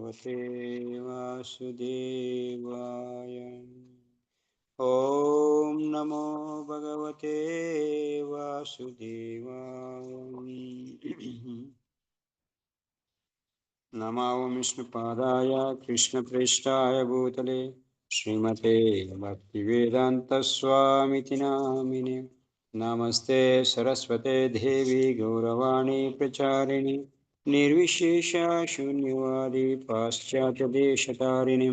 भगवते वासुदेवाय। ओम नमो भगवते वासुदेवाय। नमो विष्णुपादाय कृष्णप्रेष्ठाय भूतले श्रीमते भक्तिवेदान्तस्वामिति नामिने। नमस्ते सरस्वते देवी गौरवाणी प्रचारिणि निर्विशेष शून्यवादी पाश्चात्यदेशतारिणि।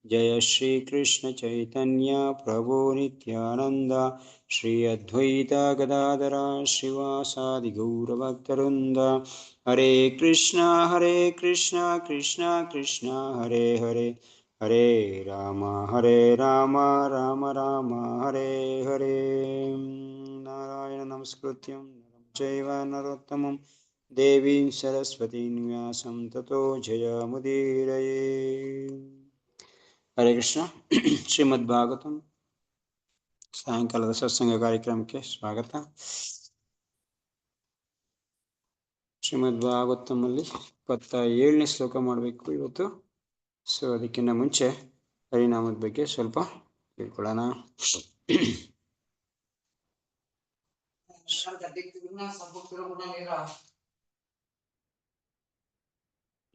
जय श्री कृष्ण चैतन्य प्रभु नित्यानंद श्री अद्वैत गदाधर श्रीवासादि गौरभक्तवृंद। हरे कृष्णा कृष्णा कृष्णा हरे हरे, हरे राम राम राम हरे हरे। नारायण नमस्कृत्यं नरं चैव नरोत्तमं देवीं सरस्वतीं व्यासं ततो जयमुदीरये। हरे कृष्ण। ಶ್ರೀಮದ್ಭಾಗವತಂ ಸಾಯಂಕಾಲದ ಸತ್ಸಂಗ ಕಾರ್ಯಕ್ರಮಕ್ಕೆ ಸ್ವಾಗತ. ಶ್ರೀಮದ್ಭಾಗವತಮಲ್ಲಿ 27ನೇ ಶ್ಲೋಕ ಮಾಡಬೇಕು ಇವತ್ತು. ಸೊ ಅದಕ್ಕಿಂತ ಮುಂಚೆ ಹರಿನಾಮದ ಬಗ್ಗೆ ಸ್ವಲ್ಪ ತಿಳ್ಕೊಳ್ಳೋಣ.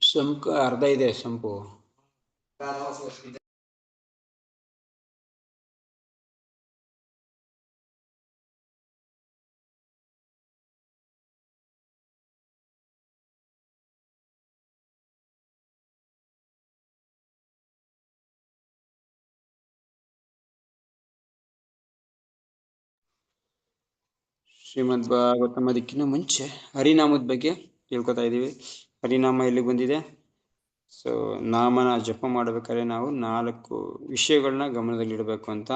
ಸಂಪು ಅರ್ಧ ಇದೆ. ಸಂಪು ಶ್ರೀಮದ್ಭಾಗವತಂ ಅದಕ್ಕಿಂತ ಮುಂಚೆ ಹರಿನಾಮದ ಬಗ್ಗೆ ತಿಳ್ಕೊತಾ ಇದ್ದೀವಿ. ಹರಿನಾಮ ಎಲ್ಲಿ ಬಂದಿದೆ? ಸೊ ನಾಮನ ಜಪ ಮಾಡಬೇಕಾದ್ರೆ ನಾವು 4 ವಿಷಯಗಳನ್ನ ಗಮನದಲ್ಲಿಡಬೇಕು ಅಂತ.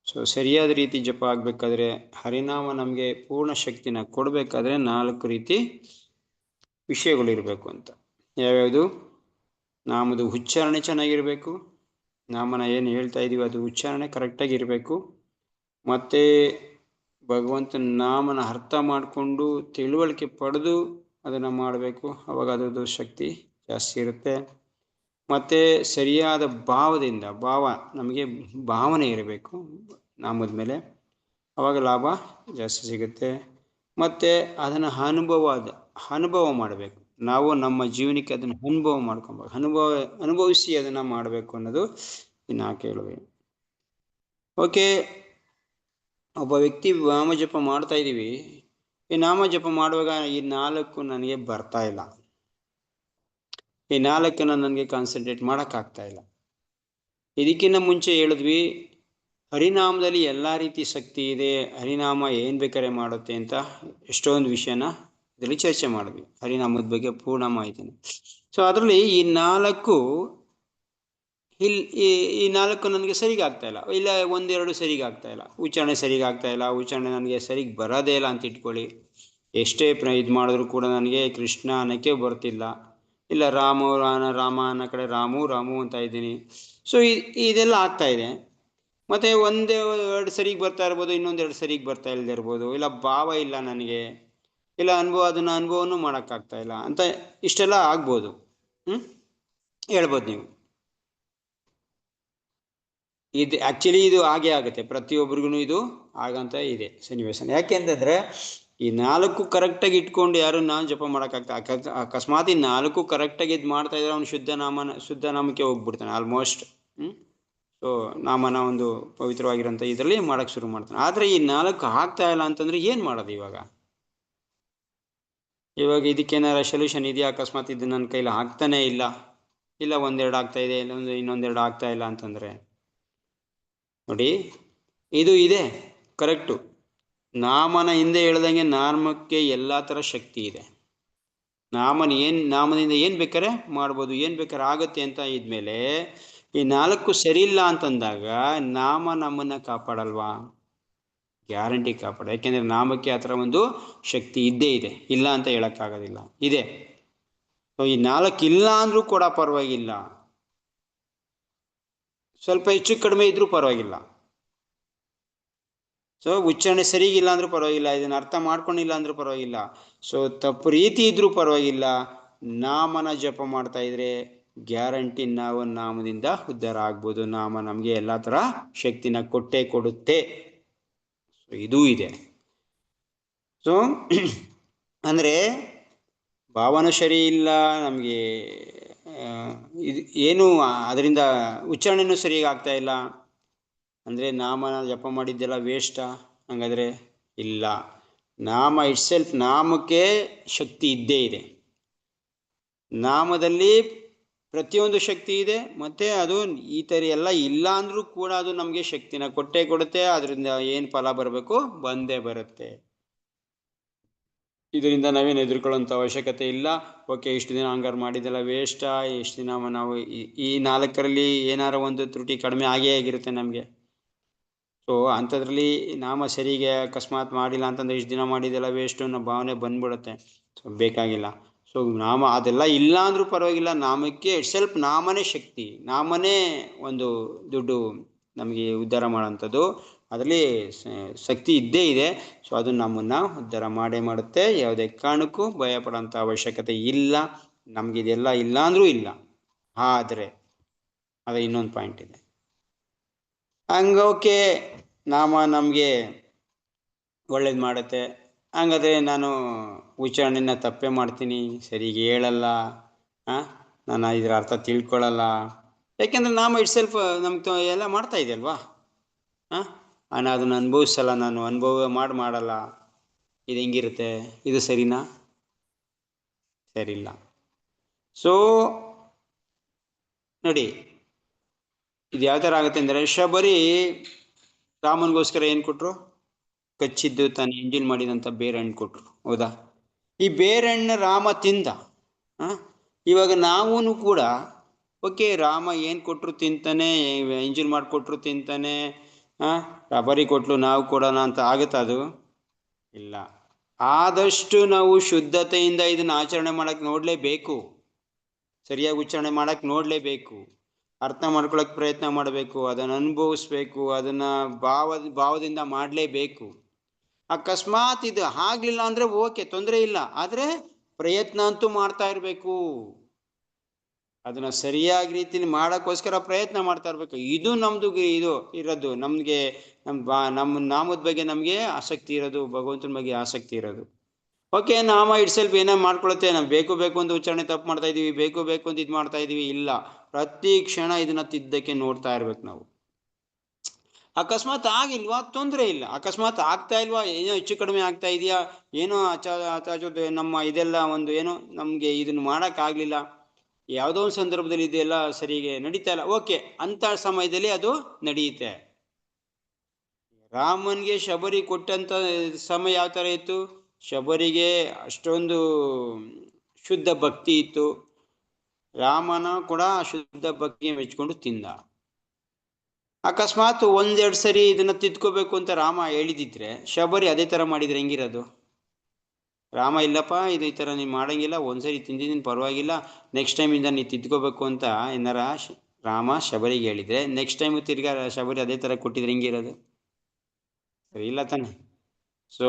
ಸೊ ಸರಿಯಾದ ರೀತಿ ಜಪ ಆಗಬೇಕಾದ್ರೆ, ಹರಿನಾಮ ನಮಗೆ ಪೂರ್ಣ ಶಕ್ತಿನ ಕೊಡಬೇಕಾದ್ರೆ 4 ರೀತಿ ವಿಷಯಗಳಿರಬೇಕು ಅಂತ. ಯಾವ್ಯಾವುದು? ನಾಮದ ಉಚ್ಚಾರಣೆ ಚೆನ್ನಾಗಿರಬೇಕು, ನಾಮನ ಏನು ಹೇಳ್ತಾ ಇದ್ದೀವಿ ಅದು ಉಚ್ಚಾರಣೆ ಕರೆಕ್ಟಾಗಿರಬೇಕು, ಮತ್ತು ಭಗವಂತನ ನಾಮನ ಅರ್ಥ ಮಾಡಿಕೊಂಡು ತಿಳುವಳಿಕೆ ಪಡೆದು ಅದನ್ನು ಮಾಡಬೇಕು, ಅವಾಗ ಅದರದ್ದು ಶಕ್ತಿ ಜಾಸ್ತಿ ಇರುತ್ತೆ. ಮತ್ತು ಸರಿಯಾದ ಭಾವದಿಂದ, ನಮಗೆ ಭಾವನೆ ಇರಬೇಕು ನಾಮದ ಮೇಲೆ, ಅವಾಗ ಲಾಭ ಜಾಸ್ತಿ ಸಿಗುತ್ತೆ. ಮತ್ತು ಅದನ್ನು ಅನುಭವ ಮಾಡಬೇಕು ನಾವು, ನಮ್ಮ ಜೀವನಕ್ಕೆ ಅದನ್ನು ಅನುಭವ ಮಾಡ್ಕೊಬೇಕು, ಅನುಭವಿಸಿ ಅದನ್ನು ಮಾಡಬೇಕು ಅನ್ನೋದು ಈ 4 ಹೇಳುವೆ. ಓಕೆ, ಒಬ್ಬ ವ್ಯಕ್ತಿ ನಾಮಜಪ ಮಾಡ್ತಾ ಇದ್ದೀವಿ. ಈ ನಾಮಜಪ ಮಾಡುವಾಗ ಈ 4 ನನಗೆ ಬರ್ತಾ ಇಲ್ಲ, ಈ 4 ನನಗೆ ಕಾನ್ಸಂಟ್ರೇಟ್ ಮಾಡೋಕ್ಕಾಗ್ತಾ ಇಲ್ಲ. ಇದಕ್ಕಿಂತ ಮುಂಚೆ ಹೇಳಿದ್ವಿ ಹರಿನಾಮದಲ್ಲಿ ಎಲ್ಲ ರೀತಿ ಶಕ್ತಿ ಇದೆ, ಹರಿನಾಮ ಏನು ಬೇಕಾದ್ರೆ ಮಾಡುತ್ತೆ ಅಂತ ಎಷ್ಟೊಂದು ವಿಷಯನ ಇದರಲ್ಲಿ ಚರ್ಚೆ ಮಾಡಿದ್ವಿ, ಹರಿನಾಮದ ಬಗ್ಗೆ ಪೂರ್ಣ ಮಾಹಿತಿನ. ಸೊ ಅದರಲ್ಲಿ ಈ 4 ನನಗೆ ಸರಿಗೆ ಆಗ್ತಾ ಇಲ್ಲ, ಇಲ್ಲ 1-2 ಸರಿಗೆ ಆಗ್ತಾ ಇಲ್ಲ, ಉಚ್ಚಾರಣೆ ಸರಿಗೆ ಆಗ್ತಾ ಇಲ್ಲ, ಉಚ್ಚಾರಣೆ ನನಗೆ ಸರಿಗೆ ಬರೋದೇ ಇಲ್ಲ ಅಂತ ಇಟ್ಕೊಳ್ಳಿ. ಎಷ್ಟೇ ಇದು ಮಾಡಿದ್ರು ಕೂಡ ನನಗೆ ಕೃಷ್ಣ ಅನ್ನೋಕ್ಕೆ ಬರ್ತಿಲ್ಲ, ಇಲ್ಲ ರಾಮ ಅನ್ನೋ ಕಡೆ ರಾಮು ಅಂತ ಇದ್ದೀನಿ. ಸೊ ಇದೆಲ್ಲ ಆಗ್ತಾ ಇದೆ. ಮತ್ತು 1-2 ಸರಿಗೆ ಬರ್ತಾ ಇರ್ಬೋದು, 1-2 ಸರಿಗೆ ಬರ್ತಾ ಇಲ್ಲದೆ ಇರ್ಬೋದು, ಇಲ್ಲ ಭಾವ ಇಲ್ಲ ನನಗೆ, ಇಲ್ಲ ಅದನ್ನು ಅನುಭವನೂ ಮಾಡೋಕ್ಕಾಗ್ತಾ ಇಲ್ಲ ಅಂತ ಇಷ್ಟೆಲ್ಲ ಆಗ್ಬೋದು. ಹೇಳ್ಬೋದು ನೀವು. ಇದು ಆ್ಯಕ್ಚುಲಿ ಇದು ಹಾಗೆ ಆಗುತ್ತೆ, ಪ್ರತಿಯೊಬ್ಬರಿಗೂ ಇದು ಆಗಂತ ಇದೆ ಸನ್ನಿವೇಶ. ಯಾಕೆಂತಂದರೆ ಈ 4 ಕರೆಕ್ಟಾಗಿ ಇಟ್ಕೊಂಡು ಯಾರು ನಾವು ಜಪ ಮಾಡೋಕ್ಕಾಗ್ತದೆ. ಅಕಸ್ಮಾತ್ ಈ 4 ಕರೆಕ್ಟಾಗಿ ಇದು ಮಾಡ್ತಾ ಇದ್ರೆ ಅವನು ಶುದ್ಧ ನಾಮಕ್ಕೆ ಹೋಗ್ಬಿಡ್ತಾನೆ ಆಲ್ಮೋಸ್ಟ್. ಸೊ ನಾಮನ ಒಂದು ಪವಿತ್ರವಾಗಿರೋಂಥ ಇದರಲ್ಲಿ ಮಾಡೋಕ್ಕೆ ಶುರು ಮಾಡ್ತಾನೆ. ಆದರೆ ಈ 4 ಆಗ್ತಾ ಇಲ್ಲ ಅಂತಂದರೆ ಏನು ಮಾಡೋದು ಇವಾಗ ಇದಕ್ಕೇನಾರ ಸೊಲ್ಯೂಷನ್ ಇದೆಯಾ? ಅಕಸ್ಮಾತ್ ಇದು ನನ್ನ ಕೈಲಿ ಆಗ್ತಾನೇ ಇಲ್ಲ 1-2 ಆಗ್ತಾ ಇದೆ, ಇನ್ನೊಂದೆರಡು ಆಗ್ತಾ ಇಲ್ಲ ಅಂತಂದರೆ ನೋಡಿ, ಇದು ಇದೆ ಕರೆಕ್ಟು. ನಾಮನ ಹಿಂದೆ ಹೇಳ್ದಂಗೆ ನಾಮಕ್ಕೆ ಎಲ್ಲ ಥರ ಶಕ್ತಿ ಇದೆ. ನಾಮದಿಂದ ಏನು ಬೇಕಾರೆ ಮಾಡ್ಬೋದು, ಏನು ಬೇಕಾರೆ ಆಗುತ್ತೆ ಅಂತ ಇದ್ಮೇಲೆ ಈ 4 ಸರಿ ಇಲ್ಲ ಅಂತಂದಾಗ ನಾಮ ನಮ್ಮನ್ನು ಕಾಪಾಡಲ್ವಾ? ಗ್ಯಾರಂಟಿ ಕಾಪಾಡ. ಯಾಕೆಂದರೆ ನಾಮಕ್ಕೆ ಆ ಥರ ಒಂದು ಶಕ್ತಿ ಇದ್ದೇ ಇದೆ, ಇಲ್ಲ ಅಂತ ಹೇಳೋಕ್ಕಾಗೋದಿಲ್ಲ, ಇದೆ. ಸೊ ಈ 4 ಇಲ್ಲ ಅಂದರೂ ಕೂಡ ಪರವಾಗಿಲ್ಲ, ಸ್ವಲ್ಪ ಹೆಚ್ಚು ಕಡಿಮೆ ಇದ್ರೂ ಪರವಾಗಿಲ್ಲ. ಸೊ ಉಚ್ಚಾರಣೆ ಸರಿಗಿಲ್ಲ ಅಂದ್ರೂ ಪರವಾಗಿಲ್ಲ, ಇದನ್ನು ಅರ್ಥ ಮಾಡ್ಕೊಂಡಿಲ್ಲ ಅಂದ್ರೂ ಪರವಾಗಿಲ್ಲ, ಸೊ ತಪ್ಪು ರೀತಿ ಇದ್ರೂ ಪರವಾಗಿಲ್ಲ, ನಾಮನ ಜಪ ಮಾಡ್ತಾ ಇದ್ರೆ ಗ್ಯಾರಂಟಿ ನಾವು ನಾಮದಿಂದ ಉದ್ಧಾರ ಆಗ್ಬೋದು. ನಾಮ ನಮಗೆ ಎಲ್ಲ ಥರ ಶಕ್ತಿನ ಕೊಟ್ಟೇ ಕೊಡುತ್ತೆ. ಸೊ ಇದೂ ಇದೆ. ಸೊ ಅಂದರೆ ಭಾವನೆ ಸರಿ ಇಲ್ಲ ನಮಗೆ, ಇದು ಏನು ಅದರಿಂದ ಉಚ್ಚಾರಣೆನೂ ಸರಿಯಾಗಿ ಆಗ್ತಾ ಇಲ್ಲ ಅಂದರೆ ನಾಮನ ಜಪ ಮಾಡಿದ್ದೆಲ್ಲ ವೇಸ್ಟಾ? ಹಂಗಾದರೆ ಇಲ್ಲ. ನಾಮ ಇಟ್ ಸೆಲ್ಫ್, ನಾಮಕ್ಕೆ ಶಕ್ತಿ ಇದ್ದೇ ಇದೆ. ನಾಮದಲ್ಲಿ ಪ್ರತಿಯೊಂದು ಶಕ್ತಿ ಇದೆ. ಮತ್ತು ಅದು ಈ ಥರ ಎಲ್ಲ ಇಲ್ಲ ಅಂದರೂ ಕೂಡ ಅದು ನಮಗೆ ಶಕ್ತಿನ ಕೊಟ್ಟೇ ಕೊಡುತ್ತೆ. ಅದರಿಂದ ಏನು ಫಲ ಬರಬೇಕು ಬಂದೇ ಬರುತ್ತೆ. ಇದರಿಂದ ನಾವೇನು ಹೆದರ್ಕೊಳ್ಳೋಂಥ ಅವಶ್ಯಕತೆ ಇಲ್ಲ. ಓಕೆ, ಇಷ್ಟು ದಿನ ಹಂಗಾರು ಮಾಡಿದ್ದೆಲ್ಲ ವೇಸ್ಟಾ, ಇಷ್ಟು ದಿನ ನಾವು ಈ 4ರಲ್ಲಿ ಏನಾರ ಒಂದು ತ್ರುಟಿ ಕಡಿಮೆ ಆಗೇ ಆಗಿರುತ್ತೆ ನಮಗೆ. ಸೊ ಅಂಥದ್ರಲ್ಲಿ ನಾಮ ಸರಿಗೆ ಅಕಸ್ಮಾತ್ ಮಾಡಿಲ್ಲ ಅಂತಂದರೆ ಇಷ್ಟು ದಿನ ಮಾಡಿದ್ದೆಲ್ಲ ವೇಸ್ಟು ಅನ್ನೋ ಭಾವನೆ ಬಂದ್ಬಿಡುತ್ತೆ. ಸೊ ಬೇಕಾಗಿಲ್ಲ. ಸೊ ನಾಮ ಅದೆಲ್ಲ ಇಲ್ಲ ಅಂದರೂ ಪರವಾಗಿಲ್ಲ. ನಾಮಕ್ಕೆ ಸೆಲ್ಫ್ ನಾಮನೇ ಶಕ್ತಿ, ನಾಮನೇ ಒಂದು ದುಡ್ಡು ನಮಗೆ ಉದ್ಧಾರ ಮಾಡೋಂಥದ್ದು. ಅದರಲ್ಲಿ ಶಕ್ತಿ ಇದ್ದೇ ಇದೆ. ಸೊ ಅದು ನಮ್ಮನ್ನು ಉದ್ಧಾರ ಮಾಡೇ ಮಾಡುತ್ತೆ. ಯಾವುದೇ ಕಾರಣಕ್ಕೂ ಭಯ ಪಡೋಂಥ ಅವಶ್ಯಕತೆ ಇಲ್ಲ. ನಮಗಿದೆಲ್ಲ ಇಲ್ಲ ಅಂದರೂ ಇಲ್ಲ. ಆದರೆ ಅದು ಇನ್ನೊಂದು ಪಾಯಿಂಟ್ ಇದೆ. ಓಕೆ, ನಾಮ ನಮಗೆ ಒಳ್ಳೇದು ಮಾಡುತ್ತೆ. ಹಂಗಾದ್ರೆ ನಾನು ಉಚ್ಚಾರಣೆನ ತಪ್ಪೇ ಮಾಡ್ತೀನಿ, ಸರಿಗೆ ಹೇಳಲ್ಲ, ನಾನು ಇದರ ಅರ್ಥ ತಿಳ್ಕೊಳ್ಳಲ್ಲ. ಯಾಕೆಂದರೆ ನಾಮ ಇಟ್ ಸೆಲ್ಫ್ ನಮ್ಗೆ ಎಲ್ಲ ಮಾಡ್ತಾ ಇದೆಯಲ್ವಾ. ನಾನು ಅದನ್ನು ಅನುಭವಿಸಲ್ಲ, ನಾನು ಅನುಭವ ಮಾಡಲ್ಲ. ಇದು ಹೆಂಗಿರುತ್ತೆ? ಇದು ಸರಿನಾ? ಸರಿಲ್ಲ. ಸೊ ನೋಡಿ, ಇದು ಯಾವ ಥರ ಆಗುತ್ತೆ ಅಂದರೆ, ಶಬರಿ ರಾಮನಿಗೋಸ್ಕರ ಏನು ಕೊಟ್ಟರು? ಕಚ್ಚಿದ್ದು ತಾನು ಎಂಜಿಲ್ ಮಾಡಿದಂಥ ಬೇರೆಹಣ್ಣು ಕೊಟ್ಟರು, ಹೌದಾ? ಈ ಬೇರೆಹಣ್ಣು ರಾಮ ತಿಂದ. ಇವಾಗ ನಾವೂ ಕೂಡ ಓಕೆ, ರಾಮ ಏನು ಕೊಟ್ಟರು ತಿಂತಾನೆ, ಎಂಜಿಲ್ ಮಾಡಿಕೊಟ್ರು ತಿಂತಾನೆ, ರಬರಿ ಕೊಟ್ಲು ನಾವು ಕೊಡೋಣ ಅಂತ ಆಗುತ್ತಾ? ಅದು ಇಲ್ಲ. ಆದಷ್ಟು ನಾವು ಶುದ್ಧತೆಯಿಂದ ಇದನ್ನು ಆಚರಣೆ ಮಾಡೋಕ್ಕೆ ನೋಡಲೇಬೇಕು. ಸರಿಯಾಗಿ ಉಚ್ಚಾರಣೆ ಮಾಡೋಕ್ಕೆ ನೋಡಲೇಬೇಕು. ಅರ್ಥ ಮಾಡ್ಕೊಳ್ಳೋಕೆ ಪ್ರಯತ್ನ ಮಾಡಬೇಕು. ಅದನ್ನು ಅನುಭವಿಸ್ಬೇಕು. ಅದನ್ನು ಭಾವದಿಂದ ಮಾಡಲೇಬೇಕು. ಅಕಸ್ಮಾತ್ ಇದು ಆಗಲಿಲ್ಲ ಅಂದರೆ ಓಕೆ, ತೊಂದರೆ ಇಲ್ಲ. ಆದರೆ ಪ್ರಯತ್ನ ಅಂತೂ ಮಾಡ್ತಾ ಇರಬೇಕು. ಅದನ್ನು ಸರಿಯಾಗಿ ರೀತಿಯಲ್ಲಿ ಮಾಡೋಕ್ಕೋಸ್ಕರ ಪ್ರಯತ್ನ ಮಾಡ್ತಾ ಇರಬೇಕು. ಇದು ನಮ್ಮದು ಇದು ಇರೋದು. ನಮಗೆ ನಮ್ಮ ನಾಮದ ಬಗ್ಗೆ ನಮಗೆ ಆಸಕ್ತಿ ಇರೋದು, ಭಗವಂತನ ಬಗ್ಗೆ ಆಸಕ್ತಿ ಇರೋದು. ಓಕೆ, ನಾಮ ಇಟ್ ಸೆಲ್ಫ್ ಏನೋ ಮಾಡ್ಕೊಳುತ್ತೆ. ನಾವು ಬೇಕು ಅಂತ ಉಚ್ಚಾರಣೆ ತಪ್ಪು ಮಾಡ್ತಾ ಇದ್ದೀವಿ, ಬೇಕು ಅಂತ ಇದು ಮಾಡ್ತಾ ಇದ್ದೀವಿ. ಇಲ್ಲ, ಪ್ರತಿ ಕ್ಷಣ ಇದನ್ನು ತಿದ್ದಕ್ಕೆ ನೋಡ್ತಾ ಇರ್ಬೇಕು ನಾವು. ಅಕಸ್ಮಾತ್ ಆಗಿಲ್ವಾ, ತೊಂದರೆ ಇಲ್ಲ. ಅಕಸ್ಮಾತ್ ಆಗ್ತಾ ಇಲ್ವಾ, ಏನೋ ಹೆಚ್ಚು ಕಡಿಮೆ ಆಗ್ತಾ ಇದೆಯಾ, ಏನೋ ಜೊತೆ ನಮ್ಮ ಇದೆಲ್ಲ ಒಂದು ಏನೋ ನಮಗೆ ಇದನ್ನು ಮಾಡೋಕ್ಕಾಗಲಿಲ್ಲ, ಯಾವುದೋ ಒಂದು ಸಂದರ್ಭದಲ್ಲಿ ಇದೆಲ್ಲ ಸರಿಗೆ ನಡೀತಾ ಇಲ್ಲ, ಓಕೆ, ಅಂಥ ಸಮಯದಲ್ಲಿ ಅದು ನಡೆಯುತ್ತೆ. ರಾಮನ್ಗೆ ಶಬರಿ ಕೊಟ್ಟಂಥ ಸಮಯ ಯಾವ ಥರ ಇತ್ತು? ಶಬರಿಗೆ ಅಷ್ಟೊಂದು ಶುದ್ಧ ಭಕ್ತಿ ಇತ್ತು. ರಾಮನ ಕೂಡ ಶುದ್ಧ ಭಕ್ತಿ ಮೆಚ್ಕೊಂಡು ತಿಂದ. ಅಕಸ್ಮಾತ್ 1-2 ಸರಿ ಇದನ್ನು ತಿದ್ಕೋಬೇಕು ಅಂತ ರಾಮ ಹೇಳಿದಿದ್ರೆ, ಶಬರಿ ಅದೇ ಥರ ಮಾಡಿದ್ರೆ ಹೆಂಗಿರೋದು? ರಾಮ ಇಲ್ಲಪ್ಪ, ಇದು ಈ ಥರ ನೀನು ಮಾಡೋಂಗಿಲ್ಲ, ಒಂದ್ಸರಿ ತಿಂದಿದ್ದೀನಿ ಪರವಾಗಿಲ್ಲ, ನೆಕ್ಸ್ಟ್ ಟೈಮಿಂದ ನೀನು ತಿದ್ಕೋಬೇಕು ಅಂತ ಏನಾರ ರಾಮ ಶಬರಿಗೆ ಹೇಳಿದರೆ, ನೆಕ್ಸ್ಟ್ ಟೈಮು ತಿರ್ಗಾ ಶಬರಿ ಅದೇ ಥರ ಕೊಟ್ಟಿದ್ರೆ ಹೆಂಗಿರೋದು? ಸರಿ ಇಲ್ಲ ತಾನೆ? ಸೊ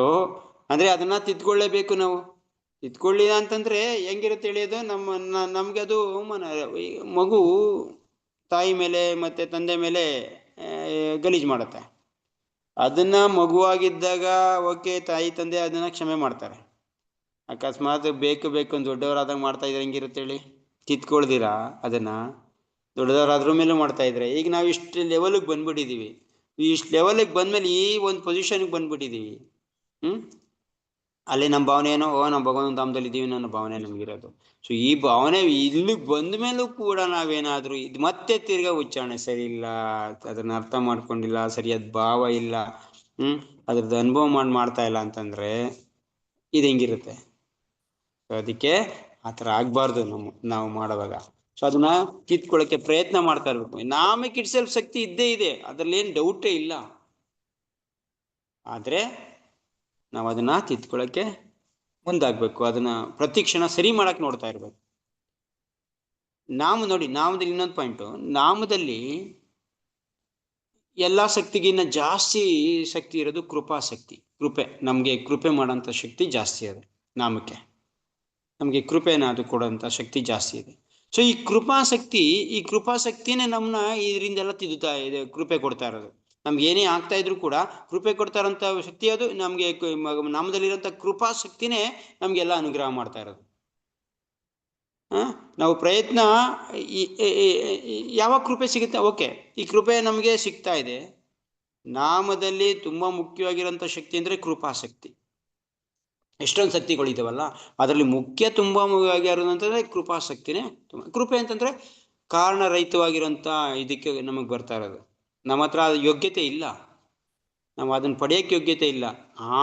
ಅಂದರೆ ಅದನ್ನು ತಿದ್ಕೊಳ್ಳೇಬೇಕು ನಾವು. ತಿದ್ಕೊಳ್ಳಿಲ್ಲ ಅಂತಂದರೆ ಹೆಂಗಿರುತ್ತೆ ಹೇಳಿಯೋದು? ನಮಗೆ ಅದು ಮಗು ತಾಯಿ ಮೇಲೆ ಮತ್ತು ತಂದೆ ಮೇಲೆ ಗಲೀಜು ಮಾಡುತ್ತೆ. ಅದನ್ನು ಮಗುವಾಗಿದ್ದಾಗ ಓಕೆ, ತಾಯಿ ತಂದೆ ಅದನ್ನು ಕ್ಷಮೆ ಮಾಡ್ತಾರೆ. ಅಕಸ್ಮಾತ್ ಬೇಕು ಅಂತ ದೊಡ್ಡವರಾದಾಗ ಮಾಡ್ತಾ ಇದ್ರೆ ಹೆಂಗಿರುತ್ತೆ ಹೇಳಿ? ತಿದ್ಕೊಳ್ದಿರಾ ಅದನ್ನು ದೊಡ್ಡದವರಾದ್ರ ಮೇಲೂ ಮಾಡ್ತಾ ಇದ್ರೆ. ಈಗ ನಾವು ಇಷ್ಟು ಲೆವೆಲಿಗೆ ಬಂದ್ಬಿಟ್ಟಿದ್ದೀವಿ. ಇಷ್ಟು ಲೆವೆಲಿಗೆ ಬಂದಮೇಲೆ ಈ ಒಂದು ಪೊಸಿಷನ್ಗೆ ಬಂದ್ಬಿಟ್ಟಿದ್ದೀವಿ. ಅಲ್ಲಿ ನಮ್ಮ ಭಾವನೆ ಏನೋ, ನಮ್ಮ ಭಗವಂತ ಧಾಮದಲ್ಲಿ ಇದ್ದೀವಿ ನನ್ನ ಭಾವನೆ ನಮಗಿರೋದು. ಸೊ ಈ ಭಾವನೆ ಇಲ್ಲಿಗೆ ಬಂದ ಮೇಲೂ ಕೂಡ ನಾವೇನಾದರೂ ಇದು ಮತ್ತೆ ತಿರ್ಗಾ ಉಚ್ಚಾರಣೆ ಸರಿ ಇಲ್ಲ, ಅದನ್ನು ಅರ್ಥ ಮಾಡ್ಕೊಂಡಿಲ್ಲ, ಸರಿಯಾದ ಭಾವ ಇಲ್ಲ, ಅದ್ರದ್ದು ಅನುಭವ ಮಾಡ್ತಾ ಇಲ್ಲ ಅಂತಂದರೆ ಇದು ಹೆಂಗಿರುತ್ತೆ? ಸೊ ಅದಕ್ಕೆ ಆ ಥರ ಆಗಬಾರ್ದು ನಾವು ಮಾಡುವಾಗ. ಸೊ ಅದನ್ನ ಕಿತ್ಕೊಳ್ಳೋಕ್ಕೆ ಪ್ರಯತ್ನ ಮಾಡ್ತಾ ಇರ್ಬೇಕು. ನಾಮಕ್ಕೆ ಇಟ್ ಸೆಲ್ಫ್ ಶಕ್ತಿ ಇದ್ದೇ ಇದೆ, ಅದರಲ್ಲಿ ಏನು ಡೌಟೇ ಇಲ್ಲ. ಆದರೆ ನಾವು ಅದನ್ನು ತಿದ್ಕೊಳ್ಳೋಕ್ಕೆ ಮುಂದಾಗಬೇಕು. ಅದನ್ನು ಪ್ರತಿ ಕ್ಷಣ ಸರಿ ಮಾಡೋಕ್ಕೆ ನೋಡ್ತಾ ಇರಬೇಕು. ನೋಡಿ, ನಾಮದಲ್ಲಿ ಇನ್ನೊಂದು ಪಾಯಿಂಟು, ನಾಮದಲ್ಲಿ ಎಲ್ಲ ಶಕ್ತಿಗಿನ್ನ ಜಾಸ್ತಿ ಶಕ್ತಿ ಇರೋದು ಕೃಪಾಶಕ್ತಿ. ನಮಗೆ ಕೃಪೆ ಮಾಡೋಂಥ ಶಕ್ತಿ ಜಾಸ್ತಿ ಇದೆ ನಾಮಕ್ಕೆ. ನಮಗೆ ಕೃಪೆನ ಅದು ಕೊಡೋಂಥ ಶಕ್ತಿ ಜಾಸ್ತಿ ಇದೆ. ಸೊ ಈ ಕೃಪಾಶಕ್ತಿನೇ ನಮ್ಮನ್ನ ಇದರಿಂದೆಲ್ಲ ತಿದ್ದುತ್ತಾ ಇದೆ, ಕೃಪೆ ಕೊಡ್ತಾ ಇರೋದು. ನಮ್ಗೆ ಏನೇ ಆಗ್ತಾ ಇದ್ರು ಕೂಡ ಕೃಪೆ ಕೊಡ್ತಾ ಇರೋಂಥ ಶಕ್ತಿ ಅದು ನಮಗೆ, ನಾಮದಲ್ಲಿರೋಂಥ ಕೃಪಾಶಕ್ತಿನೇ ನಮಗೆಲ್ಲ ಅನುಗ್ರಹ ಮಾಡ್ತಾ ಇರೋದು. ನಾವು ಪ್ರಯತ್ನ ಯಾವಾಗ ಕೃಪೆ ಸಿಗುತ್ತೆ? ಓಕೆ, ಈ ಕೃಪೆ ನಮಗೆ ಸಿಗ್ತಾ ಇದೆ. ನಾಮದಲ್ಲಿ ತುಂಬ ಮುಖ್ಯವಾಗಿರೋಂಥ ಶಕ್ತಿ ಅಂದರೆ ಕೃಪಾಶಕ್ತಿ. ಎಷ್ಟೊಂದು ಶಕ್ತಿಗಳಿದಾವಲ್ಲ, ಅದರಲ್ಲಿ ಮುಖ್ಯ ತುಂಬ ಮುಖ್ಯವಾಗಿರೋದಂತಂದರೆ ಕೃಪಾಶಕ್ತಿನೇ. ಕೃಪೆ ಅಂತಂದರೆ ಕಾರಣರಹಿತವಾಗಿರೋಂಥ ಇದಕ್ಕೆ ನಮಗೆ ಬರ್ತಾ ಇರೋದು. ನಮ್ಮ ಹತ್ರ ಅದು ಯೋಗ್ಯತೆ ಇಲ್ಲ, ನಾವು ಅದನ್ನು ಪಡೆಯೋಕ್ಕೆ ಯೋಗ್ಯತೆ ಇಲ್ಲ,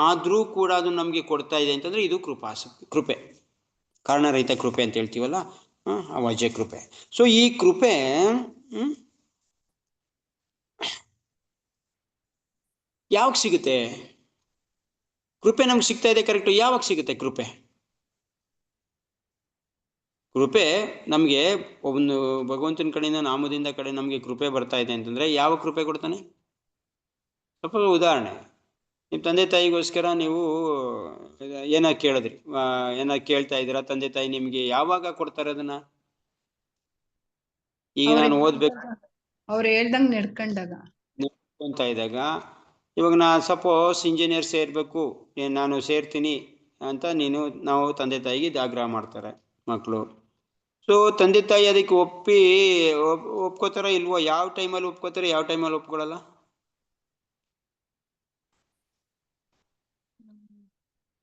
ಆದರೂ ಕೂಡ ಅದು ನಮಗೆ ಕೊಡ್ತಾ ಇದೆ ಅಂತಂದರೆ ಇದು ಕೃಪೆ, ಕಾರಣರಹಿತ ಕೃಪೆ ಅಂತ ಹೇಳ್ತೀವಲ್ಲ, ಅವಾಜ್ಯ ಕೃಪೆ. ಸೊ ಈ ಕೃಪೆ ಯಾವಾಗ ಸಿಗುತ್ತೆ? ಕೃಪೆ ನಮ್ಗೆ ಸಿಗ್ತಾ ಇದೆ ಕರೆಕ್ಟು, ಯಾವಾಗ ಸಿಗುತ್ತೆ ಕೃಪೆ? ಕೃಪೆ ನಮಗೆ ಒಂದು ಭಗವಂತನ ಕಡೆಯಿಂದ, ನಾಮದಿಂದ ಕಡೆ ನಮಗೆ ಕೃಪೆ ಬರ್ತಾ ಇದೆ ಅಂತಂದ್ರೆ ಯಾವ ಕೃಪೆ ಕೊಡ್ತಾನೆ? ಸ್ವಲ್ಪ ಉದಾಹರಣೆ, ನಿಮ್ಮ ತಂದೆ ತಾಯಿಗೋಸ್ಕರ ನೀವು ಏನ ಕೇಳಿದ್ರಿ, ಏನ ಕೇಳ್ತಾ ಇದ್ದೀರಾ, ತಂದೆ ತಾಯಿ ನಿಮ್ಗೆ ಯಾವಾಗ ಕೊಡ್ತಾರೆ ಅದನ್ನ? ಈಗ ನಾನು ಓದ್ಬೇಕು, ಅವ್ರು ಹೇಳ್ದಂಗ್ ನಡ್ಕೊಂಡಾಗ ಇದ್ದಾಗ, ಇವಾಗ ಸಪೋಸ್ ಇಂಜಿನಿಯರ್ ಸೇರ್ಬೇಕು, ನಾನು ಸೇರ್ತೀನಿ ಅಂತ ನಾವು ತಂದೆ ತಾಯಿಗೆ ಆಗ್ರಹ ಮಾಡ್ತಾರೆ ಮಕ್ಕಳು. ಸೊ ತಂದೆ ತಾಯಿ ಅದಕ್ಕೆ ಒಪ್ಕೋತಾರ ಇಲ್ವೋ? ಯಾವ ಟೈಮಲ್ಲಿ ಒಪ್ಕೋತಾರೆ, ಯಾವ ಟೈಮಲ್ಲಿ ಒಪ್ಕೊಳ್ಳಲ್ಲ?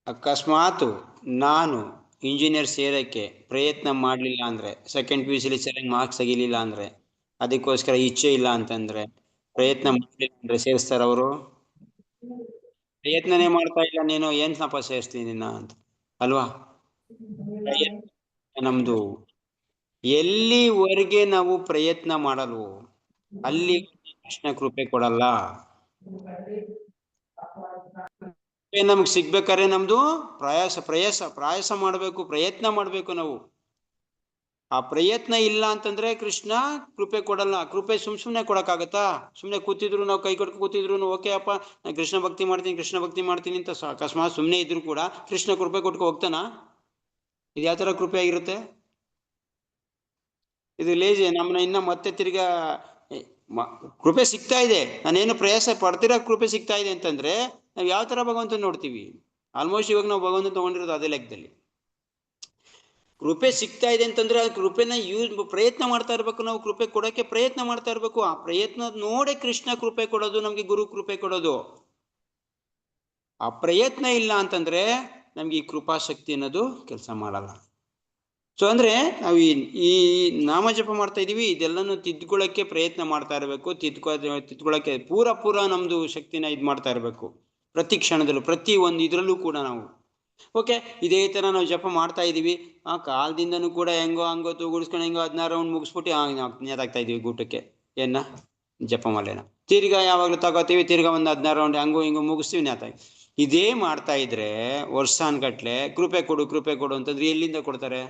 ಅಕಸ್ಮಾತ್ ನಾನು ಇಂಜಿನಿಯರ್ ಸೇರಕ್ಕೆ ಪ್ರಯತ್ನ ಮಾಡಲಿಲ್ಲ ಅಂದ್ರೆ, ಸೆಕೆಂಡ್ PUC ಸರಿಯಾಗಿ ಮಾರ್ಕ್ಸ್ ತೆಗಿಲಿಲ್ಲ ಅಂದ್ರೆ, ಅದಕ್ಕೋಸ್ಕರ ಇಚ್ಛೆ ಇಲ್ಲ ಅಂತಂದ್ರೆ, ಪ್ರಯತ್ನ ಮಾಡಲಿಲ್ಲ ಅಂದ್ರೆ ಸೇರಿಸ್ತಾರ ಅವರು? ಪ್ರಯತ್ನನೇ ಮಾಡ್ತಾ ಇಲ್ಲ ನೀನು, ಏನಪ್ಪ ಸೇರಿಸ್ತೀನಿ ನಿನ್ನ ಅಂತ ಅಲ್ವಾ? ನಮ್ದು ಎಲ್ಲಿವರೆಗೆ ನಾವು ಪ್ರಯತ್ನ ಮಾಡಲ್ವೋ ಅಲ್ಲಿ ಕೃಷ್ಣ ಕೃಪೆ ಕೊಡಲ್ಲ. ನಮ್ಗೆ ಸಿಗ್ಬೇಕಾದ್ರೆ ನಮ್ದು ಪ್ರಯಾಸ ಮಾಡಬೇಕು, ಪ್ರಯತ್ನ ಮಾಡಬೇಕು ನಾವು. ಆ ಪ್ರಯತ್ನ ಇಲ್ಲ ಅಂತಂದ್ರೆ ಕೃಷ್ಣ ಕೃಪೆ ಕೊಡಲ್ಲ. ಕೃಪೆ ಸುಮ್ನೆ ಕೊಡಕ್ಕಾಗತ್ತಾ? ಸುಮ್ನೆ ಕೂತಿದ್ರು, ನಾವು ಕೈ ಕೊಟ್ಟು ಕೂತಿದ್ರು, ಓಕೆ ಅಪ್ಪ ನಾನು ಕೃಷ್ಣ ಭಕ್ತಿ ಮಾಡ್ತೀನಿ ಅಂತ ಅಕಸ್ಮಾತ್ ಸುಮ್ನೆ ಇದ್ರು ಕೂಡ ಕೃಷ್ಣ ಕೃಪೆ ಕೊಟ್ಕೊ ಹೋಗ್ತಾನ? ಇದು ಯಾವ ತರ ಕೃಪೆ ಆಗಿರುತ್ತೆ? ಇದು ಲೇಜಿ. ನಮ್ಮನ್ನ ಇನ್ನ ಮತ್ತೆ ತಿರ್ಗಾ ಕೃಪೆ ಸಿಗ್ತಾ ಇದೆ, ನಾನೇನು ಪ್ರಯಾಸ ಪಡ್ತಿರೋ ಕೃಪೆ ಸಿಗ್ತಾ ಇದೆ ಅಂತಂದ್ರೆ ನಾವು ಯಾವ ತರ ಭಗವಂತನ ನೋಡ್ತೀವಿ? ಆಲ್ಮೋಸ್ಟ್ ಇವಾಗ ನಾವು ಭಗವಂತನ ತಗೊಂಡಿರೋದು ಅದೇ ಲೆಕ್ಕದಲ್ಲಿ. ಕೃಪೆ ಸಿಗ್ತಾ ಇದೆ ಅಂತಂದ್ರೆ ಆ ಕೃಪೆನ ಪ್ರಯತ್ನ ಮಾಡ್ತಾ ಇರ್ಬೇಕು, ನಾವು ಕೃಪೆ ಕೊಡೋಕೆ ಪ್ರಯತ್ನ ಮಾಡ್ತಾ ಇರ್ಬೇಕು. ಆ ಪ್ರಯತ್ನ ನೋಡೇ ಕೃಷ್ಣ ಕೃಪೆ ಕೊಡೋದು, ನಮ್ಗೆ ಗುರು ಕೃಪೆ ಕೊಡೋದು. ಆ ಪ್ರಯತ್ನ ಇಲ್ಲ ಅಂತಂದ್ರೆ ನಮ್ಗೆ ಈ ಕೃಪಾಶಕ್ತಿ ಅನ್ನೋದು ಕೆಲಸ ಮಾಡಲ್ಲ. ಸೊ ಅಂದ್ರೆ ನಾವು ಈ ನಾಮ ಜಪ ಮಾಡ್ತಾ ಇದೀವಿ, ಇದೆಲ್ಲನೂ ತಿದ್ಕೊಳ್ಳೋಕ್ಕೆ ಪ್ರಯತ್ನ ಮಾಡ್ತಾ ಇರಬೇಕು. ತಿದ್ಕೊಳ್ಳೋಕ್ಕೆ ಪೂರ ನಮ್ದು ಶಕ್ತಿನ ಇದು ಮಾಡ್ತಾ ಇರಬೇಕು ಪ್ರತಿ ಕ್ಷಣದಲ್ಲೂ, ಪ್ರತಿ ಒಂದು ಇದ್ರಲ್ಲೂ ಕೂಡ ನಾವು. ಓಕೆ, ಇದೇ ತರ ನಾವು ಜಪ ಮಾಡ್ತಾ ಇದೀವಿ, ಆ ಕಾಲದಿಂದನೂ ಕೂಡ ಹಂಗೋ ತೂಗುಡಿಸ್ಕೊಂಡು ಹೆಂಗೋ 16 ರೌಂಡ್ ಮುಗಿಸ್ಬಿಟ್ಟು ನೇತಾಗ್ತಾ ಇದೀವಿ ಗೂಟಕ್ಕೆ, ಜಪಮಾಲೆನ ತಿರ್ಗಾ ಯಾವಾಗಲೂ ತಗೋತೀವಿ, ತಿರ್ಗಾ ಒಂದು 16 ರೌಂಡ್ ಹಂಗೋ ಹಿಂಗೋ ಮುಗಿಸ್ತೀವಿ, ನೇತಾಗಿ. ಇದೇ ಮಾಡ್ತಾ ಇದ್ರೆ ವರ್ಷಾನ್ಗಟ್ಲೆ ಕೃಪೆ ಕೊಡು ಅಂತಂದ್ರೆ ಎಲ್ಲಿಂದ ಕೊಡ್ತಾರೆ?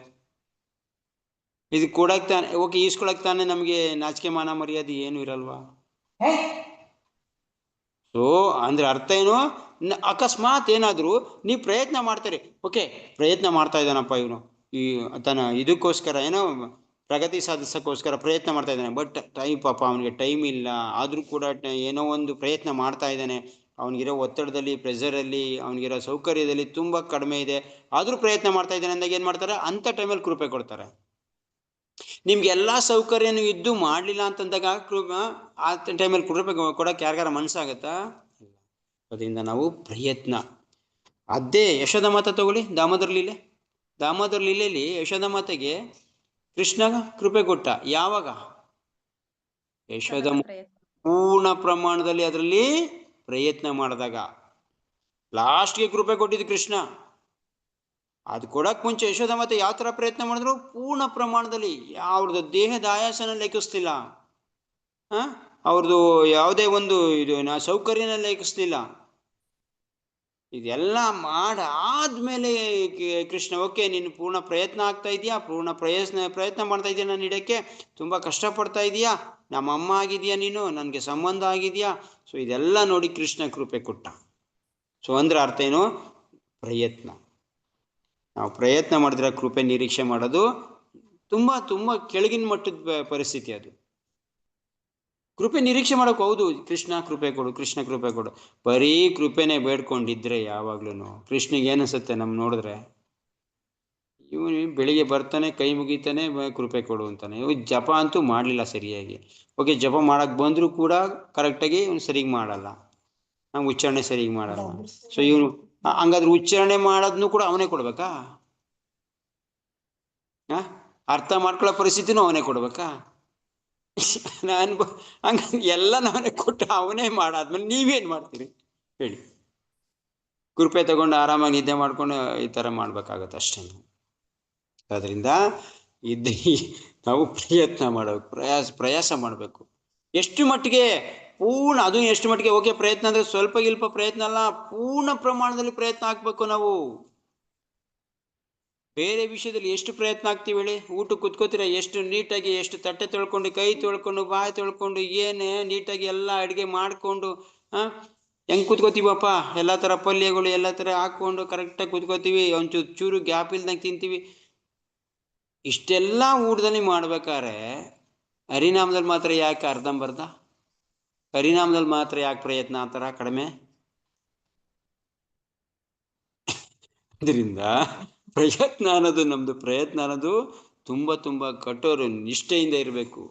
ಇದು ಕೊಡಕ್ ತಾನೆ, ಓಕೆ, ಈಸ್ಕೊಳಕ್ ತಾನೆ ನಮ್ಗೆ ನಾಚಿಕೆ ಮಾನ ಮರ್ಯಾದೆ ಏನು ಇರಲ್ವಾ? ಸೊ ಅಂದ್ರೆ ಅರ್ಥ ಏನು? ಅಕಸ್ಮಾತ್ ಏನಾದ್ರು ನೀವು ಪ್ರಯತ್ನ ಮಾಡ್ತಾರೆ, ಓಕೆ ಪ್ರಯತ್ನ ಮಾಡ್ತಾ ಇದ್ದಾನಪ್ಪ ಇವನು, ಈ ತನ್ನ ಇದಕ್ಕೋಸ್ಕರ ಏನೋ ಪ್ರಗತಿ ಸಾಧಿಸೋಕ್ಕೋಸ್ಕರ ಪ್ರಯತ್ನ ಮಾಡ್ತಾ ಇದ್ದಾನೆ, ಬಟ್ ಪಾಪ ಅವನಿಗೆ ಟೈಮ್ ಇಲ್ಲ, ಆದ್ರೂ ಕೂಡ ಏನೋ ಒಂದು ಪ್ರಯತ್ನ ಮಾಡ್ತಾ ಇದ್ದಾನೆ, ಅವನಿಗಿರೋ ಒತ್ತಡದಲ್ಲಿ, ಪ್ರೆಷರಲ್ಲಿ, ಅವನಿಗಿರೋ ಸೌಕರ್ಯದಲ್ಲಿ ತುಂಬಾ ಕಡಿಮೆ ಇದೆ, ಆದ್ರೂ ಪ್ರಯತ್ನ ಮಾಡ್ತಾ ಇದ್ದಾನೆ ಅಂದಾಗ ಏನ್ ಮಾಡ್ತಾರೆ? ಅಂತ ಟೈಮಲ್ಲಿ ಕೃಪೆ ಕೊಡ್ತಾರೆ. ನಿಮ್ಗೆ ಎಲ್ಲಾ ಸೌಕರ್ಯನೂ ಇದ್ದು ಮಾಡ್ಲಿಲ್ಲ ಅಂತಂದಾಗ ಆ ಟೈಮಲ್ಲಿ ಕೃಪೆ ಕೊಡಕ್ಕೆ ಯಾರಿಗಾರ ಮನ್ಸಾಗತ್ತಾ? ಅದರಿಂದ ನಾವು ಪ್ರಯತ್ನ. ಅದೇ ಯಶೋಧ ಮಾತ ತಗೊಳ್ಳಿ, ದಾಮೋದರ ಲೀಲೆಯಲ್ಲಿ ಯಶೋಧ ಮಾತೆಗೆ ಕೃಷ್ಣ ಕೃಪೆ ಕೊಟ್ಟ ಯಾವಾಗ? ಯಶೋಧ ಪೂರ್ಣ ಪ್ರಮಾಣದಲ್ಲಿ ಅದರಲ್ಲಿ ಪ್ರಯತ್ನ ಮಾಡಿದಾಗ. ಲಾಸ್ಟ್ಗೆ ಕೃಪೆ ಕೊಟ್ಟಿದ್ದು ಕೃಷ್ಣ. ಅದು ಕೊಡಕ್ ಮುಂಚೆ ಯಶೋಧ ಮಾತೆ ಯಾವ ತರ ಪ್ರಯತ್ನ ಮಾಡಿದ್ರು? ಪೂರ್ಣ ಪ್ರಮಾಣದಲ್ಲಿ. ಅವ್ರದ್ದು ದೇಹದ ಆಯಾಸನ ಲೆಕ್ಕಿಸ್ತಿಲ್ಲ, ಅವ್ರದ್ದು ಯಾವುದೇ ಒಂದು ಸೌಕರ್ಯನ ಲೆಕ್ಕಿಸ್ತಿಲ್ಲ. ಇದೆಲ್ಲ ಮಾಡಾದ್ಮೇಲೆ ಕೃಷ್ಣ, ಓಕೆ ನೀನು ಪೂರ್ಣ ಪ್ರಯತ್ನ ಆಗ್ತಾ ಇದೆಯಾ, ಪೂರ್ಣ ಪ್ರಯತ್ನ ಮಾಡ್ತಾ ಇದೆಯಾ, ನಾನು ಇಡಕ್ಕೆ ತುಂಬಾ ಕಷ್ಟಪಡ್ತಾ ಇದೀಯಾ, ನಮ್ಮ ಅಮ್ಮ ಆಗಿದೆಯಾ ನೀನು, ನನಗೆ ಸಂಬಂಧ ಆಗಿದೆಯಾ. ಸೊ ಇದೆಲ್ಲ ನೋಡಿ ಕೃಷ್ಣ ಕೃಪೆ ಕೊಟ್ಟ. ಸೊ ಅಂದ್ರೆ ಅರ್ಥ ಏನು? ಪ್ರಯತ್ನ. ನಾವು ಪ್ರಯತ್ನ ಮಾಡಿದ್ರೆ ಕೃಪೆ ನಿರೀಕ್ಷೆ ಮಾಡೋದು ತುಂಬ ತುಂಬ ಕೆಳಗಿನ ಮಟ್ಟದ ಪರಿಸ್ಥಿತಿ ಅದು. ಕೃಪೆ ನಿರೀಕ್ಷೆ ಮಾಡೋಕೆ ಹೌದು, ಕೃಷ್ಣ ಕೃಪೆ ಕೊಡು, ಕೃಷ್ಣ ಕೃಪೆ ಕೊಡು, ಬರೀ ಕೃಪೆನೇ ಬೇಡ್ಕೊಂಡಿದ್ರೆ ಯಾವಾಗ್ಲೂ ಕೃಷ್ಣಿಗೆ ಏನಿಸುತ್ತೆ ನಮ್ಮ ನೋಡಿದ್ರೆ, ಇವನು ಬೆಳಿಗ್ಗೆ ಬರ್ತಾನೆ, ಕೈ ಮುಗಿತಾನೆ, ಕೃಪೆ ಕೊಡು ಅಂತಾನೆ. ಇವ್ ಜಪ ಅಂತೂ ಮಾಡಲಿಲ್ಲ ಸರಿಯಾಗಿ. ಓಕೆ, ಜಪ ಮಾಡಕ್ಕೆ ಬಂದರೂ ಕೂಡ ಕರೆಕ್ಟಾಗಿ ಇವನು ಸರಿಗೆ ಮಾಡಲ್ಲ, ನಾವು ಉಚ್ಚಾರಣೆ ಸರಿಗೆ ಮಾಡಲ್ಲ. ಸೊ ಇವನು ಹಂಗಾದ್ರೆ ಉಚ್ಚಾರಣೆ ಮಾಡೋದನ್ನು ಕೂಡ ಅವನೇ ಕೊಡ್ಬೇಕಾ? ಅರ್ಥ ಮಾಡ್ಕೊಳ್ಳೋ ಪರಿಸ್ಥಿತಿನೂ ಅವನೇ ಕೊಡ್ಬೇಕಾ? ನಾನು ಹಂಗ ಎಲ್ಲ ನಾವೇ ಕೊಟ್ಟು ಅವನೇ ಮಾಡಾದ್ಮೇಲೆ ನೀವೇನು ಮಾಡ್ತೀರಿ ಹೇಳಿ? ಕೃಪೆ ತಗೊಂಡು ಆರಾಮಾಗಿ ನಿದ್ದೆ ಮಾಡ್ಕೊಂಡು ಈ ಥರ ಮಾಡ್ಬೇಕಾಗತ್ತೆ ಅಷ್ಟೇ. ಅದರಿಂದ ನಾವು ಪ್ರಯತ್ನ ಮಾಡಬೇಕು, ಪ್ರಯಾಸ ಮಾಡಬೇಕು. ಎಷ್ಟು ಮಟ್ಟಿಗೆ ಪೂರ್ಣ, ಅದು ಎಷ್ಟು ಮಟ್ಟಿಗೆ? ಓಕೆ, ಪ್ರಯತ್ನ ಅಂದರೆ ಸ್ವಲ್ಪ ಗಿಲ್ಪ ಪ್ರಯತ್ನ ಅಲ್ಲ, ಪೂರ್ಣ ಪ್ರಮಾಣದಲ್ಲಿ ಪ್ರಯತ್ನ ಹಾಕ್ಬೇಕು ನಾವು. ಬೇರೆ ವಿಷಯದಲ್ಲಿ ಎಷ್ಟು ಪ್ರಯತ್ನ ಆಗ್ತೀವಿ ಹೇಳಿ? ಊಟಕ್ಕೆ ಕುತ್ಕೋತೀರ, ಎಷ್ಟು ನೀಟಾಗಿ, ಎಷ್ಟು ತಟ್ಟೆ ತೊಳ್ಕೊಂಡು, ಕೈ ತೊಳ್ಕೊಂಡು, ಬಾಯಿ ತೊಳ್ಕೊಂಡು, ಏನೇ ನೀಟಾಗಿ ಎಲ್ಲ ಅಡುಗೆ ಮಾಡಿಕೊಂಡು ಹೆಂಗೆ ಕುತ್ಕೋತೀವಪ್ಪ, ಎಲ್ಲ ಥರ ಪಲ್ಯಗಳು ಎಲ್ಲ ಥರ ಹಾಕ್ಕೊಂಡು ಕರೆಕ್ಟಾಗಿ ಕುತ್ಕೋತೀವಿ, ಒಂಚೂರು ಚೂರು ಗ್ಯಾಪ್ ಇಲ್ದಂಗೆ ತಿಂತೀವಿ. ಇಷ್ಟೆಲ್ಲ ಊಟದಲ್ಲಿ ಮಾಡ್ಬೇಕಾದ್ರೆ ಹರಿನಾಮದಲ್ಲಿ ಮಾತ್ರ ಯಾಕೆ ಅರ್ಧಂಬರ್ಧ? ಹರಿನಾಮದಲ್ಲಿ ಮಾತ್ರ ಯಾಕೆ ಪ್ರಯತ್ನ ಆ ಥರ ಕಡಿಮೆ? ಅದರಿಂದ ಪ್ರಯತ್ನ ಅನ್ನೋದು, ನಮ್ಮದು ಪ್ರಯತ್ನ ಅನ್ನೋದು ತುಂಬ ತುಂಬ ಕಠೋರ ನಿಷ್ಠೆಯಿಂದ ಇರಬೇಕು.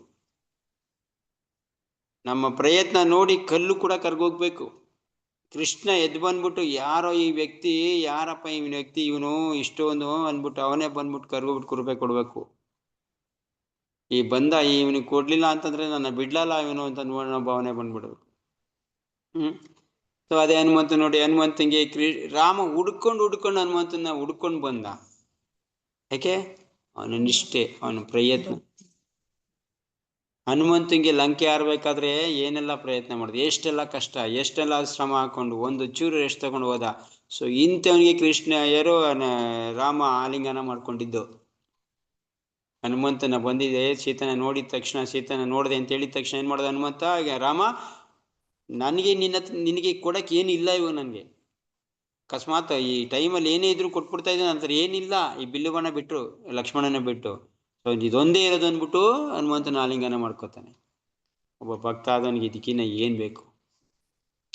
ನಮ್ಮ ಪ್ರಯತ್ನ ನೋಡಿ ಕಲ್ಲು ಕೂಡ ಕರ್ಗೋಗ್ಬೇಕು. ಕೃಷ್ಣ ಎದ್ದು ಬಂದ್ಬಿಟ್ಟು, ಯಾರೋ ಈ ವ್ಯಕ್ತಿ, ಯಾರಪ್ಪ ಈ ವ್ಯಕ್ತಿ, ಇವನು ಇಷ್ಟೊಂದು ಅಂದ್ಬಿಟ್ಟು ಅವನೇ ಬಂದ್ಬಿಟ್ಟು ಕರ್ಗೋಗ್ಬಿಟ್ಟು ಕೃಪೆ ಕೊಡಬೇಕು. ಈ ಬಂದ ಇವನಿಗೆ ಕೊಡ್ಲಿಲ್ಲ ಅಂತಂದ್ರೆ ನನ್ನ ಬಿಡ್ಲಲ್ಲ ಇವನು ಅಂತ ನೋಡೋ ಭಾವನೆ ಬಂದ್ಬಿಡ್ಬೇಕು. ಸೊ ಅದೇ ಹನುಮಂತ ನೋಡಿ, ಹನುಮಂತಂಗೆ ರಾಮ ಹುಡ್ಕೊಂಡು ಹನುಮಂತನ ಹುಡ್ಕೊಂಡು ಬಂದ. ಯಾಕೆ? ಅವನ ನಿಷ್ಠೆ, ಅವನ ಪ್ರಯತ್ನ. ಹನುಮಂತಂಗೆ ಲಂಕೆ ಹಾರಬೇಕಾದ್ರೆ ಏನೆಲ್ಲ ಪ್ರಯತ್ನ ಮಾಡಿದೆ, ಎಷ್ಟೆಲ್ಲ ಕಷ್ಟ, ಎಷ್ಟೆಲ್ಲ ಶ್ರಮ ಹಾಕೊಂಡು, ಒಂದು ಚೂರು ರೆಸ್ಟ್ ತಗೊಂಡು ಹೋದ. ಸೊ ಇಂಥವನಿಗೆ ಕೃಷ್ಣ ಯಾರೋ ರಾಮ ಆಲಿಂಗನ ಮಾಡ್ಕೊಂಡಿದ್ದು. ಹನುಮಂತನ ಬಂದಿದೆ, ಸೀತನ ನೋಡಿದ ತಕ್ಷಣ, ಸೀತನ ನೋಡಿದೆ ಅಂತ ಹೇಳಿದ ತಕ್ಷಣ ಏನು ಮಾಡ್ದ ಹನುಮಂತ? ರಾಮ, ನನಗೆ ನಿನಗೆ ಕೊಡಕ್ಕೆ ಏನಿಲ್ಲ ಇವು, ನನಗೆ ಅಕಸ್ಮಾತ್ ಈ ಟೈಮಲ್ಲಿ ಏನೇ ಇದ್ರು ಕೊಟ್ಬಿಡ್ತಾ ಇದ್ದೆ, ನಂತರ ಏನಿಲ್ಲ, ಈ ಬಿಲ್ಲುವನ್ನ ಬಿಟ್ಟರು, ಲಕ್ಷ್ಮಣನ ಬಿಟ್ಟು. ಸೊ ಇದೊಂದೇ ಇರೋದು ಅಂದ್ಬಿಟ್ಟು ಹನುಮಂತನ ಆಲಿಂಗನ ಮಾಡ್ಕೋತಾನೆ. ಒಬ್ಬ ಭಕ್ತ ಆದವನಿಗೆ ಇದಕ್ಕಿನ್ನ ಏನು ಬೇಕು?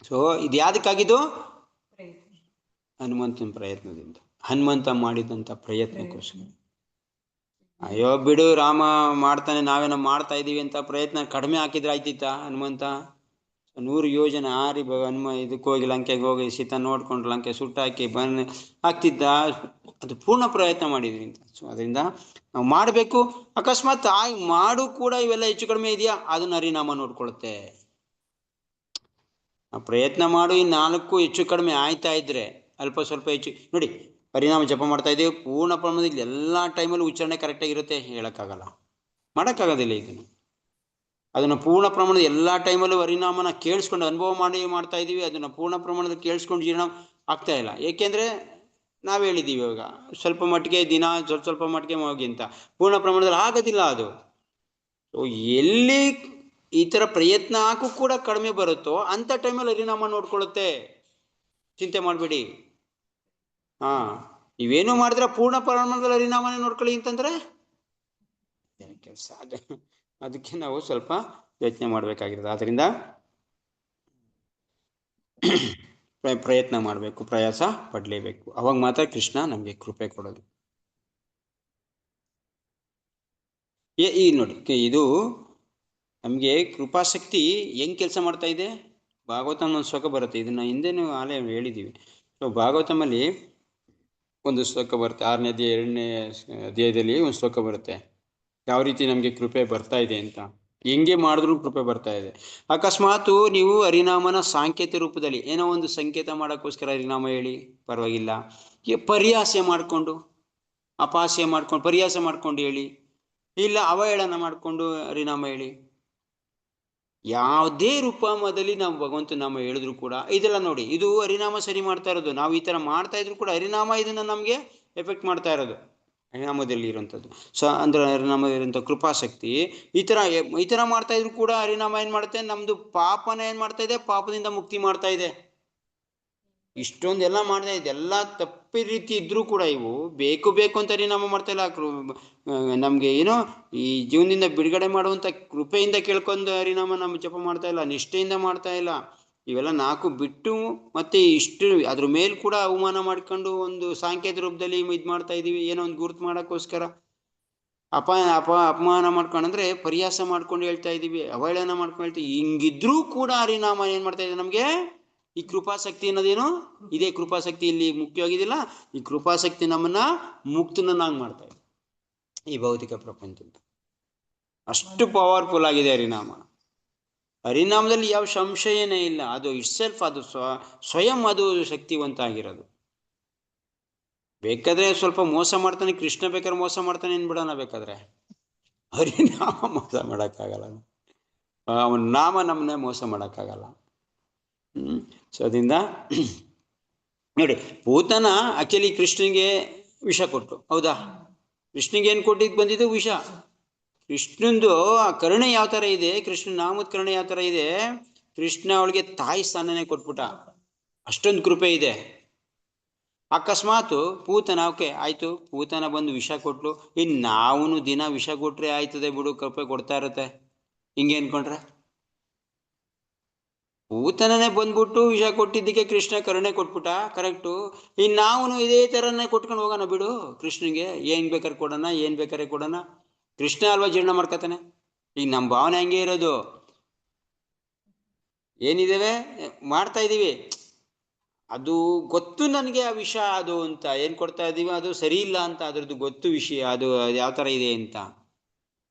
ಸೊ ಇದು ಯಾವುದಕ್ಕಾಗಿದ್ದು? ಹನುಮಂತನ ಪ್ರಯತ್ನದಿಂದ, ಹನುಮಂತ ಮಾಡಿದಂಥ ಪ್ರಯತ್ನಕ್ಕೋಸ್ಕರ. ಅಯ್ಯೋ ಬಿಡು, ರಾಮ ಮಾಡ್ತಾನೆ, ನಾವೇನೋ ಮಾಡ್ತಾ ಇದ್ದೀವಿ ಅಂತ ಪ್ರಯತ್ನ ಕಡಿಮೆ ಹಾಕಿದ್ರೆ ಆಯ್ತಿತ್ತ? ಹನುಮಂತ 100 ಯೋಜನೆ ಹಾರಿ ಇದಕ್ಕೆ ಹೋಗಿ, ಲಂಕೆಗೆ ಹೋಗಿ ಸೀತಾ ನೋಡ್ಕೊಂಡು ಲಂಕೆ ಸುಟ್ಟಾಕಿ ಆಗ್ತಿದ್ದ. ಅದು ಪೂರ್ಣ ಪ್ರಯತ್ನ ಮಾಡಿದ್ವಿ ಅಂತ. ಸೊ ಅದರಿಂದ ನಾವು ಮಾಡಬೇಕು. ಅಕಸ್ಮಾತ್ ಮಾಡು ಕೂಡ ಇವೆಲ್ಲ ಹೆಚ್ಚು ಕಡಿಮೆ ಇದೆಯಾ, ಅದನ್ನ ಹರಿನಾಮ ನೋಡ್ಕೊಳುತ್ತೆ. ನಾವು ಪ್ರಯತ್ನ ಮಾಡು, ಈ 4 ಹೆಚ್ಚು ಕಡಿಮೆ ಆಯ್ತಾ ಇದ್ರೆ, ಅಲ್ಪ ಸ್ವಲ್ಪ ಹೆಚ್ಚು ನೋಡಿ, ಹರಿನಾಮ ಜಪ ಮಾಡ್ತಾ ಇದ್ದೀವಿ, ಪೂರ್ಣ ಪ್ರಮಾಣದಲ್ಲಿ ಎಲ್ಲ ಟೈಮಲ್ಲೂ ಉಚ್ಚಾರಣೆ ಕರೆಕ್ಟಾಗಿರುತ್ತೆ ಹೇಳೋಕ್ಕಾಗಲ್ಲ, ಮಾಡೋಕ್ಕಾಗೋದಿಲ್ಲ. ಇದನ್ನು ಅದನ್ನು ಪೂರ್ಣ ಪ್ರಮಾಣದ ಎಲ್ಲ ಟೈಮಲ್ಲೂ ಹರಿನಾಮನ ಕೇಳಿಸ್ಕೊಂಡು ಅನುಭವ ಮಾಡ್ತಾ ಇದ್ದೀವಿ. ಅದನ್ನು ಪೂರ್ಣ ಪ್ರಮಾಣದಲ್ಲಿ ಕೇಳಿಸ್ಕೊಂಡು ಜೀರ್ಣ ಆಗ್ತಾ ಇಲ್ಲ. ಏಕೆಂದರೆ ನಾವು ಹೇಳಿದ್ದೀವಿ ಇವಾಗ ಸ್ವಲ್ಪ ಮಟ್ಟಿಗೆ ದಿನ ಸ್ವಲ್ಪ ಮಟ್ಟಿಗೆ ಹೋಗಿ ಅಂತ, ಪೂರ್ಣ ಪ್ರಮಾಣದಲ್ಲಿ ಆಗೋದಿಲ್ಲ ಅದು. ಸೊ ಎಲ್ಲಿ ಈ ಥರ ಪ್ರಯತ್ನ ಹಾಕೂ ಕೂಡ ಕಡಿಮೆ ಬರುತ್ತೋ ಅಂಥ ಟೈಮಲ್ಲಿ ಹರಿನಾಮ ನೋಡ್ಕೊಳ್ಳುತ್ತೆ. ಚಿಂತೆ ಮಾಡಬೇಡಿ. ನೀವೇನು ಮಾಡಿದ್ರೆ ಪೂರ್ಣ ಪ್ರಮಾಣದಲ್ಲಿ ಹರಿನಾಮನೇ ನೋಡ್ಕೊಳ್ಳಿ ಅಂತಂದ್ರೆ ಕೆಲಸ. ಅದಕ್ಕೆ ನಾವು ಸ್ವಲ್ಪ ಯೋಚನೆ ಮಾಡಬೇಕಾಗಿರೋದು. ಆದ್ದರಿಂದ ಪ್ರಯತ್ನ ಮಾಡಬೇಕು, ಪ್ರಯಾಸ ಪಡಲೇಬೇಕು. ಅವಾಗ ಮಾತ್ರ ಕೃಷ್ಣ ನಮಗೆ ಕೃಪೆ ಕೊಡೋದು. ಈ ನೋಡಿ, ಇದು ನಮಗೆ ಕೃಪಾಶಕ್ತಿ ಹೆಂಗೆ ಕೆಲಸ ಮಾಡ್ತಾ ಇದೆ. ಭಾಗವತಮ್ ಒಂದು ಶ್ಲೋಕ ಬರುತ್ತೆ, ಇದನ್ನು ಹಿಂದೆನೂ ಆಲೇ ಹೇಳಿದ್ದೀವಿ. ಸೊ ಭಾಗವತಮಲ್ಲಿ ಒಂದು ಶ್ಲೋಕ ಬರುತ್ತೆ, 6ನೇ ಅಧ್ಯಾಯ 2ನೇ ಅಧ್ಯಾಯದಲ್ಲಿ ಒಂದು ಶ್ಲೋಕ ಬರುತ್ತೆ, ಯಾವ ರೀತಿ ನಮಗೆ ಕೃಪೆ ಬರ್ತಾ ಇದೆ ಅಂತ. ಹೆಂಗೆ ಮಾಡಿದ್ರೂ ಕೃಪೆ ಬರ್ತಾ ಇದೆ. ಅಕಸ್ಮಾತ್ ನೀವು ಹರಿನಾಮನ ಸಾಂಕೇತ ರೂಪದಲ್ಲಿ ಏನೋ ಒಂದು ಸಂಕೇತ ಮಾಡೋಕ್ಕೋಸ್ಕರ ಹರಿನಾಮ ಹೇಳಿ, ಪರವಾಗಿಲ್ಲ. ಪರಿಹಾಸ್ಯ ಮಾಡಿಕೊಂಡು, ಅಪಹಾಸ್ಯ ಮಾಡ್ಕೊಂಡು, ಪರಿಹಾಸ ಮಾಡ್ಕೊಂಡು ಹೇಳಿ, ಇಲ್ಲ ಅವಹೇಳನ ಮಾಡಿಕೊಂಡು ಹರಿನಾಮ ಹೇಳಿ. ಯಾವುದೇ ರೂಪದಲ್ಲಿ ನಾವು ಭಗವಂತ ನಾಮ ಹೇಳಿದ್ರು ಕೂಡ ಇದೆಲ್ಲ ನೋಡಿ, ಇದು ಹರಿನಾಮ ಸರಿ ಮಾಡ್ತಾ ಇರೋದು. ನಾವು ಈ ಥರ ಮಾಡ್ತಾ ಇದ್ರು ಕೂಡ ಹರಿನಾಮ ಇದನ್ನು ನಮಗೆ ಎಫೆಕ್ಟ್ ಮಾಡ್ತಾ ಇರೋದು, ಹರಿನಾಮದಲ್ಲಿ ಇರೋಂಥದ್ದು. ಅಂದರೆ ಹರಿನಾಮದಲ್ಲಿರೋಂಥ ಕೃಪಾಶಕ್ತಿ ಈ ಥರ ಮಾಡ್ತಾ ಇದ್ರು ಕೂಡ ಹರಿನಾಮ ಏನು ಮಾಡುತ್ತೆ, ನಮ್ಮದು ಪಾಪನ ಏನು ಮಾಡ್ತಾ ಇದೆ, ಪಾಪದಿಂದ ಮುಕ್ತಿ ಮಾಡ್ತಾ ಇದೆ. ಇಷ್ಟೊಂದೆಲ್ಲ ಮಾಡ್ತಾ ಇದೆ, ಎಲ್ಲ ತಪ್ಪಿ ರೀತಿ ಇದ್ರೂ ಕೂಡ ಇವು ಬೇಕು ಬೇಕು ಅಂತ ಹರಿನಾಮ ಮಾಡ್ತಾ ಇಲ್ಲ. ನಮ್ಗೆ ಏನೋ ಈ ಜೀವನದಿಂದ ಬಿಡುಗಡೆ ಮಾಡುವಂತ ಕೃಪೆಯಿಂದ ಕೇಳ್ಕೊಂಡು ಹರಿನಾಮ ನಮ್ಮ ಜಪ ಮಾಡ್ತಾ ಇಲ್ಲ, ನಿಷ್ಠೆಯಿಂದ ಮಾಡ್ತಾ ಇಲ್ಲ. ಇವೆಲ್ಲ ನಾಲ್ಕು ಬಿಟ್ಟು ಮತ್ತೆ ಇಷ್ಟು ಅದ್ರ ಮೇಲ್ ಕೂಡ ಅವಮಾನ ಮಾಡ್ಕೊಂಡು ಒಂದು ಸಾಂಕೇತ ರೂಪದಲ್ಲಿ ಇದು ಮಾಡ್ತಾ ಇದೀವಿ, ಏನೋ ಒಂದು ಗುರುತು ಮಾಡೋಕ್ಕೋಸ್ಕರ. ಅಪಮಾನ ಮಾಡ್ಕೊಂಡ್ರೆ ಪರಿಹಾಸ ಮಾಡ್ಕೊಂಡು ಹೇಳ್ತಾ ಇದೀವಿ, ಅವಹೇಳನ ಮಾಡ್ಕೊಂಡು ಹೇಳ್ತೀವಿ. ಹಿಂಗಿದ್ರೂ ಕೂಡ ಹರಿನಾಮ ಏನ್ ಮಾಡ್ತಾ ಇದೆ ನಮ್ಗೆ? ಈ ಕೃಪಾಸಕ್ತಿ ಅನ್ನೋದೇನು ಇದೇ ಕೃಪಾಸಕ್ತಿ ಇಲ್ಲಿ ಮುಖ್ಯವಾಗಿದಿಲ್ಲ. ಈ ಕೃಪಾಸಕ್ತಿ ನಮ್ಮನ್ನ ಮುಕ್ತನನ್ನಾಗಿ ಮಾಡ್ತಾ ಇದೆ ಈ ಭೌತಿಕ ಪ್ರಪಂಚದಿಂದ. ಅಷ್ಟು ಪವರ್ಫುಲ್ ಆಗಿದೆ ಹರಿನಾಮ. ಹರಿನಾಮದಲ್ಲಿ ಯಾವ ಸಂಶಯನೇ ಇಲ್ಲ. ಅದು ಇಟ್ಸೆಲ್ಫ್, ಅದು ಸ್ವಯಂ ಅದು ಶಕ್ತಿವಂತ ಆಗಿರೋದು. ಬೇಕಾದ್ರೆ ಸ್ವಲ್ಪ ಮೋಸ ಮಾಡ್ತಾನೆ ಕೃಷ್ಣ, ಬೇಕಾದ್ರೆ ಮೋಸ ಮಾಡ್ತಾನೆ ಅನ್ಬಿಡೋಣ, ಬೇಕಾದ್ರೆ ಹರಿನಾಮ ಮೋಸ ಮಾಡೋಕ್ಕಾಗಲ್ಲ. ಅವನ ನಾಮ ನಮ್ಮನ್ನೇ ಮೋಸ ಮಾಡೋಕ್ಕಾಗಲ್ಲ. ಸೊ ಅದರಿಂದ ನೋಡಿ, ಪೂತನ ಅಕೆಲಿ ಕೃಷ್ಣನಿಗೆ ವಿಷ ಕೊಟ್ಟು, ಹೌದಾ? ಕೃಷ್ಣನಿಗೆ ಏನು ಕೊಟ್ಟಿದ್ದು ಬಂದಿದ್ದು? ವಿಷ. ಕೃಷ್ಣಂದು ಆ ಕರುಣೆ ಯಾವ ಥರ ಇದೆ, ಕೃಷ್ಣ ನಾಮದ ಕರುಣೆ ಯಾವ ಥರ ಇದೆ, ಕೃಷ್ಣ ಅವಳಿಗೆ ತಾಯಿ ಸ್ಥಾನನೇ ಕೊಟ್ಬಿಟ್ಟ. ಅಷ್ಟೊಂದು ಕೃಪೆ ಇದೆ. ಅಕಸ್ಮಾತ್ ಪೂತನ ಓಕೆ ಆಯ್ತು, ಪೂತನ ಬಂದು ವಿಷ ಕೊಟ್ಲು, ಇನ್ನು ನಾವು ದಿನ ವಿಷ ಕೊಟ್ರೆ ಆಯ್ತದೆ ಬಿಡು, ಕೃಪೆ ಕೊಡ್ತಾ ಇರುತ್ತೆ, ಹಿಂಗೆ ಅನ್ಕೊಂಡ್ರೆ? ಪೂತನನೇ ಬಂದ್ಬಿಟ್ಟು ವಿಷ ಕೊಟ್ಟಿದ್ದಕ್ಕೆ ಕೃಷ್ಣ ಕರುಣೆ ಕೊಟ್ಬಿಟ್ಟ, ಕರೆಕ್ಟು. ಇನ್ನು ನಾವು ಇದೇ ಥರನೇ ಕೊಟ್ಕೊಂಡು ಹೋಗೋಣ ಬಿಡು ಕೃಷ್ಣನಿಗೆ, ಏನು ಬೇಕಾದ್ರೆ ಕೊಡೋಣ, ಏನು ಬೇಕಾದ್ರೆ ಕೊಡೋಣ. ಕೃಷ್ಣ ಅಲ್ವಾ ಜೀರ್ಣ ಮಾಡ್ಕೊತಾನೆ. ಈಗ ನಮ್ಮ ಭಾವನೆ ಹಂಗೆ ಇರೋದು, ಏನಿದ್ದೇವೆ ಮಾಡ್ತಾ ಇದ್ದೀವಿ, ಅದು ಗೊತ್ತು ನನಗೆ ಆ ವಿಷಯ ಅದು ಅಂತ ಏನು ಕೊಡ್ತಾ ಇದ್ದೀವಿ ಅದು ಸರಿ ಇಲ್ಲ ಅಂತ, ಅದ್ರದ್ದು ಗೊತ್ತು ವಿಷಯ ಅದು ಯಾವ ಥರ ಇದೆ ಅಂತ.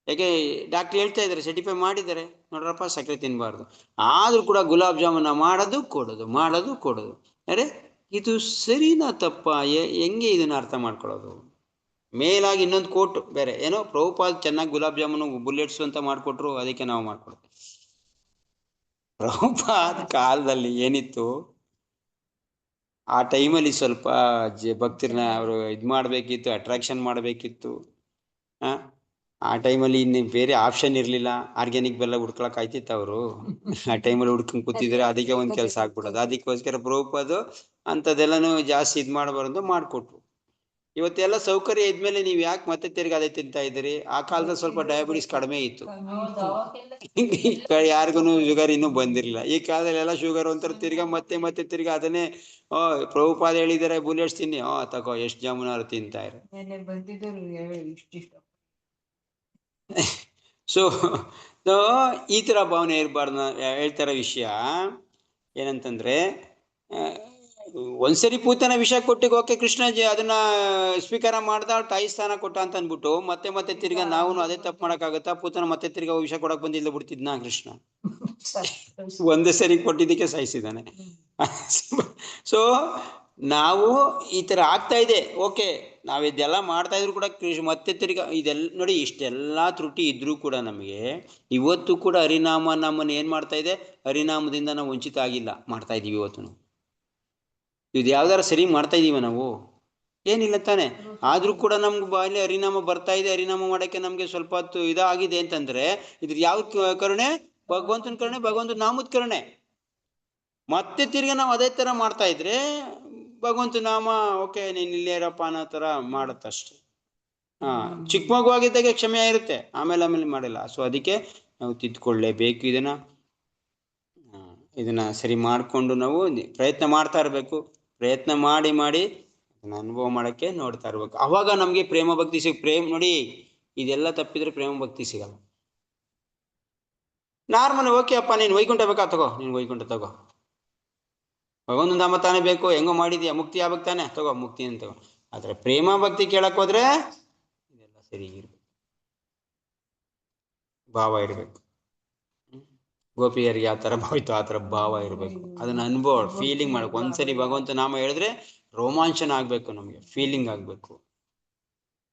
ಯಾಕೆ ಡಾಕ್ಟ್ರ್ ಹೇಳ್ತಾ ಇದ್ದಾರೆ, ಸರ್ಟಿಫೈ ಮಾಡಿದ್ದಾರೆ, ನೋಡ್ರಪ್ಪ ಸಕ್ಕರೆ ತಿನ್ನಬಾರ್ದು. ಆದರೂ ಕೂಡ ಗುಲಾಬ್ ಜಾಮೂನ ಮಾಡೋದು ಕೊಡೋದು, ಮಾಡೋದು ಕೊಡೋದು. ಅರೆ ಇದು ಸರಿನಾ ತಪ್ಪ? ಹೆಂಗೆ ಇದನ್ನು ಅರ್ಥ ಮಾಡ್ಕೊಳ್ಳೋದು? ಮೇಲಾಗಿ ಇನ್ನೊಂದು ಕೋಟು ಬೇರೆ ಏನೋ ಪ್ರಭುಪಾದ್ ಚೆನ್ನಾಗಿ ಗುಲಾಬ್ ಜಾಮೂನು ಬುಲೆಟ್ಸು ಅಂತ ಮಾಡಿಕೊಟ್ರು, ಅದಕ್ಕೆ ನಾವು ಮಾಡ್ಕೊಡ್ತೀವಿ. ಪ್ರಭುಪಾದ್ ಕಾಲದಲ್ಲಿ ಏನಿತ್ತು, ಆ ಟೈಮಲ್ಲಿ ಸ್ವಲ್ಪ ಭಕ್ತರನ್ನ ಅವರು ಇದು ಮಾಡಬೇಕಿತ್ತು, ಅಟ್ರಾಕ್ಷನ್ ಮಾಡಬೇಕಿತ್ತು. ಆ ಟೈಮಲ್ಲಿ ಇನ್ನು ಬೇರೆ ಆಪ್ಷನ್ ಇರಲಿಲ್ಲ. ಆರ್ಗ್ಯಾನಿಕ್ ಬೆಲ್ಲ ಹುಡ್ಕೊಳಕ್ ಆಯ್ತಿತ್ತು ಅವರು? ಆ ಟೈಮಲ್ಲಿ ಹುಡ್ಕೊಂಡು ಕೂತಿದ್ರೆ ಅದಕ್ಕೆ ಒಂದು ಕೆಲಸ ಆಗ್ಬಿಡೋದು. ಅದಕ್ಕೋಸ್ಕರ ಪ್ರಭುಪಾದು ಅಂಥದ್ದೆಲ್ಲನೂ ಜಾಸ್ತಿ ಇದು ಮಾಡಬಾರ್ದು ಮಾಡಿಕೊಟ್ರು. ಇವತ್ತೆಲ್ಲ ಸೌಕರ್ಯ ಇದ್ಮೇಲೆ ನೀವು ಯಾಕೆ ಮತ್ತೆ ತಿರ್ಗಿ ಅದೇ ತಿಂತಾ ಇದ್ದೀರಿ? ಆ ಕಾಲದಲ್ಲಿ ಸ್ವಲ್ಪ ಡಯಾಬಿಟಿಸ್ ಕಡಿಮೆ ಇತ್ತು, ಯಾರಿಗೂ ಶುಗರ್ ಇನ್ನೂ ಬಂದಿರಲಿಲ್ಲ. ಈ ಕಾಲದಲ್ಲಿ ಎಲ್ಲ ಶುಗರ್ ಒಂಥರ ತಿರ್ಗಾ ಮತ್ತೆ ತಿರ್ಗಾ ಅದನ್ನೇ ಪ್ರಭುಪಾದ ಹೇಳಿದ್ದಾರೆ ಬುಲೆಟ್ಸ್ ತಿನ್ನಿ, ತಗೋ ಎಷ್ಟು ಜಾಮೂನಾರು ತಿಂತಾ ಇರ. ಸೊ ಈ ಥರ ಭಾವನೆ ಇರಬಾರ್ದು. ಹೇಳ್ತಾರ ವಿಷಯ ಏನಂತಂದ್ರೆ, ಒಂದ್ಸರಿ ಪೂತನ ವಿಷ ಕೊಟ್ಟಿಗೆ ಓಕೆ, ಕೃಷ್ಣ ಅದನ್ನ ಸ್ವೀಕಾರ ಮಾಡ್ದ, ತಾಯಿ ಸ್ಥಾನ ಕೊಟ್ಟ ಅಂತ ಅಂದ್ಬಿಟ್ಟು ಮತ್ತೆ ತಿರ್ಗಾ ನಾವು ಅದೇ ತಪ್ಪು ಮಾಡೋಕ್ಕಾಗತ್ತಾ? ಪೂತನ ಮತ್ತೆ ತಿರ್ಗಾ ವಿಷ ಕೊಡಕ್ ಬಂದಿಲ್ಲ ಬಿಡ್ತಿದ್ನಾ ಕೃಷ್ಣ? ಒಂದೇ ಸರಿ ಕೊಟ್ಟಿದ್ದಕ್ಕೆ ಸಾಯಿಸಿದ್ದಾನೆ. ಸೊ ನಾವು ಈ ಥರ ಆಗ್ತಾ ಇದೆ, ಓಕೆ, ನಾವು ಇದೆಲ್ಲ ಮಾಡ್ತಾ ಇದ್ರು ಕೂಡ ಕೃಷ್ಣ ಮತ್ತೆ ತಿರ್ಗಾ ಇದೆಲ್ಲ ನೋಡಿ, ಇಷ್ಟೆಲ್ಲ ತ್ರುಟಿ ಇದ್ರೂ ಕೂಡ ನಮಗೆ ಇವತ್ತು ಕೂಡ ಹರಿನಾಮ ನಮ್ಮನ್ನು ಏನು ಮಾಡ್ತಾ ಇದೆ? ಹರಿನಾಮದಿಂದ ನಾವು ವಂಚಿತ ಆಗಿಲ್ಲ, ಮಾಡ್ತಾ ಇದೀವಿ ಇವತ್ತು. ನಾವು ಇದು ಯಾವ್ದಾರ ಸರಿ ಮಾಡ್ತಾ ಇದೀವ ನಾವು? ಏನಿಲ್ಲ ತಾನೆ. ಆದ್ರೂ ಕೂಡ ನಮ್ಗೆ ಬಾಯಲ್ಲಿ ಹರಿನಾಮ ಬರ್ತಾ ಇದೆ, ಹರಿನಾಮ ಮಾಡೋಕ್ಕೆ ನಮ್ಗೆ ಸ್ವಲ್ಪ ಹೊತ್ತು ಇದಾಗಿದೆ ಅಂತಂದ್ರೆ ಇದ್ರ ಯಾವ ಕರುಣೆ? ಭಗವಂತನ ಕರುಣೆ, ಭಗವಂತನ ನಾಮದ ಕರುಣೆ. ಮತ್ತೆ ತಿರ್ಗಿ ನಾವು ಅದೇ ತರ ಮಾಡ್ತಾ ಇದ್ರೆ ಭಗವಂತ ನಾಮ ಓಕೆ ನೀನ್ ಇಲ್ಲೇ ಇರಪ್ಪ ಅನ್ನೋ ತರ ಮಾಡತ್ತಷ್ಟೆ. ಚಿಕ್ಕ ಮಗು ಆಗಿದ್ದಾಗೆ ಕ್ಷಮೆ ಇರುತ್ತೆ, ಆಮೇಲೆ ಮಾಡಿಲ್ಲ. ಸೊ ಅದಕ್ಕೆ ನಾವು ತಿದ್ಕೊಳ್ಳೇಬೇಕು. ಇದನ್ನ ಸರಿ ಮಾಡಿಕೊಂಡು ನಾವು ಪ್ರಯತ್ನ ಮಾಡ್ತಾ ಇರಬೇಕು. ಪ್ರಯತ್ನ ಮಾಡಿ ಅದನ್ನ ಅನುಭವ ಮಾಡೋಕ್ಕೆ ನೋಡ್ತಾ ಇರ್ಬೇಕು. ಅವಾಗ ನಮಗೆ ಪ್ರೇಮ ಭಕ್ತಿ ಪ್ರೇಮ ನೋಡಿ, ಇದೆಲ್ಲ ತಪ್ಪಿದ್ರೆ ಪ್ರೇಮ ಭಕ್ತಿ ಸಿಗಲ್ಲ. ನಾರ್ಮಲ್ ಓಕೆ ಅಪ್ಪ ನೀನು ವೈಕುಂಠ ಬೇಕಾ, ತಗೋ ನೀನು ವೈಕುಂಠ ತಗೋ, ಭಗವಂತ ನಾಮ ತಾನೇ ಬೇಕು, ಹೆಂಗೋ ಮಾಡಿದ್ಯಾ, ಮುಕ್ತಿ ಆಗ್ಬೇಕು ತಾನೆ, ತಗೋ ಮುಕ್ತಿ ಅಂತ ತಗೋ. ಆದ್ರೆ ಪ್ರೇಮ ಭಕ್ತಿ ಕೇಳಕ್ ಹೋದ್ರೆ ಇದೆಲ್ಲ ಸರಿ ಇರ್ಬೇಕು, ಭಾವ ಇರ್ಬೇಕು. ಗೋಪಿಯರಿಗೆ ಯಾವ ತರ ಭಾವ ಇತ್ತು ಆ ತರ ಭಾವ ಇರಬೇಕು. ಅದನ್ನ ಅನುಭವ ಫೀಲಿಂಗ್ ಮಾಡ್ಬೇಕು. ಒಂದ್ಸರಿ ಭಗವಂತ ನಾಮ ಹೇಳಿದ್ರೆ ರೋಮಾಂಚನ ಆಗ್ಬೇಕು, ನಮ್ಗೆ ಫೀಲಿಂಗ್ ಆಗ್ಬೇಕು.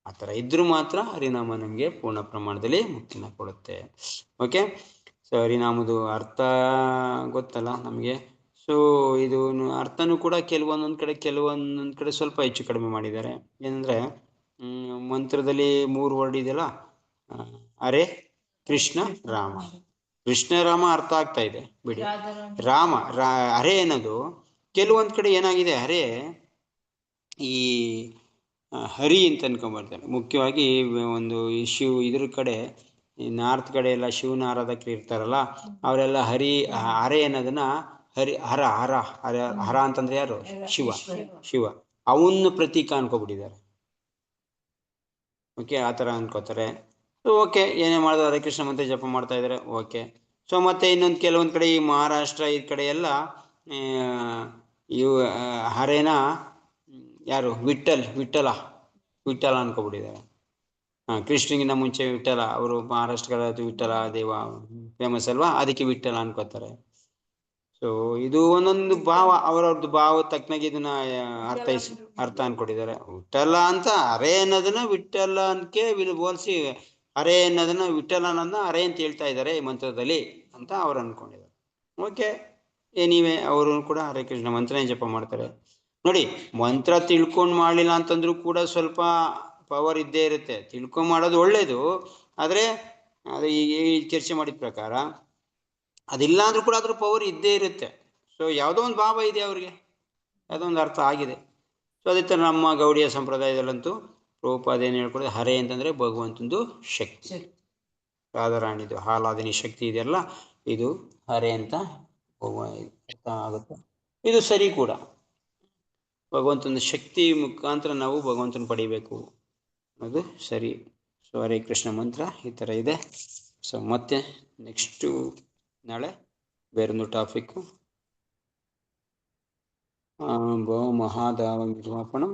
ಆ ತರ ಇದ್ರೂ ಮಾತ್ರ ಹರಿನಾಮ ನಮ್ಗೆ ಪೂರ್ಣ ಪ್ರಮಾಣದಲ್ಲಿ ಮುಕ್ತಿನ ಕೊಡುತ್ತೆ. ಓಕೆ, ಸೊ ಹರಿನಾಮದು ಅರ್ಥ ಗೊತ್ತಲ್ಲ ನಮ್ಗೆ. ಸೊ ಇದು ಅರ್ಥನೂ ಕೂಡ ಕೆಲವೊಂದೊಂದ್ ಕಡೆ ಸ್ವಲ್ಪ ಹೆಚ್ಚು ಕಡಿಮೆ ಮಾಡಿದ್ದಾರೆ. ಏನಂದ್ರೆ ಮಂತ್ರದಲ್ಲಿ 3 ವರ್ಡ್ ಇದೆಯಲ್ಲ, ಹರೇ ಕೃಷ್ಣ ರಾಮ. ಕೃಷ್ಣ ರಾಮ ಅರ್ಥ ಆಗ್ತಾ ಇದೆ ಬಿಡಿ. ಹರೇ ಅನ್ನೋದು ಕೆಲವೊಂದು ಕಡೆ ಏನಾಗಿದೆ, ಹರೇ ಈ ಹರಿ ಅಂತ ಅನ್ಕೊಂಡ್ಬರ್ತಾರೆ. ಮುಖ್ಯವಾಗಿ ಒಂದು ಶಿವ ಇದ್ರ ಕಡೆ, ಈ ನಾರ್ತ್ ಕಡೆ ಎಲ್ಲ ಶಿವನ ಆರಾಧಕರು ಇರ್ತಾರಲ್ಲ, ಅವರೆಲ್ಲ ಹರೆ ಅನ್ನೋದನ್ನ ಹರ ಹರ ಹರ ಹರ ಅಂತಂದ್ರೆ ಯಾರು? ಶಿವ ಅವನ್ನ ಪ್ರತೀಕ ಅನ್ಕೊಬಿಟ್ಟಿದ್ದಾರೆ. ಓಕೆ, ಆ ಥರ ಅನ್ಕೋತಾರೆ. ಓಕೆ, ಏನೇ ಮಾಡಿದ್ರು ಹರೇ ಕೃಷ್ಣ ಮಂತ್ರ ಜಪ ಮಾಡ್ತಾ ಇದ್ದಾರೆ. ಓಕೆ. ಸೊ ಮತ್ತೆ ಇನ್ನೊಂದು ಕೆಲವೊಂದು ಕಡೆ ಈ ಮಹಾರಾಷ್ಟ್ರ ಈ ಕಡೆ ಎಲ್ಲ ಇವು ಹರೇನ ಯಾರು? ವಿಠ್ಠಲ ಅನ್ಕೊಬಿಟ್ಟಿದ್ದಾರೆ. ಕೃಷ್ಣಗಿನ್ನ ಮುಂಚೆ ವಿಠ್ಠಲ, ಅವರು ಮಹಾರಾಷ್ಟ್ರ ವಿಠ್ಠಲ ದೇವ ಫೇಮಸ್ ಅಲ್ವಾ, ಅದಕ್ಕೆ ವಿಠ್ಠಲ ಅನ್ಕೋತಾರೆ. ಸೊ ಇದು ಒಂದೊಂದು ಭಾವ, ಅವರವ್ರದ್ದು ಭಾವ ತಕ್ಕನಾಗಿ ಇದನ್ನ ಅರ್ಥ ಅನ್ಕೊಟ್ಟಿದ್ದಾರೆ. ವಿಠ್ಠಲ ಅಂತ ಹರೇ ಅನ್ನೋದನ್ನ ವಿಠ್ಠಲ ಅನ್ಕೆ ಹೋಲಿಸಿ ಹರೇ ಅನ್ನೋದನ್ನ ವಿಠ್ಠಲ ಅನ್ನೋದನ್ನ ಹರೇ ಅಂತ ಹೇಳ್ತಾ ಇದ್ದಾರೆ ಈ ಮಂತ್ರದಲ್ಲಿ ಅಂತ ಅವ್ರು ಅನ್ಕೊಂಡಿದ್ದಾರೆ. ಓಕೆ, ನೀವೇ ಅವರು ಕೂಡ ಹರೇ ಕೃಷ್ಣ ಮಂತ್ರನೇ ಜಪ ಮಾಡ್ತಾರೆ. ನೋಡಿ, ಮಂತ್ರ ತಿಳ್ಕೊಂಡು ಮಾಡಲಿಲ್ಲ ಅಂತಂದ್ರೂ ಕೂಡ ಸ್ವಲ್ಪ ಪವರ್ ಇದ್ದೇ ಇರುತ್ತೆ. ತಿಳ್ಕೊಂಡು ಮಾಡೋದು ಒಳ್ಳೇದು, ಆದರೆ ಅದು ಈ ಚರ್ಚೆ ಮಾಡಿದ ಪ್ರಕಾರ ಅದಿಲ್ಲ ಅಂದ್ರೂ ಕೂಡ ಅದ್ರ ಪವರ್ ಇದ್ದೇ ಇರುತ್ತೆ. ಸೊ ಯಾವುದೋ ಒಂದು ಭಾವ ಇದೆ ಅವ್ರಿಗೆ, ಯಾವುದೋ ಒಂದು ಅರ್ಥ ಆಗಿದೆ. ಸೊ ಅದೇ ಥರ ನಮ್ಮ ಗೌಡಿಯ ಸಂಪ್ರದಾಯದಲ್ಲಂತೂ ಪ್ರಭುಪಾದ ಏನು ಹೇಳ್ಕೊಡೋದು, ಹರೇ ಅಂತಂದರೆ ಭಗವಂತಂದು ಶಕ್ತಿ, ರಾಧಾರಾಣಿದು ಆಲಾದನಿ ಶಕ್ತಿ ಇದೆಯಲ್ಲ, ಇದು ಹರೇ ಅಂತ ಅರ್ಥ ಆಗುತ್ತೆ. ಇದು ಸರಿ ಕೂಡ. ಭಗವಂತನ ಶಕ್ತಿ ಮುಖಾಂತರ ನಾವು ಭಗವಂತನ ಪಡಿಬೇಕು ಅದು ಸರಿ. ಸೊ ಹರೇ ಕೃಷ್ಣ ಮಂತ್ರ ಈ ಥರ ಇದೆ. ಸೊ ಮತ್ತೆ ನೆಕ್ಸ್ಟು ನಾಳೆ ಬೇರೊಂದು ಟಾಪಿಕ್ಕು. ಭೋ ಮಹಾದಾವ ನಿರ್ಮಾಪಣಂ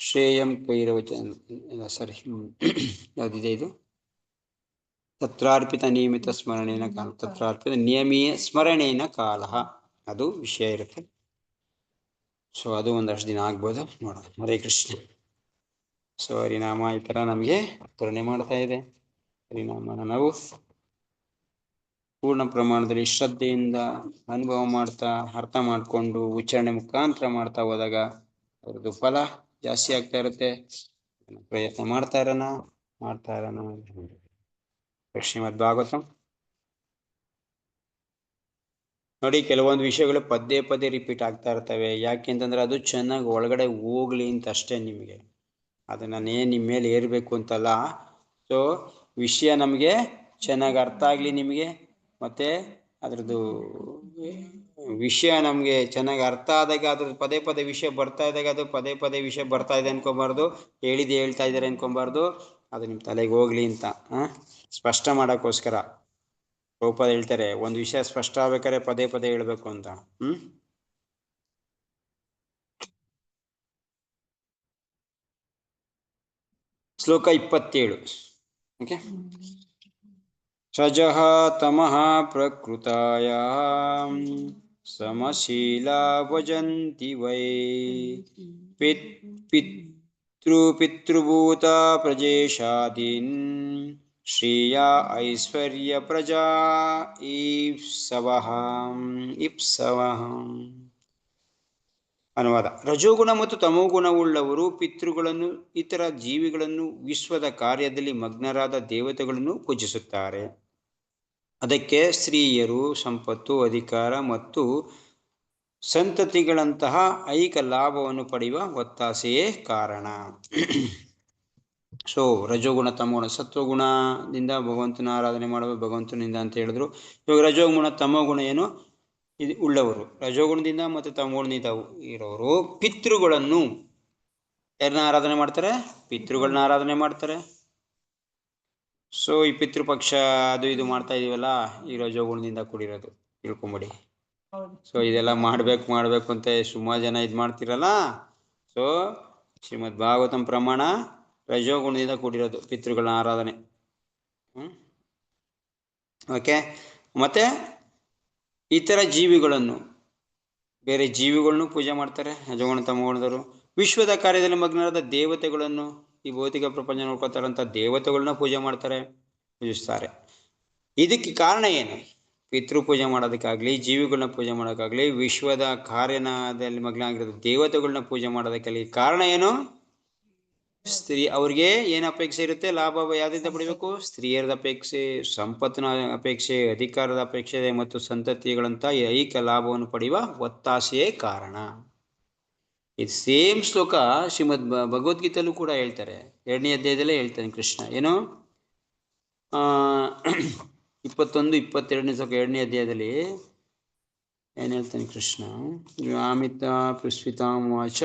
ಶ್ರೇಯಂ ಕೈರವಚನ ಸರಿ ಯಾವುದಿದೆ ಇದು? ತತ್ರಾರ್ಪಿತ ನಿಯಮಿತ ಸ್ಮರಣೇನ ಕಾಲ, ತತ್ರಾರ್ಪಿತ ನಿಯಮೀಯ ಸ್ಮರಣೇನ ಕಾಲ, ಅದು ವಿಷಯ ಇರುತ್ತೆ. ಸೊ ಅದು ಒಂದಷ್ಟು ದಿನ ಆಗ್ಬೋದು, ನೋಡೋಣ. ಹರೇ ಕೃಷ್ಣ. ಸೊ ಹರಿನಾಮ ಈ ಥರ ನಮಗೆ ಕರುಣೆ ಮಾಡ್ತಾ ಇದೆ. ಹರಿನಾಮನ ನಾವು ಪೂರ್ಣ ಪ್ರಮಾಣದಲ್ಲಿ ಶ್ರದ್ಧೆಯಿಂದ ಅನುಭವ ಮಾಡ್ತಾ, ಅರ್ಥ ಮಾಡಿಕೊಂಡು ಉಚ್ಚಾರಣೆ ಮುಖಾಂತರ ಮಾಡ್ತಾ ಹೋದಾಗ ಅವ್ರದ್ದು ಫಲ ಜಾಸ್ತಿ ಆಗ್ತಾ ಇರುತ್ತೆ. ಪ್ರಯತ್ನ ಮಾಡ್ತಾ ಇರೋಣ. ಶ್ರೀಮದ್ ಭಾಗವತಂ ನೋಡಿ, ಕೆಲವೊಂದು ವಿಷಯಗಳು ಪದೇ ರಿಪೀಟ್ ಆಗ್ತಾ ಇರ್ತವೆ. ಯಾಕೆಂತಂದ್ರೆ ಅದು ಚೆನ್ನಾಗಿ ಒಳಗಡೆ ಹೋಗ್ಲಿ ಅಂತ ಅಷ್ಟೇ. ನಿಮಗೆ ಅದು ನಾನೇನು ನಿಮ್ಮ ಮೇಲೆ ಏರಬೇಕು ಅಂತಲ್ಲ. ಸೊ ವಿಷಯ ನಮಗೆ ಚೆನ್ನಾಗಿ ಅರ್ಥ ಆಗಲಿ ನಿಮಗೆ, ಮತ್ತು ಅದರದ್ದು ವಿಷಯ ನಮಗೆ ಚೆನ್ನಾಗಿ ಅರ್ಥ ಆದಾಗ ಅದ್ರದ್ದು ಪದೇ ವಿಷಯ ಬರ್ತಾ ಇದ್ದಾಗ ಅದು ಪದೇ ವಿಷಯ ಬರ್ತಾ ಇದೆ ಅನ್ಕೊಬಾರ್ದು, ಹೇಳ್ತಾ ಇದ್ದಾರೆ ಅನ್ಕೊಬಾರ್ದು. ಅದು ನಿಮ್ಮ ತಲೆಗೆ ಹೋಗ್ಲಿ ಅಂತ ಸ್ಪಷ್ಟ ಮಾಡೋಕ್ಕೋಸ್ಕರ ಪ್ರಭುಪಾದ ಹೇಳ್ತಾರೆ, ಒಂದು ವಿಷಯ ಸ್ಪಷ್ಟ ಆಗ್ಬೇಕಾದ್ರೆ ಪದೇ ಹೇಳ್ಬೇಕು ಅಂತ. ಶ್ಲೋಕ 27. ಓಕೆ. ರಜಃ ತಮಃ ಪ್ರಕೃತಾಯಾಂ ಸಮಶೀಲಾ ಭಜಂತಿ ವೈ ಪಿತೃಭೂತ ಪ್ರಜೇಶಾದೀನ್ ಶ್ರೇಯಾ ಐಶ್ವರ್ಯ ಪ್ರಜಾ ಇಪ್ಸವಹಂ. ಅನುವಾದ: ರಜೋಗುಣ ಮತ್ತು ತಮೋಗುಣವುಳ್ಳವರು ಪಿತೃಗಳನ್ನು, ಇತರ ಜೀವಿಗಳನ್ನು, ವಿಶ್ವದ ಕಾರ್ಯದಲ್ಲಿ ಮಗ್ನರಾದ ದೇವತೆಗಳನ್ನು ಪೂಜಿಸುತ್ತಾರೆ. ಅದಕ್ಕೆ ಸ್ತ್ರೀಯರು, ಸಂಪತ್ತು, ಅಧಿಕಾರ ಮತ್ತು ಸಂತತಿಗಳಂತಹ ಐಕ ಲಾಭವನ್ನು ಪಡೆಯುವ ಒತ್ತಾಸೆಯೇ ಕಾರಣ. ಸೊ ರಜೋಗುಣ, ತಮೋಗುಣ, ಸತ್ವಗುಣದಿಂದ ಭಗವಂತನ ಆರಾಧನೆ ಮಾಡಬೇಕು, ಭಗವಂತನಿಂದ ಅಂತ ಹೇಳಿದ್ರು. ಇವಾಗ ರಜೋಗುಣ ತಮೋಗುಣ ಏನು ಇದು ಉಳ್ಳವರು, ರಜೋಗುಣದಿಂದ ಮತ್ತು ತಮೋಗುಣದಿಂದ ಇರೋರು ಪಿತೃಗಳನ್ನು ಯಾರನ್ನ ಆರಾಧನೆ ಮಾಡ್ತಾರೆ? ಪಿತೃಗಳನ್ನ ಆರಾಧನೆ ಮಾಡ್ತಾರೆ. ಸೊ ಈ ಪಿತೃಪಕ್ಷ ಅದು ಇದು ಮಾಡ್ತಾ ಇದೀವಲ್ಲ, ಈ ರಜೋಗುಣದಿಂದ ಕೂಡಿರೋದು ತಿಳ್ಕೊಂಬಿಡಿ. ಸೊ ಇದೆಲ್ಲ ಮಾಡಬೇಕು ಅಂತ ಸುಮಾರು ಜನ ಇದು ಮಾಡ್ತಿರಲ್ಲ. ಸೊ ಶ್ರೀಮದ್ ಭಾಗವತಂ ಪ್ರಮಾಣ ರಜೋಗುಣದಿಂದ ಕೂಡಿರೋದು ಪಿತೃಗಳನ್ನ ಆರಾಧನೆ. ಓಕೆ. ಮತ್ತೆ ಇತರ ಜೀವಿಗಳನ್ನು, ಬೇರೆ ಜೀವಿಗಳನ್ನು ಪೂಜೆ ಮಾಡ್ತಾರೆ ರಜೋಗುಣ ತಮೋಗುಣದವರು. ವಿಶ್ವದ ಕಾರ್ಯದಲ್ಲಿ ಮಗ್ನರಾದ ದೇವತೆಗಳನ್ನು, ಈ ಭೌತಿಕ ಪ್ರಪಂಚ ನೋಡ್ಕೊತಾರಂಥ ದೇವತೆಗಳನ್ನ ಪೂಜಿಸ್ತಾರೆ. ಇದಕ್ಕೆ ಕಾರಣ ಏನು? ಪಿತೃ ಪೂಜೆ ಮಾಡೋದಕ್ಕಾಗಲಿ, ಜೀವಿಗಳನ್ನ ಪೂಜೆ ಮಾಡೋಕ್ಕಾಗಲಿ, ವಿಶ್ವದ ಕಾರ್ಯದಲ್ಲಿ ಮಗ್ನ ಆಗಿರೋದು ದೇವತೆಗಳನ್ನ ಪೂಜೆ ಮಾಡೋದಕ್ಕಾಗಲಿ ಕಾರಣ ಏನು? ಸ್ತ್ರೀ ಅವ್ರಿಗೆ ಏನು ಅಪೇಕ್ಷೆ ಇರುತ್ತೆ? ಲಾಭ ಯಾವ್ದಿಂದ ಪಡಿಬೇಕು? ಸ್ತ್ರೀಯರದ ಅಪೇಕ್ಷೆ, ಸಂಪತ್ತಿನ ಅಪೇಕ್ಷೆ, ಅಧಿಕಾರದ ಅಪೇಕ್ಷೆ ಮತ್ತು ಸಂತತಿಗಳಂತ ಐಕ ಲಾಭವನ್ನು ಪಡೆಯುವ ಒತ್ತಾಸೆಯೇ ಕಾರಣ. ಇದು ಸೇಮ್ ಶ್ಲೋಕ ಶ್ರೀಮದ್ ಭಗವದ್ಗೀತೆಯಲ್ಲೂ ಕೂಡ ಹೇಳ್ತಾರೆ. 2ನೇ ಅಧ್ಯಾಯದಲ್ಲೇ ಹೇಳ್ತಾನೆ ಕೃಷ್ಣ. ಏನು 21-22ನೇ ಶ್ಲೋಕ 2ನೇ ಅಧ್ಯಾಯದಲ್ಲಿ ಏನು ಹೇಳ್ತಾನೆ ಕೃಷ್ಣ? ಆಮಿತ ಪುಷ್ಪಿತಾಂ ವಾಚ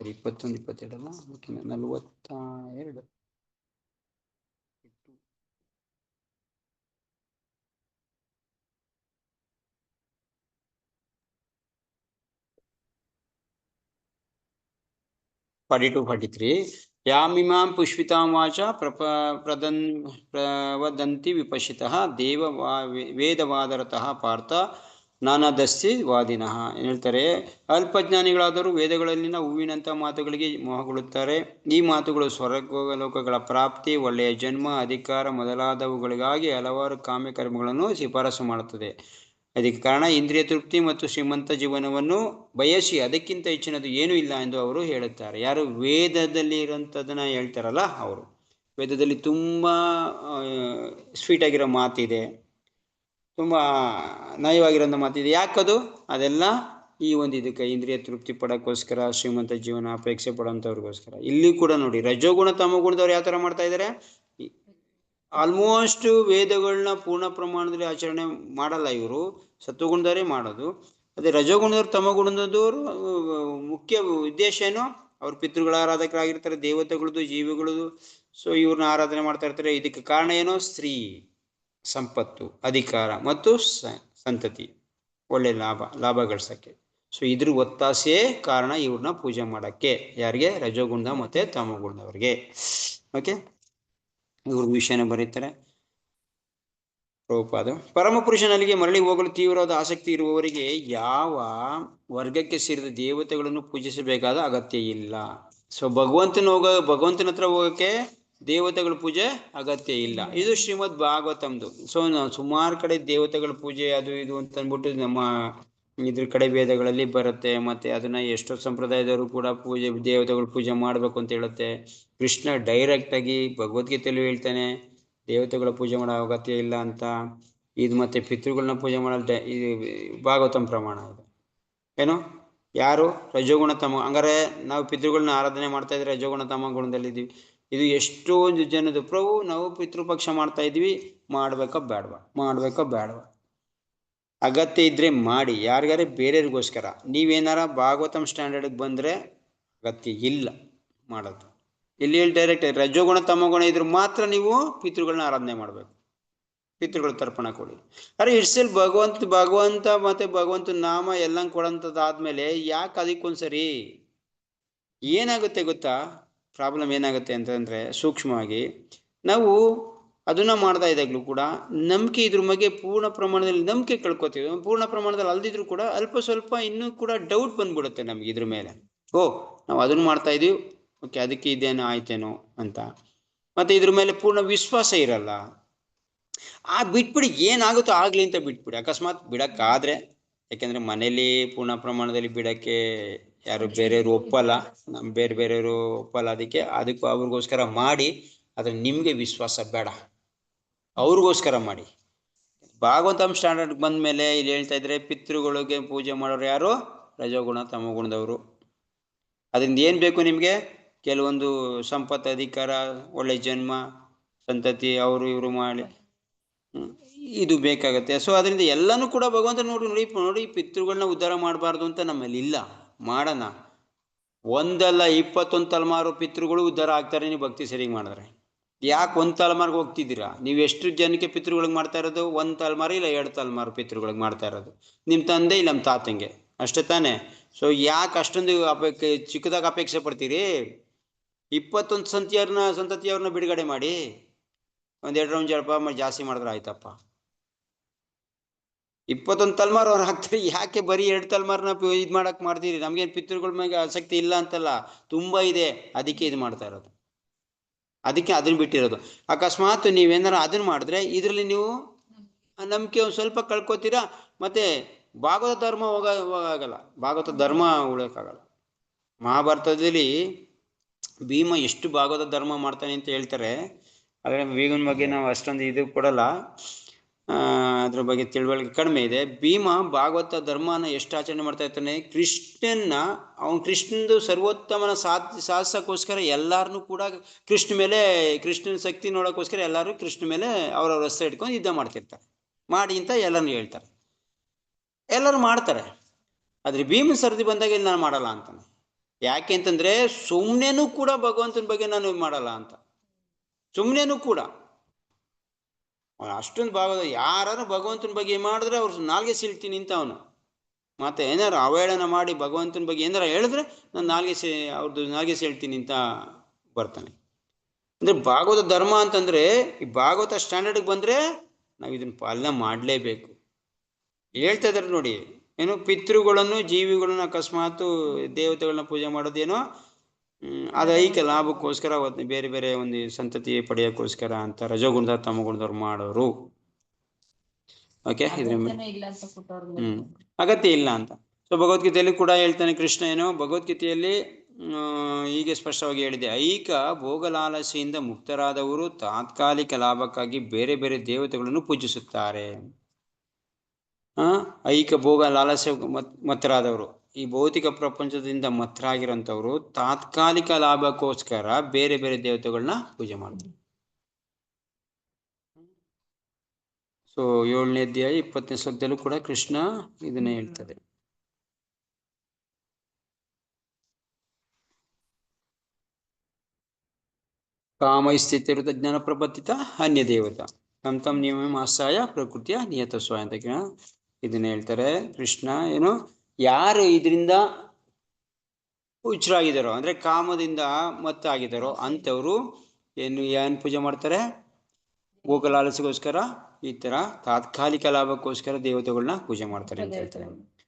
21-22 ಅಲ್ಲ, 42. ಫಾರ್ಟಿ 43 ಯಾಮಿಮಾಂ ಪುಷ್ಪಿತಾಂ ವಾಚ ಪ್ರವದಂತಿ ವಿಪಶ್ಚಿತಃ ದೇವ ವೇದವಾದರತಃ ಪಾರ್ಥ ನಾನದಸ್ತಿ ವಾದಿನಃ. ಹೇಳ್ತಾರೆ, ಅಲ್ಪಜ್ಞಾನಿಗಳಾದರೂ ವೇದಗಳಲ್ಲಿನ ಹೂವಿನಂಥ ಮಾತುಗಳಿಗೆ ಮೋಹಗೊಳ್ಳುತ್ತಾರೆ. ಈ ಮಾತುಗಳು ಸ್ವರ್ಗಲೋಕಗಳ ಪ್ರಾಪ್ತಿ, ಒಳ್ಳೆಯ ಜನ್ಮ, ಅಧಿಕಾರ ಮೊದಲಾದವುಗಳಿಗಾಗಿ ಹಲವಾರು ಕಾಮ್ಯಕರ್ಮಗಳನ್ನು ಶಿಫಾರಸು ಮಾಡುತ್ತದೆ. ಅದಕ್ಕೆ ಕಾರಣ ಇಂದ್ರಿಯ ತೃಪ್ತಿ ಮತ್ತು ಶ್ರೀಮಂತ ಜೀವನವನ್ನು ಬಯಸಿ ಅದಕ್ಕಿಂತ ಹೆಚ್ಚಿನದು ಏನೂ ಇಲ್ಲ ಎಂದು ಅವರು ಹೇಳುತ್ತಾರೆ. ಯಾರು ವೇದದಲ್ಲಿ ಇರೋಂಥದ್ದನ್ನು ಹೇಳ್ತಾರಲ್ಲ ಅವರು. ವೇದದಲ್ಲಿ ತುಂಬ ಸ್ವೀಟ್ ಆಗಿರೋ ಮಾತಿದೆ, ತುಂಬ ನಯವಾಗಿರೋಂಥ ಮಾತಿದೆ. ಯಾಕದು? ಅದೆಲ್ಲ ಈ ಒಂದು ಇದಕ್ಕೆ ಇಂದ್ರಿಯ ತೃಪ್ತಿ ಪಡೋಕ್ಕೋಸ್ಕರ, ಶ್ರೀಮಂತ ಜೀವನ ಅಪೇಕ್ಷೆ ಪಡೋಂಥವ್ರಿಗೋಸ್ಕರ. ಇಲ್ಲಿ ಕೂಡ ನೋಡಿ, ರಜೋಗುಣ ತಮಗುಣದವ್ರು ಯಾವ ಥರ ಮಾಡ್ತಾ ಇದ್ದಾರೆ? ಆಲ್ಮೋಸ್ಟ್ ವೇದಗಳನ್ನ ಪೂರ್ಣ ಪ್ರಮಾಣದಲ್ಲಿ ಆಚರಣೆ ಮಾಡಲ್ಲ ಇವರು, ಸತ್ವಗುಣದವರೇ ಮಾಡೋದು. ಅದೇ ರಜೋಗುಣದವ್ರು ತಮಗುಣದವರು ಮುಖ್ಯ ಉದ್ದೇಶ ಏನು? ಅವ್ರ ಪಿತೃಗಳ ಆರಾಧಕರಾಗಿರ್ತಾರೆ, ದೇವತೆಗಳದ್ದು, ಜೀವಿಗಳದು. ಸೊ ಇವ್ರನ್ನ ಆರಾಧನೆ ಮಾಡ್ತಾ ಇರ್ತಾರೆ. ಇದಕ್ಕೆ ಕಾರಣ ಏನು? ಸ್ತ್ರೀ, ಸಂಪತ್ತು, ಅಧಿಕಾರ ಮತ್ತು ಸಂತತಿ, ಒಳ್ಳೆ ಲಾಭ ಗಳಿಸೋಕ್ಕೆ. ಸೊ ಇದ್ರ ಒತ್ತಾಸೆಯೇ ಕಾರಣ ಇವ್ರನ್ನ ಪೂಜೆ ಮಾಡೋಕ್ಕೆ. ಯಾರಿಗೆ? ರಜೋಗುಣ ಮತ್ತು ತಮಗುಣದವ್ರಿಗೆ. ಓಕೆ, ಇವ್ರ ವಿಷಯನ ಬರೀತಾರೆ ಪ್ರಭುಪಾದ. ಪರಮಪುರುಷನಲ್ಲಿಗೆ ಮರಳಿ ಹೋಗಲು ತೀವ್ರವಾದ ಆಸಕ್ತಿ ಇರುವವರಿಗೆ ಯಾವ ವರ್ಗಕ್ಕೆ ಸೇರಿದ ದೇವತೆಗಳನ್ನು ಪೂಜಿಸಬೇಕಾದ ಅಗತ್ಯ ಇಲ್ಲ. ಸೊ ಭಗವಂತನ ಹತ್ರ ಹೋಗೋಕ್ಕೆ ದೇವತೆಗಳ ಪೂಜೆ ಅಗತ್ಯ ಇಲ್ಲ. ಇದು ಶ್ರೀಮದ್ ಭಾಗವತಂದು. ಸೊ ನಾವು ಸುಮಾರು ಕಡೆ ದೇವತೆಗಳ ಪೂಜೆ ಅದು ಇದು ಅಂತ ಅಂದ್ಬಿಟ್ಟು ನಮ್ಮ ಇದ್ರ ಕಡೆ ವೇದಗಳಲ್ಲಿ ಬರುತ್ತೆ. ಮತ್ತೆ ಅದನ್ನ ಎಷ್ಟೋ ಸಂಪ್ರದಾಯದವರು ಕೂಡ ದೇವತೆಗಳ ಪೂಜೆ ಮಾಡಬೇಕು ಅಂತ ಹೇಳುತ್ತೆ. ಕೃಷ್ಣ ಡೈರೆಕ್ಟ್ ಆಗಿ ಭಗವದ್ಗೀತೆಯಲ್ಲೂ ಹೇಳ್ತಾನೆ, ದೇವತೆಗಳ ಪೂಜೆ ಮಾಡೋ ಅಗತ್ಯ ಇಲ್ಲ ಅಂತ. ಇದು ಮತ್ತೆ ಪಿತೃಗಳನ್ನ ಪೂಜೆ ಮಾಡೋ ಇದು ಭಾಗವತಂ ಪ್ರಮಾಣ ಇದೆ. ಏನು? ಯಾರು? ರಜೋಗುಣ ತಮ. ಹಂಗಾರೆ ನಾವು ಪಿತೃಗಳನ್ನ ಆರಾಧನೆ ಮಾಡ್ತಾ ಇದ್ರೆ ರಜೋಗುಣ ತಮ ಗುಣದಲ್ಲಿದ್ದೀವಿ. ಇದು ಎಷ್ಟೊಂದು ಜನದ ಪ್ರಭು ನಾವು ಪಿತೃಪಕ್ಷ ಮಾಡ್ತಾ ಇದ್ವಿ, ಮಾಡ್ಬೇಕೋ ಬೇಡವಾ? ಅಗತ್ಯ ಇದ್ರೆ ಮಾಡಿ, ಯಾರಿಗಾರೆ ಬೇರೆಯವ್ರಿಗೋಸ್ಕರ. ನೀವೇನಾರ ಭಾಗವತಂ ಸ್ಟ್ಯಾಂಡರ್ಡ್ಗೆ ಬಂದರೆ ಅಗತ್ಯ ಇಲ್ಲ ಮಾಡೋದು. ಇಲ್ಲಿ ಡೈರೆಕ್ಟ್ ರಜೋಗುಣ ತಮಗುಣ ಇದ್ರೆ ಮಾತ್ರ ನೀವು ಪಿತೃಗಳನ್ನ ಆರಾಧನೆ ಮಾಡಬೇಕು, ಪಿತೃಗಳ ತರ್ಪಣ ಕೊಡಿ. ಅರೆ ಇಟ್ಸೆಲ್ ಭಗವಂತ ಮತ್ತೆ ಭಗವಂತ ನಾಮ ಎಲ್ಲ ಕೊಡಂಥದ್ದಾದ್ಮೇಲೆ ಯಾಕೆ ಅದಕ್ಕೊಂದ್ಸರಿ ಏನಾಗುತ್ತೆ ಗೊತ್ತಾ? ಪ್ರಾಬ್ಲಮ್ ಏನಾಗುತ್ತೆ ಅಂತಂದರೆ, ಸೂಕ್ಷ್ಮವಾಗಿ ನಾವು ಅದನ್ನ ಮಾಡ್ತಾ ಇದ್ದಾಗಲೂ ಕೂಡ ನಂಬಿಕೆ ಇದ್ರ ಬಗ್ಗೆ ಪೂರ್ಣ ಪ್ರಮಾಣದಲ್ಲಿ ನಂಬಿಕೆ ಕಳ್ಕೊತೀವಿ. ಪೂರ್ಣ ಪ್ರಮಾಣದಲ್ಲಿ ಅಲ್ದಿದ್ರು ಕೂಡ ಅಲ್ಪ ಸ್ವಲ್ಪ ಇನ್ನೂ ಕೂಡ ಡೌಟ್ ಬಂದ್ಬಿಡುತ್ತೆ ನಮ್ಗೆ ಇದ್ರ ಮೇಲೆ. ನಾವು ಅದನ್ನ ಮಾಡ್ತಾ ಇದೀವಿ, ಓಕೆ ಅದಕ್ಕೆ ಇದೇನೋ ಆಯ್ತೇನೋ ಅಂತ. ಮತ್ತೆ ಇದ್ರ ಮೇಲೆ ಪೂರ್ಣ ವಿಶ್ವಾಸ ಇರಲ್ಲ. ಬಿಟ್ಬಿಡಿ, ಏನಾಗುತ್ತೋ ಆಗ್ಲಿ ಅಂತ ಬಿಟ್ಬಿಡಿ. ಅಕಸ್ಮಾತ್ ಬಿಡಕ್ಕಾದ್ರೆ, ಯಾಕೆಂದ್ರೆ ಮನೇಲಿ ಪೂರ್ಣ ಪ್ರಮಾಣದಲ್ಲಿ ಬಿಡಕ್ಕೆ ಯಾರು ಬೇರೆಯವರು ಒಪ್ಪಲ್ಲ, ಬೇರೆಯವರು ಒಪ್ಪಲ್ಲ. ಅದಕ್ಕೂ ಅವ್ರಿಗೋಸ್ಕರ ಮಾಡಿ. ಆದ್ರೆ ನಿಮ್ಗೆ ವಿಶ್ವಾಸ ಬೇಡ, ಅವ್ರಿಗೋಸ್ಕರ ಮಾಡಿ. ಭಾಗವತಂ ಸ್ಟ್ಯಾಂಡರ್ಡ್ ಬಂದ ಮೇಲೆ ಇಲ್ಲಿ ಹೇಳ್ತಾ ಇದ್ರೆ, ಪಿತೃಗಳಿಗೆ ಪೂಜೆ ಮಾಡೋರು ಯಾರು? ರಜೋಗುಣ ತಮಗುಣದವರು. ಅದರಿಂದ ಏನ್ ಬೇಕು ನಿಮ್ಗೆ? ಕೆಲವೊಂದು ಸಂಪತ್ತು, ಅಧಿಕಾರ, ಒಳ್ಳೆ ಜನ್ಮ, ಸಂತತಿ, ಅವರು ಇವರು ಮಾಡಿ ಇದು ಬೇಕಾಗತ್ತೆ. ಸೊ ಅದರಿಂದ ಎಲ್ಲಾನು ಕೂಡ ಭಗವಂತ ನೋಡಿ ಪಿತೃಗಳನ್ನ ಉದ್ಧಾರ ಮಾಡಬಾರ್ದು ಅಂತ ನಮ್ಮಲ್ಲಿ ಇಲ್ಲ. ಮಾಡೋಣ. ಒಂದಲ್ಲ 21 ತಲೆಮಾರು ಪಿತೃಗಳು ಉದ್ಧಾರ ಆಗ್ತಾರೆ ನೀವು ಭಕ್ತಿ ಸರಿಯಾಗಿ ಮಾಡಿದ್ರೆ. ಯಾಕೆ ಒಂದು ತಲೆಮಾರಿಗೆ ಹೋಗ್ತಿದ್ದೀರಾ? ನೀವು ಎಷ್ಟು ಜನಕ್ಕೆ ಪಿತೃಗಳಿಗೆ ಮಾಡ್ತಾ ಇರೋದು? 1 ತಲೆಮಾರು ಇಲ್ಲ 2 ತಲೆಮಾರು ಪಿತೃಗಳಿಗೆ ಮಾಡ್ತಾ ಇರೋದು. ನಿಮ್ಮ ತಂದೆ ಇಲ್ಲ ನಮ್ಮ ತಾತಂಗೆ, ಅಷ್ಟೇ ತಾನೆ. ಸೊ ಯಾಕೆ ಅಷ್ಟೊಂದು ಚಿಕ್ಕದಾಗ ಅಪೇಕ್ಷೆ ಪಡ್ತೀರಿ? 21 ಸಂತತಿಯವ್ರನ್ನ ಬಿಡುಗಡೆ ಮಾಡಿ, 1-2 ರೌಂಡ್ ಜಳಪ ಜಾಸ್ತಿ ಮಾಡಿದ್ರೆ ಆಯ್ತಪ್ಪ. 21 ತಲೆಮಾರು ಅವ್ರು ಹಾಕ್ತಾರೆ. ಯಾಕೆ ಬರೀ 2 ತಲೆಮಾರನ್ನ ಇದು ಮಾಡಕ್ ಮಾಡ್ತೀರಿ? ನಮ್ಗೇನು ಪಿತೃಗಳ ಮೇಲೆ ಆಸಕ್ತಿ ಇಲ್ಲ ಅಂತಲ್ಲ, ತುಂಬಾ ಇದೆ. ಅದಕ್ಕೆ ಇದು ಮಾಡ್ತಾ ಇರೋದು, ಅದಕ್ಕೆ ಅದನ್ನ ಬಿಟ್ಟಿರೋದು. ಅಕಸ್ಮಾತ್ ನೀವೇನಾರ ಅದನ್ನ ಮಾಡಿದ್ರೆ ಇದರಲ್ಲಿ ನೀವು ನಂಬಿಕೆ ಒಂದು ಸ್ವಲ್ಪ ಕಳ್ಕೊತೀರಾ. ಮತ್ತೆ ಭಾಗವತ ಧರ್ಮ ಹೋಗಲ್ಲ, ಭಾಗವತ ಧರ್ಮ ಉಳೋಕ್ಕಾಗಲ್ಲ. ಮಹಾಭಾರತದಲ್ಲಿ ಭೀಮ ಎಷ್ಟು ಭಾಗವತ ಧರ್ಮ ಮಾಡ್ತಾನೆ ಅಂತ ಹೇಳ್ತಾರೆ. ಆದರೆ ಭೀಮನ ಬಗ್ಗೆ ನಾವು ಅಷ್ಟೊಂದು ಇದು ಕೊಡಲ್ಲ, ಅದ್ರ ಬಗ್ಗೆ ತಿಳುವಳಿಕೆ ಕಡಿಮೆ ಇದೆ. ಭೀಮ ಭಾಗವತ ಧರ್ಮನ ಎಷ್ಟು ಆಚರಣೆ ಮಾಡ್ತಾ ಇರ್ತಾನೆ, ಕೃಷ್ಣಂದು ಸರ್ವೋತ್ತಮನ ಸಾಧಿಸೋಕ್ಕೋಸ್ಕರ ಎಲ್ಲಾರನ್ನೂ ಕೂಡ ಕೃಷ್ಣನ ಶಕ್ತಿ ನೋಡೋಕ್ಕೋಸ್ಕರ ಎಲ್ಲರೂ ಕೃಷ್ಣ ಮೇಲೆ ಅವ್ರವ್ರ ವಸ್ತ್ರ ಇಟ್ಕೊಂಡು ಯುದ್ಧ ಮಾಡ್ತಿರ್ತಾರೆ. ಮಾಡಿ ಅಂತ ಎಲ್ಲರೂ ಹೇಳ್ತಾರೆ, ಎಲ್ಲರೂ ಮಾಡ್ತಾರೆ. ಆದರೆ ಭೀಮನ ಸರದಿ ಬಂದಾಗ ಇಲ್ಲಿ ನಾನು ಮಾಡಲ್ಲ ಅಂತಾನೆ. ಯಾಕೆ ಅಂತಂದ್ರೆ ಸುಮ್ಮನೆನೂ ಕೂಡ ಭಗವಂತನ ಬಗ್ಗೆ ನಾನು ಮಾಡಲ್ಲ ಅಂತ, ಸುಮ್ಮನೆನೂ ಕೂಡ ಅಷ್ಟೊಂದು ಭಾಗವತ ಯಾರು ಭಗವಂತನ ಬಗ್ಗೆ ಮಾಡಿದ್ರೆ ಅವ್ರು ನಾಲ್ಗೆ ಸೀಳ್ತೀನಿ ಅಂತ ಅವನು. ಮತ್ತೆ ಏನಾರು ಅವಹೇಳನ ಮಾಡಿ ಭಗವಂತನ ಬಗ್ಗೆ ಏನಾರ ಹೇಳಿದ್ರೆ ನಾನು ಅವ್ರದ್ದು ನಾಲ್ಗೆ ಸೀಳ್ತೀನಿ ಅಂತ ಬರ್ತಾನೆ. ಅಂದ್ರೆ ಭಾಗವತ ಧರ್ಮ ಅಂತಂದ್ರೆ ಈ ಭಾಗವತ ಸ್ಟ್ಯಾಂಡರ್ಡ್ಗೆ ಬಂದ್ರೆ ನಾವು ಇದನ್ನ ಪಾಲನೆ ಮಾಡಲೇಬೇಕು. ಹೇಳ್ತಾ ಇದಾರೆ ನೋಡಿ, ಏನು ಪಿತೃಗಳನ್ನು ಜೀವಿಗಳನ್ನು ಅಕಸ್ಮಾತ್ ದೇವತೆಗಳನ್ನ ಪೂಜೆ ಮಾಡೋದೇನೋ ಅದು ಐಕ್ಯ ಲಾಭಕ್ಕೋಸ್ಕರ ಬೇರೆ ಬೇರೆ ಒಂದು ಸಂತತಿ ಪಡೆಯೋಕ್ಕೋಸ್ಕರ ಅಂತ ರಜೋಗುಣದ ತಮಗುಣದವ್ರು ಮಾಡೋರು. ಓಕೆ, ಅಗತ್ಯ ಇಲ್ಲ ಅಂತ. ಸೊ ಭಗವದ್ಗೀತೆಯಲ್ಲಿ ಕೂಡ ಹೇಳ್ತಾನೆ ಕೃಷ್ಣ, ಏನು ಭಗವದ್ಗೀತೆಯಲ್ಲಿ ಹೀಗೆ ಸ್ಪಷ್ಟವಾಗಿ ಹೇಳಿದೆ, ಐಕ ಭೋಗಲಾಲಸೆಯಿಂದ ಮುಕ್ತರಾದವರು ತಾತ್ಕಾಲಿಕ ಲಾಭಕ್ಕಾಗಿ ಬೇರೆ ಬೇರೆ ದೇವತೆಗಳನ್ನು ಪೂಜಿಸುತ್ತಾರೆ. ಐಕ ಭೋಗ ಲಾಲಸೆ ಮತ್ತರಾದವರು, ಈ ಭೌತಿಕ ಪ್ರಪಂಚದಿಂದ ಮತ್ತರಾಗಿರೋಂಥವ್ರು ತಾತ್ಕಾಲಿಕ ಲಾಭಕ್ಕೋಸ್ಕರ ಬೇರೆ ಬೇರೆ ದೇವತೆಗಳನ್ನ ಪೂಜೆ ಮಾಡ್ತಾರೆ. ಸೊ 7ನೇ ಅಧ್ಯಾಯ 20ನೇ ಶ್ಲೋಕದಲ್ಲೂ ಕೂಡ ಕೃಷ್ಣ ಇದನ್ನೇ ಹೇಳ್ತದೆ. ಕಾಮೈಸ್ಥಿತಿರುತ ಜ್ಞಾನ ಪ್ರಬದ್ಧಿತ ಅನ್ಯ ದೇವತ ತಮ್ ತಮ್ ನಿಯಮ ಆಶ್ರಯ ಪ್ರಕೃತಿಯ ನಿಯತ ಸ್ವಯ ಅಂತ ಇದನ್ನ ಹೇಳ್ತಾರೆ ಕೃಷ್ಣ. ಏನು ಯಾರು ಇದರಿಂದ ಹುಚ್ಚರಾಗಿದ್ದಾರೋ ಅಂದ್ರೆ ಕಾಮದಿಂದ ಮತ್ತಾಗಿದ್ದಾರೋ ಅಂಥವ್ರು ಏನು ಪೂಜೆ ಮಾಡ್ತಾರೆ, ಭೋಗಲಾಲಸೆಗೋಸ್ಕರ ಈ ತರ ತಾತ್ಕಾಲಿಕ ಲಾಭಕ್ಕೋಸ್ಕರ ದೇವತೆಗಳನ್ನ ಪೂಜೆ ಮಾಡ್ತಾರೆ ಅಂತ ಹೇಳ್ತಾರೆ.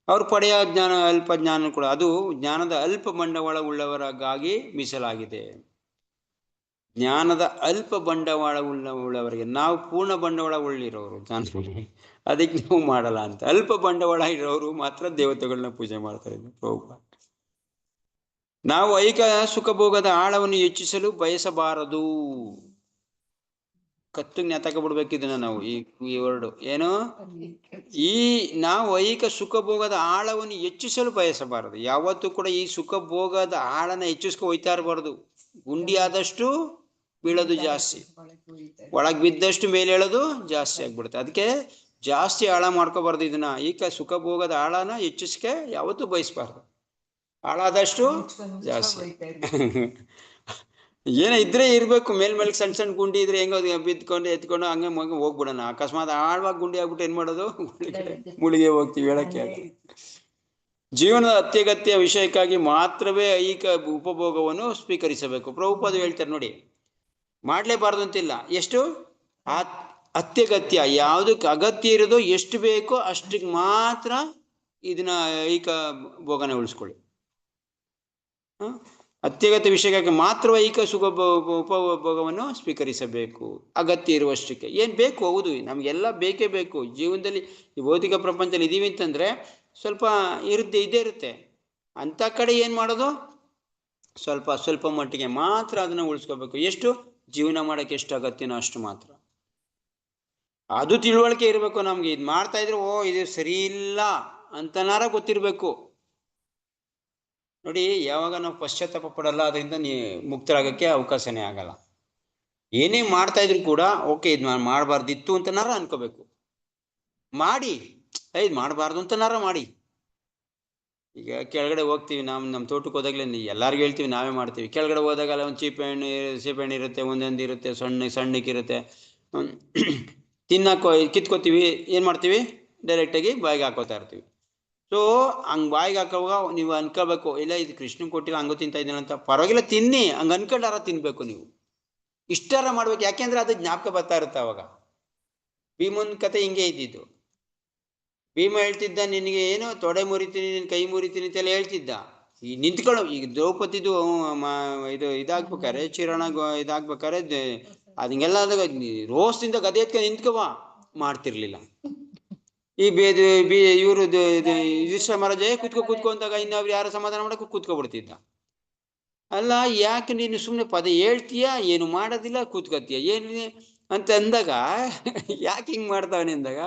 ಅವ್ರು ಪಡೆಯ ಜ್ಞಾನ ಅಲ್ಪ ಜ್ಞಾನ ಕೂಡ ಅದು ಜ್ಞಾನದ ಅಲ್ಪ ಬಂಡವಾಳ ಉಳ್ಳವರಿಗಾಗಿ ಮೀಸಲಾಗಿದೆ. ಜ್ಞಾನದ ಅಲ್ಪ ಬಂಡವಾಳ ಉಳ್ಳವರಿಗೆ, ನಾವು ಪೂರ್ಣ ಬಂಡವಾಳ ಉಳ್ಳಿರೋರು ಜ್ಞಾನದಲ್ಲಿ, ಅದಕ್ಕೆ ನಾವು ಮಾಡಲ್ಲ ಅಂತ. ಅಲ್ಪ ಬಂಡವಾಳ ಇರೋರು ಮಾತ್ರ ದೇವತೆಗಳನ್ನ ಪೂಜೆ ಮಾಡ್ತಾರೆ. ನಾವು ಐಕ ಸುಖ ಭೋಗದ ಆಳವನ್ನು ಹೆಚ್ಚಿಸಲು ಬಯಸಬಾರದು. ಕತ್ತು ಜ್ಞಾತಕ ಬಿಡ್ಬೇಕಿದನ್ನ ನಾವು ಈ ವರ್ಡ್ ಏನು, ನಾವು ಐಕ ಸುಖ ಭೋಗದ ಆಳವನ್ನು ಹೆಚ್ಚಿಸಲು ಬಯಸಬಾರದು. ಯಾವತ್ತೂ ಕೂಡ ಈ ಸುಖ ಭೋಗದ ಆಳನ ಹೆಚ್ಚಿಸ್ಕೊ ಹೋಯ್ತಾ ಇರಬಾರ್ದು. ಗುಂಡಿ ಆದಷ್ಟು ಬೀಳೋದು ಜಾಸ್ತಿ, ಒಳಗ್ ಬಿದ್ದಷ್ಟು ಮೇಲೆ ಹೇಳೋದು ಜಾಸ್ತಿ ಆಗ್ಬಿಡುತ್ತೆ. ಅದಕ್ಕೆ ಜಾಸ್ತಿ ಆಳ ಮಾಡ್ಕೋಬಾರ್ದು ಇದನ್ನ. ಈಗ ಸುಖ ಭೋಗದ ಆಳನ ಹೆಚ್ಚಿಸ್ಕೆ ಯಾವತ್ತೂ ಬಯಸ್ಬಾರ್ದು. ಆಳಾದಷ್ಟು ಜಾಸ್ತಿ ಏನೋ ಇದ್ರೆ ಇರ್ಬೇಕು. ಮೇಲ್ಮೇಲೆ ಸಣ್ಣ ಸಣ್ಣ ಗುಂಡಿ ಇದ್ರೆ ಹೆಂಗೋ ಬಿದ್ಕೊಂಡು ಎತ್ಕೊಂಡು ಹಂಗೆ ಮಗ ಹೋಗ್ಬಿಡೋಣ. ಅಕಸ್ಮಾತ್ ಆಳ್ವಾಗಿ ಗುಂಡಿ ಆಗ್ಬಿಟ್ಟು ಏನ್ ಮಾಡೋದು, ಮುಳುಗೆ ಹೋಗ್ತೀವಿ. ಹೇಳಕ್ಕೆ ಜೀವನದ ಅತ್ಯಗತ್ಯ ವಿಷಯಕ್ಕಾಗಿ ಮಾತ್ರವೇ ಐಕ ಉಪಭೋಗವನ್ನು ಸ್ವೀಕರಿಸಬೇಕು. ಪ್ರಭುಪಾದ ಹೇಳ್ತಾರೆ ನೋಡಿ, ಮಾಡ್ಲೇಬಾರ್ದು ಅಂತಿಲ್ಲ. ಎಷ್ಟು ಅತ್ಯಗತ್ಯ, ಯಾವುದಕ್ಕೆ ಅಗತ್ಯ ಇರೋದೋ ಎಷ್ಟು ಬೇಕೋ ಅಷ್ಟಕ್ಕೆ ಮಾತ್ರ ಇದನ್ನ ಐಕ ಭೋಗನ ಉಳಿಸ್ಕೊಳ್ಳಿ. ಅತ್ಯಗತ್ಯ ವಿಷಯಕ್ಕಾಗಿ ಮಾತ್ರ ಐಕ ಸುಖ ಉಪಭೋಗವನ್ನು ಸ್ವೀಕರಿಸಬೇಕು. ಅಗತ್ಯ ಇರುವಷ್ಟಕ್ಕೆ ಏನ್ ಬೇಕು, ಹೌದು ನಮ್ಗೆಲ್ಲ ಬೇಕೇ ಬೇಕು. ಜೀವನದಲ್ಲಿ ಈ ಭೌತಿಕ ಪ್ರಪಂಚದಲ್ಲಿ ಇದೀವಿ ಅಂತಂದ್ರೆ ಸ್ವಲ್ಪ ಇದೇ ಇರುತ್ತೆ. ಅಂತ ಕಡೆ ಏನ್ ಮಾಡೋದು, ಸ್ವಲ್ಪ ಮಟ್ಟಿಗೆ ಮಾತ್ರ ಅದನ್ನ ಉಳಿಸ್ಕೋಬೇಕು. ಎಷ್ಟು ಜೀವನ ಮಾಡಕ್ಕೆ ಎಷ್ಟು ಅಗತ್ಯನೋ ಅಷ್ಟು ಮಾತ್ರ. ಅದು ತಿಳುವಳಿಕೆ ಇರಬೇಕು ನಮ್ಗೆ. ಇದು ಮಾಡ್ತಾ ಇದ್ರೆ ಇದು ಸರಿ ಇಲ್ಲ ಅಂತನಾರ ಗೊತ್ತಿರ್ಬೇಕು. ನೋಡಿ, ಯಾವಾಗ ನಾವು ಪಶ್ಚಾತ್ತಾಪ ಪಡಲ್ಲ ಅದರಿಂದ ಮುಕ್ತರಾಗಕ್ಕೆ ಅವಕಾಶನೇ ಆಗಲ್ಲ. ಏನೇ ಮಾಡ್ತಾ ಇದ್ರು ಕೂಡ ಓಕೆ ಇದು ನಾನು ಮಾಡಬಾರ್ದಿತ್ತು ಅಂತನಾರ ಅನ್ಕೋಬೇಕು. ಮಾಡಿ ಇದು ಮಾಡಬಾರ್ದು ಅಂತನಾರ ಮಾಡಿ. ಈಗ ಕೆಳಗಡೆ ಹೋಗ್ತೀವಿ, ನಮ್ಮ ತೋಟಕ್ಕೆ ಹೋದಾಗಲೇ ಎಲ್ಲರಿಗೂ ಹೇಳ್ತೀವಿ, ನಾವೇ ಮಾಡ್ತೀವಿ. ಕೆಳಗಡೆ ಹೋದಾಗಲ್ಲ ಒಂದು ಸೀಪೆಹಣ್ಣು ಇರುತ್ತೆ, ಒಂದೊಂದು ಇರುತ್ತೆ, ಸಣ್ಣಕ್ಕಿರುತ್ತೆ. ತಿನ್ನಕ್ಕೋ ಕಿತ್ಕೋತೀವಿ, ಏನು ಮಾಡ್ತೀವಿ, ಡೈರೆಕ್ಟಾಗಿ ಬಾಯಿಗೆ ಹಾಕೋತಾ ಇರ್ತೀವಿ. ಸೊ ಹಂಗೆ ಬಾಯಿಗೆ ಹಾಕೋವಾಗ ನೀವು ಅನ್ಕೋಬೇಕು, ಇಲ್ಲ ಇದು ಕೃಷ್ಣನ್ ಕೊಟ್ಟಿಲ್ಲ ಹಂಗೋ ತಿಂತಾ ಇದ್ದೀನಿ ಅಂತ. ಪರವಾಗಿಲ್ಲ ತಿನ್ನಿ, ಹಂಗೆ ಅನ್ಕೊಂಡಾರ ತಿನ್ಬೇಕು. ನೀವು ಇಷ್ಟಾರ ಮಾಡ್ಬೇಕು. ಯಾಕೆಂದ್ರೆ ಅದು ಜ್ಞಾಪಕ ಬರ್ತಾ ಇರುತ್ತೆ ಅವಾಗ. ಭೀಮನ್ ಕತೆ ಹಿಂಗೆ ಇದ್ದಿದ್ದು. ಭೀಮ ಹೇಳ್ತಿದ್ದ, ನಿನಗೆ ಏನು ತೊಡೆ ಮುರಿತೀನಿ, ನಿನ್ನ ಕೈ ಮುರಿತೀನಿ ಅಂತೆಲ್ಲ ಹೇಳ್ತಿದ್ದ. ಈ ನಿಂತ್ಕೊಳ್ಳೋ, ಈಗ ದ್ರೌಪದಿದು ಇದಾಗ್ಬೇಕಾರೆ ಚಿರಣ ಇದಾಗ್ಬೇಕಾರೆ ಅದಂಗೆಲ್ಲ ರೋಸ್ದಿಂದ ಗದೆ ಎತ್ಕೊಂಡು ನಿಂತ್ಕವ ಮಾಡ್ತಿರ್ಲಿಲ್ಲ. ಈ ಇವರು ಯುಧಿಷ್ಠಿರ ಮಹಾರಾಜ ಕೂತ್ಕೊ ಅಂದಾಗ ಇನ್ನೊಬ್ರು ಯಾರು ಸಮಾಧಾನ ಮಾಡಕ್ಕೆ ಕೂತ್ಕೊಬಿಡ್ತಿದ್ದ. ಅಲ್ಲ ಯಾಕೆ ನೀನು ಸುಮ್ಮನೆ ಪದ ಹೇಳ್ತೀಯ, ಏನು ಮಾಡೋದಿಲ್ಲ, ಕೂತ್ಕೋತೀಯ ಏನು ಅಂತ ಅಂದಾಗ ಯಾಕೆ ಹಿಂಗೆ ಮಾಡ್ತಾವನೆ ಅಂದಾಗ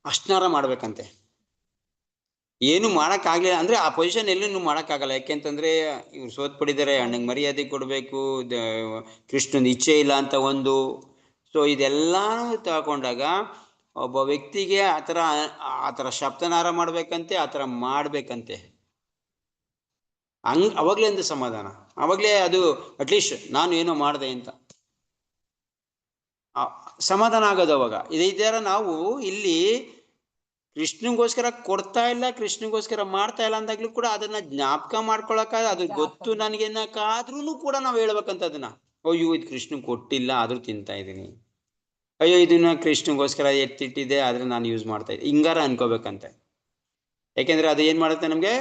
ಅಷ್ಟನಾರ ಮಾಡ್ಬೇಕಂತೆ. ಏನು ಮಾಡೋಕ್ಕಾಗಲಿಲ್ಲ ಅಂದರೆ ಆ ಪೊಸಿಷನ್ ಎಲ್ಲೂ ಮಾಡೋಕ್ಕಾಗಲ್ಲ. ಯಾಕೆಂತಂದರೆ ಇವ್ರು ಸೋತ್ ಪಡಿದ್ದಾರೆ, ಅಣ್ಣಂಗೆ ಮರ್ಯಾದೆ ಕೊಡಬೇಕು, ಕೃಷ್ಣನ ಇಚ್ಛೆ ಇಲ್ಲ ಅಂತ ಒಂದು. ಸೊ ಇದೆಲ್ಲ ತಗೊಂಡಾಗ ಒಬ್ಬ ವ್ಯಕ್ತಿಗೆ ಆ ಥರ ಶಬ್ದನಾರ ಮಾಡ್ಬೇಕಂತೆ, ಆ ಥರ ಮಾಡಬೇಕಂತೆ. ಅವಾಗಲೇ ಒಂದು ಸಮಾಧಾನ, ಅವಾಗಲೇ ಅದು ಅಟ್ಲೀಸ್ಟ್ ನಾನು ಏನೋ ಮಾಡಿದೆ ಅಂತ ಸಮಾಧಾನ ಆಗೋದು ಅವಾಗ. ಇದರ ನಾವು ಇಲ್ಲಿ ಕೃಷ್ಣಗೋಸ್ಕರ ಕೊಡ್ತಾ ಇಲ್ಲ, ಕೃಷ್ಣಗೋಸ್ಕರ ಮಾಡ್ತಾ ಇಲ್ಲ ಅಂದಾಗ್ಲೂ ಕೂಡ ಅದನ್ನ ಜ್ಞಾಪಕ ಮಾಡ್ಕೊಳಕ ಅದು ಗೊತ್ತು ನನಗೇನಕ್ಕಾದ್ರೂ ಕೂಡ ನಾವು ಹೇಳ್ಬೇಕಂತ ಅದನ್ನ. ಅಯ್ಯೋ ಇದು ಕೃಷ್ಣ ಕೊಟ್ಟಿಲ್ಲ ಆದ್ರೂ ತಿಂತಾ ಇದ್ದೀನಿ, ಅಯ್ಯೋ ಇದನ್ನ ಕೃಷ್ಣಗೋಸ್ಕರ ಎತ್ತಿಟ್ಟಿದೆ ಆದ್ರೆ ನಾನು ಯೂಸ್ ಮಾಡ್ತಾ ಇದ್ದೆ, ಹಿಂಗಾರ ಅನ್ಕೋಬೇಕಂತೆ. ಯಾಕೆಂದ್ರೆ ಅದು ಏನ್ ಮಾಡುತ್ತೆ ನಮ್ಗೆ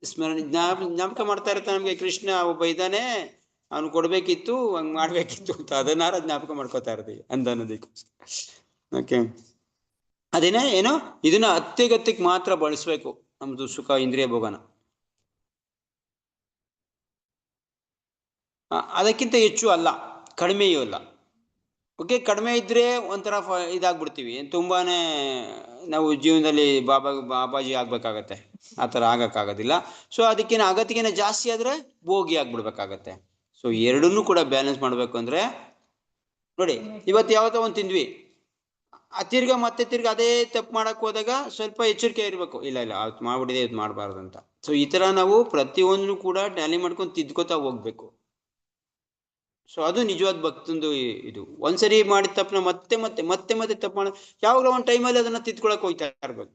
ಸ್ಮರಣೆ ಜ್ಞಾಪಕ ಮಾಡ್ತಾ ಇರುತ್ತೆ ನಮ್ಗೆ. ಕೃಷ್ಣ ಒಬ್ಬ ಇದ್ದಾನೆ, ಅವ್ನು ಕೊಡ್ಬೇಕಿತ್ತು, ಹಂಗ್ ಮಾಡ್ಬೇಕಿತ್ತು ಅಂತ ಅದನ್ನಾರ ಜ್ಞಾಪಕ ಮಾಡ್ಕೋತಾ ಇರ್ತೀವಿ ಅನ್ನೋದಕ್ಕೋಸ್ಕರ. ಓಕೆ, ಅದೇನೇ ಏನೋ ಇದನ್ನ ಅತ್ಯಗತ್ಯಕ್ಕೆ ಮಾತ್ರ ಬಳಸ್ಬೇಕು ನಮ್ದು ಸುಖ ಇಂದ್ರಿಯ ಭೋಗನ. ಅದಕ್ಕಿಂತ ಹೆಚ್ಚು ಅಲ್ಲ, ಕಡಿಮೆಯೂ ಅಲ್ಲ. ಓಕೆ, ಕಡಿಮೆ ಇದ್ರೆ ಒಂಥರ ಇದಾಗ್ಬಿಡ್ತೀವಿ, ತುಂಬಾನೇ ನಾವು ಜೀವನದಲ್ಲಿ ಬಾಬಾಜಿ ಆಗ್ಬೇಕಾಗತ್ತೆ, ಆ ಥರ ಆಗಕ್ಕಾಗೋದಿಲ್ಲ. ಸೊ ಅದಕ್ಕಿಂತ ಅಗತ್ಯಕ್ಕಿಂತ ಜಾಸ್ತಿ ಆದ್ರೆ ಭೋಗಿ ಆಗ್ಬಿಡ್ಬೇಕಾಗತ್ತೆ. ಸೊ ಎರಡನ್ನೂ ಕೂಡ ಬ್ಯಾಲೆನ್ಸ್ ಮಾಡ್ಬೇಕು. ಅಂದ್ರೆ ನೋಡಿ, ಇವತ್ತು ಯಾವತ್ತೋ ಒಂದು ತಿಂದ್ವಿ, ಮತ್ತೆ ತಿರ್ಗ ಅದೇ ತಪ್ಪು ಮಾಡಕ್ ಹೋದಾಗ ಸ್ವಲ್ಪ ಎಚ್ಚರಿಕೆ ಇರಬೇಕು. ಇಲ್ಲ ಅವತ್ತು ಮಾಡ್ಬಿಟ್ಟಿದೆ, ಇವತ್ತು ಮಾಡಬಾರ್ದು ಅಂತ. ಸೊ ಈ ತರ ನಾವು ಪ್ರತಿಯೊಂದು ಕೂಡ ಟ್ಯಾಲಿ ಮಾಡ್ಕೊಂಡು ತಿದ್ಕೋತಾ ಹೋಗ್ಬೇಕು. ಸೊ ಅದು ನಿಜವಾದ ಭಕ್ತಂದು ಇದು. ಒಂದ್ಸರಿ ಮಾಡಿದ ತಪ್ಪನ ಮತ್ತೆ ಮತ್ತೆ ಮತ್ತೆ ಮತ್ತೆ ತಪ್ಪು ಮಾಡ, ಯಾವಾಗ ಒಂದು ಟೈಮಲ್ಲಿ ಅದನ್ನ ತಿದ್ಕೊಳಕ್ ಹೋಗ್ತಾ ಇರ್ಬೇಕು.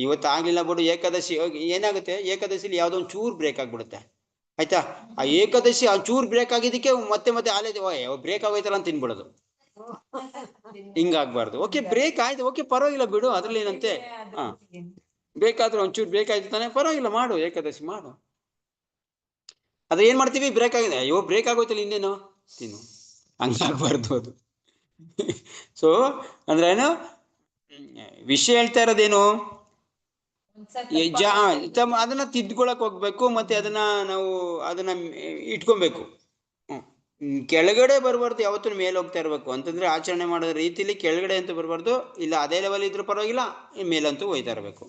ಇವತ್ತು ಆಗ್ಲಿಲ್ಲ ಬಿಡು, ಏಕಾದಶಿ ಏನಾಗುತ್ತೆ, ಏಕಾದಶಿಲಿ ಯಾವ್ದೋ ಒಂದು ಚೂರ್ ಬ್ರೇಕ್ ಆಗ್ಬಿಡುತ್ತೆ, ಆಯ್ತಾ. ಆ ಏಕಾದಶಿ ಆ ಚೂರ್ ಬ್ರೇಕ್ ಆಗಿದ್ದಕ್ಕೆ ಮತ್ತೆ ಮತ್ತೆ ಬ್ರೇಕ್ ಆಗೋಯ್ತಲ್ಲ ಅಂತ ತಿನ್ಬಿಡೋದು, ಹಿಂಗಾಗ್ಬಾರ್ದು. ಓಕೆ, ಬ್ರೇಕ್ ಆಯ್ತು, ಓಕೆ ಪರವಾಗಿಲ್ಲ ಬಿಡು, ಅದ್ರಲ್ಲಿ ಏನಂತೆ. ಬೇಕಾದ್ರೂ ಒಂಚೂರು ಬೇಕಾಯ್ತು ತಾನೆ, ಪರವಾಗಿಲ್ಲ ಮಾಡು, ಏಕಾದಶಿ ಮಾಡು. ಅದ್ರ ಏನ್ ಮಾಡ್ತೀವಿ, ಬ್ರೇಕ್ ಆಗಿದೆ, ಅಯ್ಯೋ ಬ್ರೇಕ್ ಆಗೋಯ್ತಲ್ಲ ಇನ್ನೇನು ತಿನ್ನು, ಹಂಗಾಗ್ಬಾರ್ದು ಅದು. ಸೊ ಅಂದ್ರೆ ಏನು ವಿಷಯ ಹೇಳ್ತಾ ಇರೋದೇನು, ಅದನ್ನ ತಿದ್ಕೊಳಕ್ ಹೋಗ್ಬೇಕು, ಮತ್ತೆ ಅದನ್ನ ನಾವು ಅದನ್ನ ಇಟ್ಕೊಬೇಕು. ಕೆಳಗಡೆ ಬರಬಾರ್ದು, ಯಾವತ್ತೂ ಮೇಲೆ ಹೋಗ್ತಾ ಇರ್ಬೇಕು. ಅಂತಂದ್ರೆ ಆಚರಣೆ ಮಾಡೋ ರೀತಿಲಿ ಕೆಳಗಡೆ ಅಂತೂ ಬರಬಾರ್ದು, ಇಲ್ಲ ಅದೇ ಲೆವೆಲ್ ಇದ್ರೂ ಪರವಾಗಿಲ್ಲ, ಮೇಲಂತೂ ಹೋಯ್ತಾ ಇರಬೇಕು.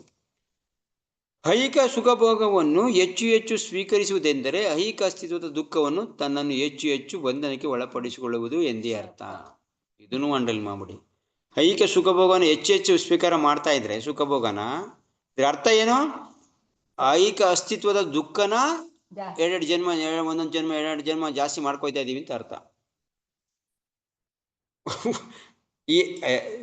ಐಹಿಕ ಸುಖಭೋಗವನ್ನು ಹೆಚ್ಚು ಹೆಚ್ಚು ಸ್ವೀಕರಿಸುವುದೆಂದರೆ ಐಹಿಕ ಅಸ್ತಿತ್ವದ ದುಃಖವನ್ನು ತನ್ನನ್ನು ಹೆಚ್ಚು ಹೆಚ್ಚು ಬಂಧನಕ್ಕೆ ಒಳಪಡಿಸಿಕೊಳ್ಳುವುದು ಎಂದೇ ಅರ್ಥ. ಇದನ್ನು ಅಂಡಲ್ ಮಾಡ್ಬಿಡಿ. ಐಹಿಕ ಸುಖಭೋಗವನ್ನು ಹೆಚ್ಚು ಹೆಚ್ಚು ಸ್ವೀಕಾರ ಮಾಡ್ತಾ ಇದ್ರೆ ಸುಖಭೋಗನ, ಇದ್ರ ಅರ್ಥ ಏನು, ಐಹಿಕ ಅಸ್ತಿತ್ವದ ದುಃಖನ ಎರಡೆರಡು ಜನ್ಮ, ಒಂದೊಂದು ಜನ್ಮ ಎರಡೆರಡು ಜನ್ಮ ಜಾಸ್ತಿ ಮಾಡ್ಕೊಯ್ತಾ ಇದೀವಿ ಅಂತ ಅರ್ಥ. ಈ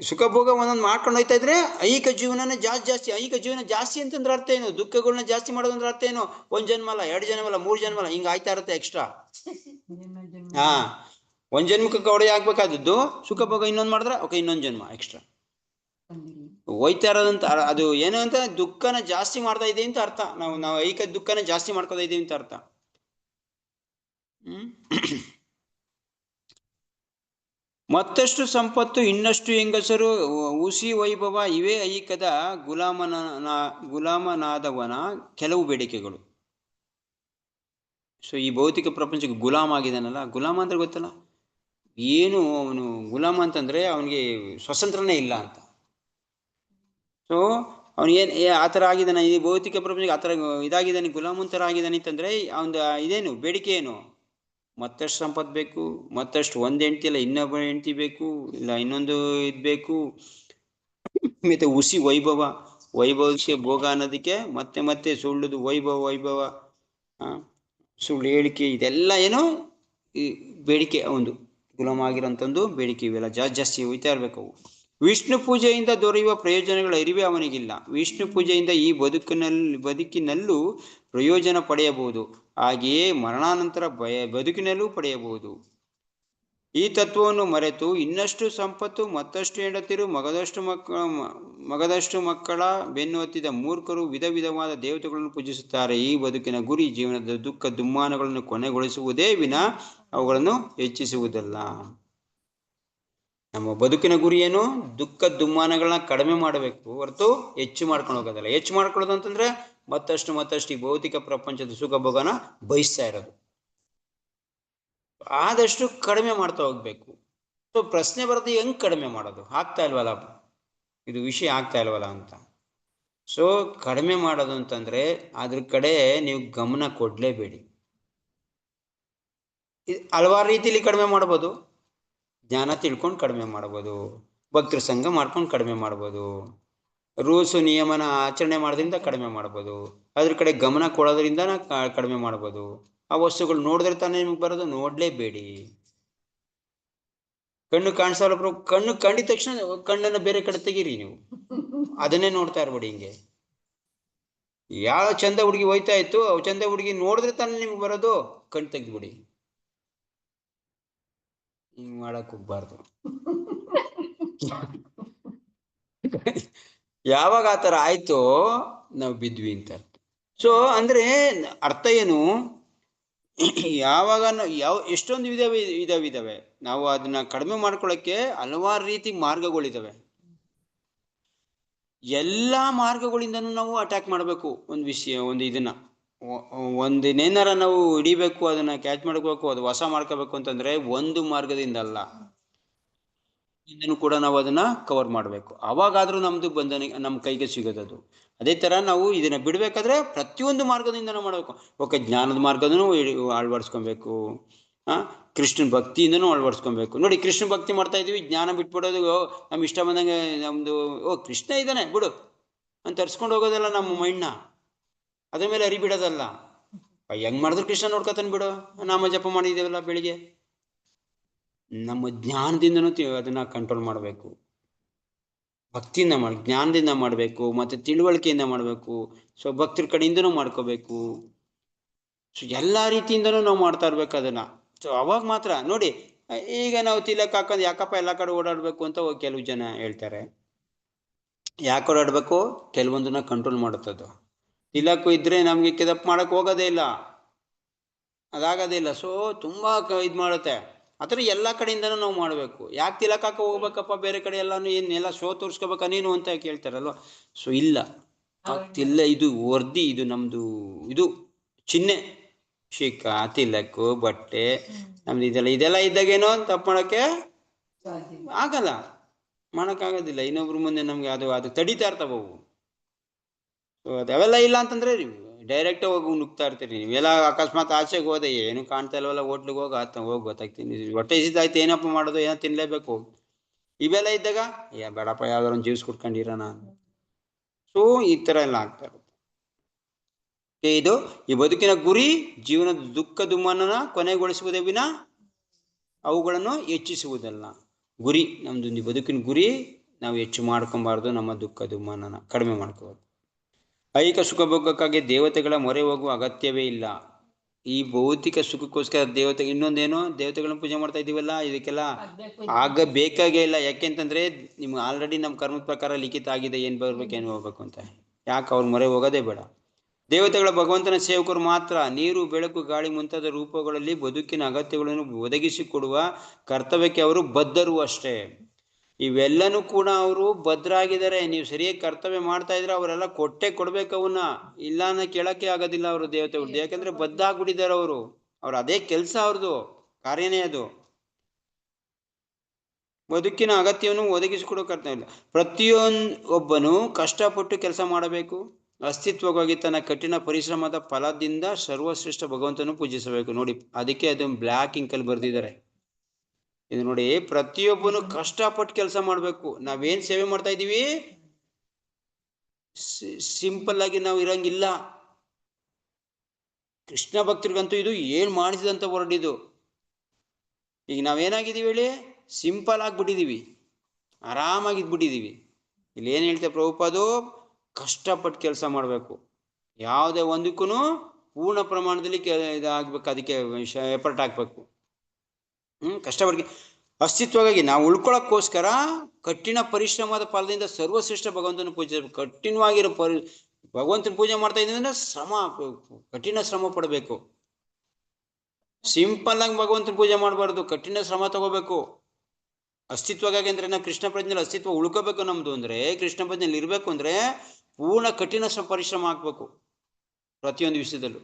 ಸುಖಭೋಗ ಒಂದೊಂದು ಮಾಡ್ಕೊಂಡು ಹೋಯ್ತಾ ಇದ್ರೆ ಐಹಿಕ ಜೀವನನೇ ಜಾಸ್ತಿ. ಐಹಿಕ ಜೀವನ ಜಾಸ್ತಿ ಅಂತಂದ್ರೆ ಅರ್ಥ ಏನು, ದುಃಖಗಳನ್ನ ಜಾಸ್ತಿ ಮಾಡೋದಂದ್ರೆ ಅರ್ಥ ಏನು, ಒಂದ್ ಜನ್ಮ ಅಲ್ಲ, ಎರಡು ಜನ್ಮ ಅಲ್ಲ, ಮೂರು ಜನ್ಮ ಅಲ್ಲ, ಹಿಂಗ ಆಯ್ತಾ ಇರುತ್ತೆ ಎಕ್ಸ್ಟ್ರಾ. ಒಂದ್ ಜನ್ಮಕ್ಕೆ ಕವಡೆ ಆಗ್ಬೇಕಾದದ್ದು ಸುಖಭೋಗ ಇನ್ನೊಂದು ಮಾಡಿದ್ರೆ ಓಕೆ ಇನ್ನೊಂದು ಜನ್ಮ ಎಕ್ಸ್ಟ್ರಾ ಹೋಯ್ತಾ ಇರೋದಂತ. ಅದು ಏನು ಅಂತ, ದುಃಖನ ಜಾಸ್ತಿ ಮಾಡ್ತಾ ಇದೀವಿ ಅಂತ ಅರ್ಥ. ನಾವು ಐಹಿಕ ದುಃಖನ ಜಾಸ್ತಿ ಮಾಡ್ಕೊತಾ ಇದೀವಿ ಅಂತ ಅರ್ಥ. ಮತ್ತಷ್ಟು ಸಂಪತ್ತು, ಇನ್ನಷ್ಟು ಹೆಂಗಸರು, ಹುಸಿ ವೈಭವ ಇವೇ ಐಹಿಕದ ಗುಲಾಮನಾದವನ ಕೆಲವು ಬೇಡಿಕೆಗಳು. ಸೊ ಈ ಭೌತಿಕ ಪ್ರಪಂಚಕ್ಕೆ ಗುಲಾಮ ಆಗಿದಾನಲ್ಲ, ಗುಲಾಮ ಅಂದ್ರೆ ಗೊತ್ತಲ್ಲ ಏನು, ಅವನು ಗುಲಾಮ ಅಂತಂದ್ರೆ ಅವನಿಗೆ ಸ್ವತಂತ್ರನೇ ಇಲ್ಲ ಅಂತ. ಸೊ ಅವನಿಗೇನು ಆ ಥರ ಆಗಿದ್ದಾನೆ, ಈ ಭೌತಿಕ ಪ್ರಪಂಚಕ್ಕೆ ಆ ಥರ ಇದಾಗಿದ್ದಾನೆ, ಗುಲಾಮಂತರ ಆಗಿದ್ದಾನೆ ಅಂತಂದ್ರೆ ಅವನ ಇದೇನು ಬೇಡಿಕೆ ಏನು, ಮತ್ತಷ್ಟು ಸಂಪತ್ತು ಬೇಕು, ಮತ್ತಷ್ಟು ಒಂದು ಹೆಂಡತಿ ಇಲ್ಲ ಇನ್ನೊಬ್ಬ ಹೆಂಡತಿ ಬೇಕು, ಇಲ್ಲ ಇನ್ನೊಂದು ಇದು ಬೇಕು, ಮತ್ತೆ ಹುಸಿ ವೈಭವಕ್ಕೆ ಭೋಗ ಅನ್ನೋದಕ್ಕೆ ಮತ್ತೆ ಮತ್ತೆ ಸುಳ್ಳುದು ವೈಭವ ಸುಳ್ಳು ಹೇಳಿಕೆ, ಇದೆಲ್ಲ ಏನೋ ಈ ಬೇಡಿಕೆ, ಒಂದು ಗುಲಾಮ ಆಗಿರೋಂಥದ್ದು ಬೇಡಿಕೆ, ಇವೆಲ್ಲ ಜಾಸ್ತಿ ಹೋಯ್ತಾ ಇರ್ಬೇಕು ಅವು. ವಿಷ್ಣು ಪೂಜೆಯಿಂದ ದೊರೆಯುವ ಪ್ರಯೋಜನಗಳ ಅರಿವೇ ಅವನಿಗಿಲ್ಲ. ವಿಷ್ಣು ಪೂಜೆಯಿಂದ ಈ ಬದುಕಿನಲ್ಲೂ ಪ್ರಯೋಜನ ಪಡೆಯಬಹುದು, ಹಾಗೆಯೇ ಮರಣಾನಂತರ ಬದುಕಿನಲ್ಲೂ ಪಡೆಯಬಹುದು. ಈ ತತ್ವವನ್ನು ಮರೆತು ಇನ್ನಷ್ಟು ಸಂಪತ್ತು, ಮತ್ತಷ್ಟು ಹೆಂಡತಿರು, ಮಗದಷ್ಟು ಮಕ್ಕಳ ಬೆನ್ನು ಹತ್ತಿದ ಮೂರ್ಖರು ವಿಧ ವಿಧವಾದ ದೇವತೆಗಳನ್ನು ಪೂಜಿಸುತ್ತಾರೆ. ಈ ಬದುಕಿನ ಗುರಿ ಜೀವನದ ದುಃಖ ದುಮ್ಮಾನಗಳನ್ನು ಕೊನೆಗೊಳಿಸುವುದೇ ವಿನ ಅವುಗಳನ್ನು ಹೆಚ್ಚಿಸುವುದಲ್ಲ. ನಮ್ಮ ಬದುಕಿನ ಗುರಿ ಏನು, ದುಃಖ ದುಮ್ಮಾನಗಳನ್ನ ಕಡಿಮೆ ಮಾಡಬೇಕು ಹೊರತು ಹೆಚ್ಚು ಮಾಡ್ಕೊಂಡು ಹೋಗೋದಲ್ಲ. ಹೆಚ್ಚು ಮಾಡ್ಕೊಳ್ಳೋದು ಅಂತಂದ್ರೆ ಮತ್ತಷ್ಟು ಈ ಭೌತಿಕ ಪ್ರಪಂಚದ ಸುಖ ಭೋಗನ ಬಯಸ್ತಾ ಇರೋದು. ಆದಷ್ಟು ಕಡಿಮೆ ಮಾಡ್ತಾ ಹೋಗ್ಬೇಕು. ಸೊ ಪ್ರಶ್ನೆ ಬರೋದು ಹೆಂಗ್ ಕಡಿಮೆ ಮಾಡೋದು, ಆಗ್ತಾ ಇಲ್ವಲ್ಲ, ಇದು ವಿಷಯ ಆಗ್ತಾ ಇಲ್ವಲ್ಲ ಅಂತ. ಸೊ ಕಡಿಮೆ ಮಾಡೋದು ಅಂತಂದ್ರೆ ಅದ್ರ ಕಡೆ ನೀವು ಗಮನ ಕೊಡ್ಲೇಬೇಡಿ. ಹಲವಾರು ರೀತಿಯಲ್ಲಿ ಕಡಿಮೆ ಮಾಡ್ಬೋದು. ಜ್ಞಾನ ತಿಳ್ಕೊಂಡು ಕಡಿಮೆ ಮಾಡ್ಬೋದು, ಭಕ್ತರ ಸಂಘ ಮಾಡ್ಕೊಂಡು ಕಡಿಮೆ ಮಾಡ್ಬೋದು, ರೂಲ್ಸು ನಿಯಮನ ಆಚರಣೆ ಮಾಡೋದ್ರಿಂದ ಕಡಿಮೆ ಮಾಡ್ಬೋದು, ಅದ್ರ ಕಡೆ ಗಮನ ಕೊಡೋದ್ರಿಂದ ಕಡಿಮೆ ಮಾಡ್ಬೋದು. ಆ ವಸ್ತುಗಳು ನೋಡಿದ್ರೆ ತಾನೇ ನಿಮ್ಗೆ ಬರೋದು, ನೋಡ್ಲೇಬೇಡಿ. ಕಣ್ಣು ಕಾಣಿಸಲ್ಲ, ಕಣ್ಣು ಕಂಡಿದ ತಕ್ಷಣ ಕಣ್ಣನ್ನು ಬೇರೆ ಕಡೆ ತೆಗೀರಿ, ನೀವು ಅದನ್ನೇ ನೋಡ್ತಾ ಇರ್ಬೇಡಿ. ಹಿಂಗೆ ಯಾವ ಚಂದ ಹುಡುಗಿ ಹೋಯ್ತಾ ಇತ್ತು, ಚಂದ ಹುಡುಗಿ ನೋಡಿದ್ರೆ ತಾನೇ ನಿಮ್ಗೆ ಬರೋದು, ಕಣ್ ತೆಗ್ದ್ಬಿಡಿ. ಹಿಂಗ್ ಮಾಡಕ್ ಹೋಗ್ಬಾರ್ದು. ಯಾವಾಗ ಆತರ ಆಯ್ತೋ ನಾವು ಬಿದ್ವಿ ಅಂತ. ಸೊ ಅಂದ್ರೆ ಅರ್ಥ ಏನು, ಯಾವಾಗ ಎಷ್ಟೊಂದು ಇದಾವೆ, ನಾವು ಅದನ್ನ ಕಡಿಮೆ ಮಾಡ್ಕೊಳಕ್ಕೆ ಹಲವಾರು ರೀತಿ ಮಾರ್ಗಗಳಿದಾವೆ. ಎಲ್ಲಾ ಮಾರ್ಗಗಳಿಂದನೂ ನಾವು ಅಟ್ಯಾಕ್ ಮಾಡಬೇಕು. ಒಂದು ವಿಷಯ, ಒಂದಿನೇನಾರ ನಾವು ಹಿಡಿಬೇಕು, ಅದನ್ನ ಕ್ಯಾಚ್ ಮಾಡ್ಕೋಬೇಕು, ಅದು ಹೊಸ ಮಾಡ್ಕೋಬೇಕು ಅಂತಂದ್ರೆ ಒಂದು ಮಾರ್ಗದಿಂದ ಅಲ್ಲ, ಇಂದನೂ ಕೂಡ ನಾವು ಅದನ್ನ ಕವರ್ ಮಾಡಬೇಕು. ಅವಾಗಾದ್ರೂ ನಮ್ದು ನಮ್ಮ ಕೈಗೆ ಸಿಗೋದದು. ಅದೇ ತರ ನಾವು ಇದನ್ನ ಬಿಡ್ಬೇಕಾದ್ರೆ ಪ್ರತಿಯೊಂದು ಮಾರ್ಗದಿಂದ ನಾವು ಮಾಡಬೇಕು. ಓಕೆ, ಜ್ಞಾನದ ಮಾರ್ಗದೂ ಅಳವಡಿಸ್ಕೊಬೇಕು, ಕೃಷ್ಣನ್ ಭಕ್ತಿಯಿಂದನೂ ಅಳವಡಿಸ್ಕೊಬೇಕು. ನೋಡಿ, ಕೃಷ್ಣ ಭಕ್ತಿ ಮಾಡ್ತಾ ಇದೀವಿ, ಜ್ಞಾನ ಬಿಟ್ಬಿಡೋದು, ನಮ್ಗೆ ಇಷ್ಟ ಬಂದಂಗೆ ನಮ್ದು ಕೃಷ್ಣ ಇದ್ದಾನೆ ಬಿಡು ಅಂತ ತರ್ಸ್ಕೊಂಡು ಹೋಗೋದಲ್ಲ ನಮ್ಮ ಮೈಂಡ್ನ, ಅದ್ರ ಮೇಲೆ ಅರಿಬಿಡೋದಲ್ಲ. ಹೆಂಗ್ ಮಾಡಿದ್ರು ಕೃಷ್ಣ ನೋಡ್ಕೊತಾನೆ ಬಿಡು, ನಾಮ ಜಪ ಮಾಡಿದೇವಲ್ಲ ಬೆಳಿಗ್ಗೆ. ನಮ್ಮ ಜ್ಞಾನದಿಂದನೂ ಅದನ್ನ ಕಂಟ್ರೋಲ್ ಮಾಡಬೇಕು, ಭಕ್ತಿಯಿಂದ ಜ್ಞಾನದಿಂದ ಮಾಡಬೇಕು, ಮತ್ತೆ ತಿಳುವಳಿಕೆಯಿಂದ ಮಾಡಬೇಕು. ಸೊ ಭಕ್ತರ ಕಡೆಯಿಂದನೂ ಮಾಡ್ಕೋಬೇಕು. ಸೊ ಎಲ್ಲಾ ರೀತಿಯಿಂದನೂ ನಾವು ಮಾಡ್ತಾ ಇರ್ಬೇಕು ಅದನ್ನ. ಸೊ ಅವಾಗ ಮಾತ್ರ ನೋಡಿ, ಈಗ ನಾವು ತಿಲಕ್ ಹಾಕೊಂಡು ಯಾಕಪ್ಪ ಎಲ್ಲಾ ಕಡೆ ಓಡಾಡ್ಬೇಕು ಅಂತ ಕೆಲವು ಜನ ಹೇಳ್ತಾರೆ. ಯಾಕೆ ಓಡಾಡ್ಬೇಕು, ಕೆಲವೊಂದನ್ನ ಕಂಟ್ರೋಲ್ ಮಾಡುತ್ತದು. ತಿಲಕ್ಕು ಇದ್ರೆ ನಮ್ಗೆ ಕೆದಪ್ ಮಾಡಕ್ ಹೋಗೋದೇ ಇಲ್ಲ, ಅದಾಗೋದೇ ಇಲ್ಲ. ಸೊ ತುಂಬಾ ಇದ್ ಮಾಡುತ್ತೆ. ಆತರ ಎಲ್ಲಾ ಕಡೆಯಿಂದನೂ ನಾವು ಮಾಡ್ಬೇಕು. ಯಾಕೆ ತಿಲಕ್ ಹಾಕ ಹೋಗ್ಬೇಕಪ್ಪ ಬೇರೆ ಕಡೆ ಎಲ್ಲಾನು, ಏನೆಲ್ಲ ಶೋ ತೋರ್ಸ್ಕೋಬೇಕ ನೀನು ಅಂತ ಕೇಳ್ತಾರಲ್ವ. ಸೊ ಇಲ್ಲ, ಆಗ್ತಿಲ್ಲ. ಇದು ವರ್ದಿ, ಇದು ನಮ್ದು ಇದು ಚಿಹ್ನೆ, ಶಿಖ, ತಿಲಕ್ಕು, ಬಟ್ಟೆ, ನಮ್ದು ಇದೆಲ್ಲ ಇದ್ದಾಗೇನೋ ತಪ್ಪು ಮಾಡಕ್ಕೆ ಆಗಲ್ಲ, ಮಾಡಕ್ಕಾಗೋದಿಲ್ಲ. ಇನ್ನೊಬ್ರ ಮುಂದೆ ನಮ್ಗೆ ಅದು ತಡಿತಾ ಇರ್ತಾವವು. ಸೊ ಅವೆಲ್ಲ ಇಲ್ಲ ಅಂತಂದ್ರೆ ಡೈರೆಕ್ಟ್ ಹೋಗಿ ನುಗ್ತಾ ಇರ್ತೀರಿ. ನೀವೆಲ್ಲ ಅಕಸ್ಮಾತ್ ಆಚೆಗೆ ಹೋದೆ, ಏನು ಕಾಣ್ತಾ ಇಲ್ವಲ್ಲ, ಹೋಟ್ಲಿಗೆ ಹೋಗಿ ಗೊತ್ತಾಗ್ತೀನಿ, ಹೊಟ್ಟೆ ಹಸಿದಾಯ್ತು, ಏನಪ್ಪ ಮಾಡೋದು, ಏನೋ ತಿನ್ಲೇಬೇಕು. ಇವೆಲ್ಲ ಇದ್ದಾಗ ಬೇಡಪ್ಪ ಯಾವ್ದಾರ ಒಂದು ಜ್ಯೂಸ್ ಕುಡ್ಕೊಂಡಿರೋಣ. ಸೊ ಈ ತರ ಎಲ್ಲ ಆಗ್ತಾ ಇರುತ್ತೆ. ಇದು ಈ ಬದುಕಿನ ಗುರಿ ಜೀವನದ ದುಃಖ ದುಮ್ಮಾನನ ಕೊನೆಗೊಳಿಸುವುದೇ ವಿನ ಅವುಗಳನ್ನು ಹೆಚ್ಚಿಸುವುದಲ್ಲ. ಗುರಿ ನಮ್ದು ಬದುಕಿನ ಗುರಿ ನಾವು ಹೆಚ್ಚು ಮಾಡ್ಕೊಬಾರ್ದು, ನಮ್ಮ ದುಃಖ ದುಮ್ಮಾನನ ಕಡಿಮೆ ಮಾಡ್ಕೋಬಾರ್ದು. ಐಹಿಕ ಸುಖ ಭೋಗಕ್ಕಾಗಿ ದೇವತೆಗಳ ಮೊರೆ ಹೋಗುವ ಅಗತ್ಯವೇ ಇಲ್ಲ. ಈ ಭೌತಿಕ ಸುಖಕ್ಕೋಸ್ಕರ ಇನ್ನೊಂದೇನು ದೇವತೆಗಳನ್ನ ಪೂಜೆ ಮಾಡ್ತಾ ಇದೀವಲ್ಲ, ಇದಕ್ಕೆಲ್ಲ ಬೇಕಾಗೇ ಇಲ್ಲ. ಯಾಕೆಂತಂದ್ರೆ ನಿಮ್ಗೆ ಆಲ್ರೆಡಿ ನಮ್ಮ ಕರ್ಮದ ಪ್ರಕಾರ ಲಿಖಿತ ಆಗಿದೆ, ಏನ್ ಬರ್ಬೇಕು ಏನ್ ಹೋಗ್ಬೇಕು ಅಂತ. ಯಾಕೆ ಅವ್ರ ಮೊರೆ ಹೋಗೋದೇ ಬೇಡ. ದೇವತೆಗಳ ಭಗವಂತನ ಸೇವಕರು ಮಾತ್ರ ನೀರು, ಬೆಳಕು, ಗಾಳಿ ಮುಂತಾದ ರೂಪಗಳಲ್ಲಿ ಬದುಕಿನ ಅಗತ್ಯಗಳನ್ನು ಒದಗಿಸಿಕೊಡುವ ಕರ್ತವ್ಯಕ್ಕೆ ಅವರು ಬದ್ಧರು ಅಷ್ಟೇ. ಇವೆಲ್ಲನೂ ಕೂಡ ಅವರು ಭದ್ರಾಗಿದ್ದಾರೆ. ನೀವು ಸರಿಯಾಗಿ ಕರ್ತವ್ಯ ಮಾಡ್ತಾ ಇದ್ರೆ ಅವರೆಲ್ಲ ಕೊಡ್ಬೇಕು ಅವನ್ನ, ಇಲ್ಲ ಅನ್ನೋ ಕೇಳಕ್ಕೆ ಆಗೋದಿಲ್ಲ ಅವರು ದೇವತೆಗಳು. ಯಾಕಂದ್ರೆ ಬದ್ಧ ಆಗ್ಬಿಟ್ಟಿದ್ದಾರೆ ಅವರು. ಅದೇ ಕೆಲಸ, ಅವ್ರದ್ದು ಕಾರ್ಯನೇ ಅದು. ಬದುಕಿನ ಅಗತ್ಯವನ್ನು ಒದಗಿಸಿಕೊಡೋ ಕರ್ತವ್ಯ. ಒಬ್ಬನು ಕಷ್ಟಪಟ್ಟು ಕೆಲಸ ಮಾಡಬೇಕು, ಅಸ್ತಿತ್ವವಾಗಿ ತನ್ನ ಕಠಿಣ ಪರಿಶ್ರಮದ ಫಲದಿಂದ ಸರ್ವಶ್ರೇಷ್ಠ ಭಗವಂತನು ಪೂಜಿಸಬೇಕು. ನೋಡಿ, ಅದಕ್ಕೆ ಅದು ಬ್ಲ್ಯಾಕ್ ಇಂಕಲ್ಲಿ ಬರ್ದಿದ್ದಾರೆ. ಇದು ನೋಡಿ, ಪ್ರತಿಯೊಬ್ಬನು ಕಷ್ಟಪಟ್ಟು ಕೆಲಸ ಮಾಡ್ಬೇಕು. ನಾವೇನ್ ಸೇವೆ ಮಾಡ್ತಾ ಇದೀವಿ, ಸಿಂಪಲ್ ಆಗಿ ನಾವು ಇರಂಗಿಲ್ಲ. ಕೃಷ್ಣ ಭಕ್ತರಿಗಂತೂ ಇದು ಏನ್ ಮಾಡಿಸಿದಂತ ಹೊರಡಿದು. ಈಗ ನಾವೇನಾಗಿದ್ದೀವಿ ಹೇಳಿ, ಸಿಂಪಲ್ ಆಗ್ಬಿಟ್ಟಿದೀವಿ, ಆರಾಮಾಗಿದ್ಬಿಟ್ಟಿದೀವಿ. ಇಲ್ಲಿ ಏನ್ ಹೇಳ್ತೇವೆ ಪ್ರಭುಪಾದು, ಕಷ್ಟಪಟ್ಟು ಕೆಲಸ ಮಾಡ್ಬೇಕು, ಯಾವುದೇ ಒಂದಕ್ಕೂ ಪೂರ್ಣ ಪ್ರಮಾಣದಲ್ಲಿ ಇದಾಗ್ಬೇಕು, ಅದಕ್ಕೆ ಎಫರ್ಟ್ ಹಾಕ್ಬೇಕು. ಕಷ್ಟಪಟ್ಟು ಅಸ್ತಿತ್ವವಾಗಿ ನಾವು ಉಳ್ಕೊಳಕ್ಕೋಸ್ಕರ ಕಠಿಣ ಪರಿಶ್ರಮದ ಫಲದಿಂದ ಸರ್ವಶ್ರೇಷ್ಠ ಭಗವಂತನ ಪೂಜೆ, ಕಠಿಣವಾಗಿರೋ ಭಗವಂತನ ಪೂಜೆ ಮಾಡ್ತಾ ಇದ್ದೀವಿ ಅಂದ್ರೆ ಕಠಿಣ ಶ್ರಮ ಪಡಬೇಕು. ಸಿಂಪಲ್ ಆಗಿ ಭಗವಂತನ ಪೂಜೆ ಮಾಡಬಾರ್ದು, ಕಠಿಣ ಶ್ರಮ ತಗೋಬೇಕು. ಅಸ್ತಿತ್ವಗಾಗಿ ಅಂದ್ರೆ ನಾವು ಕೃಷ್ಣ ಪ್ರಜ್ಞೆಯಲ್ಲಿ ಅಸ್ತಿತ್ವ ಉಳ್ಕೋಬೇಕು ನಮ್ದು ಅಂದ್ರೆ, ಕೃಷ್ಣ ಪ್ರಜ್ಞೆಯಲ್ಲಿ ಇರ್ಬೇಕು ಅಂದ್ರೆ ಪೂರ್ಣ ಕಠಿಣ ಪರಿಶ್ರಮ ಹಾಕ್ಬೇಕು. ಪ್ರತಿಯೊಂದು ವಿಷಯದಲ್ಲೂ.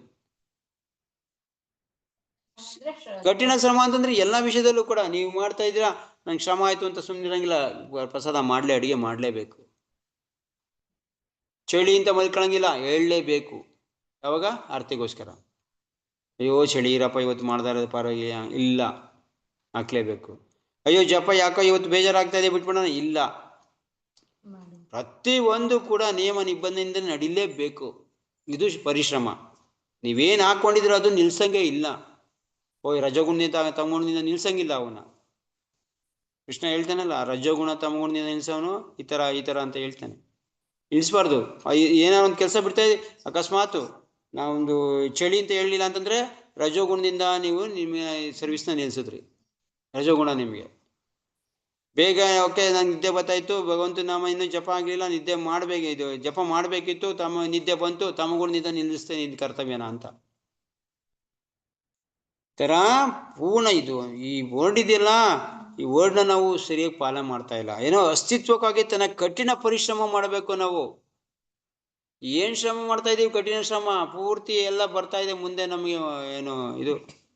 ಕಠಿಣ ಶ್ರಮ ಅಂತಂದ್ರೆ ಎಲ್ಲ ವಿಷಯದಲ್ಲೂ ಕೂಡ ನೀವು ಮಾಡ್ತಾ ಇದ್ದೀರಾ, ನಂಗೆ ಶ್ರಮ ಆಯ್ತು ಅಂತ ಸುಮ್ಮನಿರಂಗಿಲ್ಲ. ಪ್ರಸಾದ ಅಡಿಗೆ ಮಾಡಲೇಬೇಕು. ಚಳಿ ಅಂತ ಮಲ್ಕೊಳಂಗಿಲ್ಲ, ಹೇಳಲೇಬೇಕು. ಯಾವಾಗ? ಆರತಿಗೋಸ್ಕರ. ಅಯ್ಯೋ ಚಳಿ ಇರಪ್ಪ ಇವತ್ತು ಮಾಡ್ತಾ ಇರೋದು ಪರವಾಗಿಲ್ಲ, ಇಲ್ಲ, ಹಾಕ್ಲೇಬೇಕು. ಅಯ್ಯೋ ಜಪ ಯಾಕೋ ಇವತ್ತು ಬೇಜಾರಾಗ್ತಾ ಇದೆ ಬಿಟ್ಬಿಡೋಣ, ಇಲ್ಲ. ಪ್ರತಿಯೊಂದು ಕೂಡ ನಿಯಮ ನಿಬಂಧನೆಯಿಂದ ನಡಿಲೇಬೇಕು. ಇದು ಪರಿಶ್ರಮ. ನೀವೇನು ಹಾಕೊಂಡಿದ್ರು ಅದು ನಿಲ್ಸಂಗೆ ಇಲ್ಲ. ರಜೋಗುಣದಿಂದ ತಮಗುಣದಿಂದ ನಿಲ್ಸಂಗಿಲ್ಲ ಅವನ. ಕೃಷ್ಣ ಹೇಳ್ತಾನಲ್ಲ, ರಜೋಗುಣ ತಮಗುಣದಿಂದ ನಿಲ್ಸವನು ಈ ಥರ ಅಂತ ಹೇಳ್ತಾನೆ. ನಿಲ್ಸ್ಬಾರ್ದು. ಏನಾರ ಒಂದು ಕೆಲಸ ಬಿಡ್ತಾ ಇದ್ದೀವಿ, ಅಕಸ್ಮಾತು ನಾವೊಂದು ಚಳಿ ಅಂತ ಹೇಳಲಿಲ್ಲ ಅಂತಂದ್ರೆ ರಜೋಗುಣದಿಂದ ನೀವು ನಿಮ್ಮ ಸರ್ವಿಸ್ನ ನಿಲ್ಸಿದ್ರಿ. ರಜೋಗುಣ ನಿಮಗೆ ಬೇಗ ಓಕೆ, ನಂಗೆ ನಿದ್ದೆ ಬರ್ತಾಯಿತ್ತು, ಭಗವಂತ ನಾಮ ಇನ್ನೂ ಜಪ ಆಗಲಿಲ್ಲ, ನಿದ್ದೆ ಇದು ಜಪ ಮಾಡಬೇಕಿತ್ತು, ನಿದ್ದೆ ಬಂತು, ತಮಗುಣದಿಂದ ನಿಲ್ಲಿಸ್ತೇನೆ, ಇದು ಕರ್ತವ್ಯನ ಅಂತ ಥರ ಪೂರ್ಣ. ಇದು ಈ ವರ್ಡ್ ಇದೆಯಲ್ಲ, ಈ ವರ್ಡ್ನ ನಾವು ಸರಿಯಾಗಿ ಪಾಲನೆ ಮಾಡ್ತಾ ಇಲ್ಲ. ಏನೋ ಅಸ್ತಿತ್ವಕ್ಕಾಗಿ ತನ್ನ ಕಠಿಣ ಪರಿಶ್ರಮ ಮಾಡಬೇಕು ನಾವು. ಏನು ಶ್ರಮ ಮಾಡ್ತಾ ಇದ್ದೀವಿ? ಕಠಿಣ ಶ್ರಮ ಪೂರ್ತಿ ಎಲ್ಲ ಬರ್ತಾ ಇದೆ ಮುಂದೆ ನಮಗೆ. ಏನು ಇದು